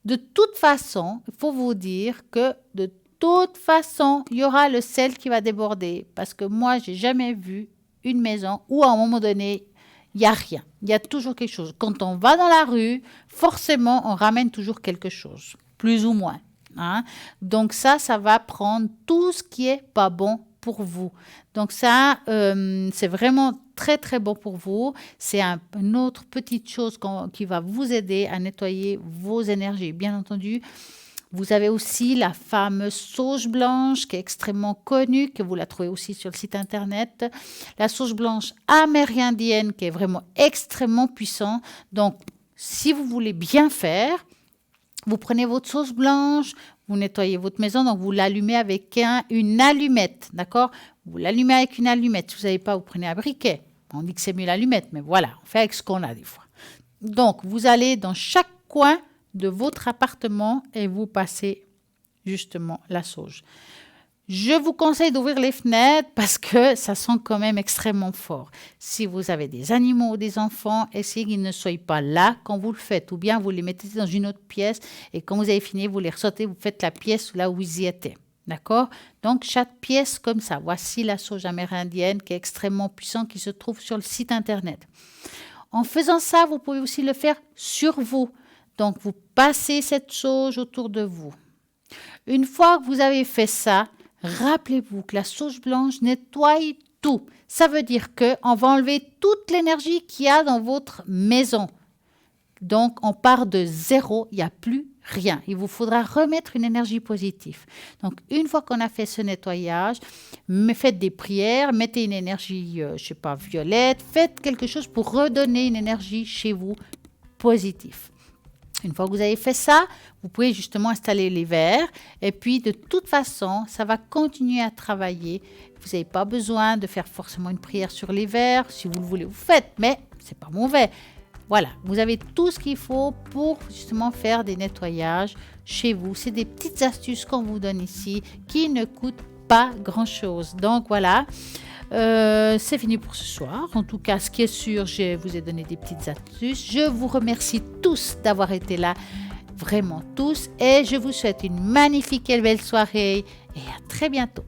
De toute façon, il faut vous dire que de toute façon, il y aura le sel qui va déborder. Parce que moi, je n'ai jamais vu une maison où à un moment donné, il n'y a rien. Il y a toujours quelque chose. Quand on va dans la rue, forcément, on ramène toujours quelque chose, plus ou moins. Donc ça va prendre tout ce qui n'est pas bon pour vous. Donc ça, c'est vraiment très, très bon pour vous. C'est une autre petite chose qui va vous aider à nettoyer vos énergies. Bien entendu, vous avez aussi la fameuse sauge blanche qui est extrêmement connue, que vous la trouvez aussi sur le site internet. La sauge blanche amérindienne qui est vraiment extrêmement puissante. Donc, si vous voulez bien faire, vous prenez votre sauce blanche, vous nettoyez votre maison, donc vous l'allumez avec une allumette, d'accord? Vous l'allumez avec une allumette. Si vous n'avez pas, vous prenez un briquet. On dit que c'est mieux l'allumette, mais voilà, on fait avec ce qu'on a des fois. Donc, vous allez dans chaque coin de votre appartement et vous passez justement la sauge. Je vous conseille d'ouvrir les fenêtres parce que ça sent quand même extrêmement fort. Si vous avez des animaux ou des enfants, essayez qu'ils ne soient pas là quand vous le faites. Ou bien vous les mettez dans une autre pièce et quand vous avez fini, vous les ressortez, vous faites la pièce là où ils y étaient. D'accord? Donc, chaque pièce comme ça. Voici la sauge amérindienne qui est extrêmement puissante, qui se trouve sur le site internet. En faisant ça, vous pouvez aussi le faire sur vous. Donc, vous passez cette sauge autour de vous. Une fois que vous avez fait ça, rappelez-vous que la sauge blanche nettoie tout. Ça veut dire qu'on va enlever toute l'énergie qu'il y a dans votre maison. Donc, on part de zéro, il n'y a plus rien. Il vous faudra remettre une énergie positive. Donc, une fois qu'on a fait ce nettoyage, faites des prières, mettez une énergie, violette, faites quelque chose pour redonner une énergie chez vous positive. Une fois que vous avez fait ça, vous pouvez justement installer les verres et puis de toute façon, ça va continuer à travailler. Vous n'avez pas besoin de faire forcément une prière sur les verres. Si vous le voulez, vous faites, mais ce n'est pas mauvais. Voilà, vous avez tout ce qu'il faut pour justement faire des nettoyages chez vous. C'est des petites astuces qu'on vous donne ici qui ne coûtent pas grand-chose. Donc voilà. C'est fini pour ce soir. En tout cas, ce qui est sûr, je vous ai donné des petites astuces. Je vous remercie tous d'avoir été là, vraiment tous. Et je vous souhaite une magnifique et belle soirée et à très bientôt.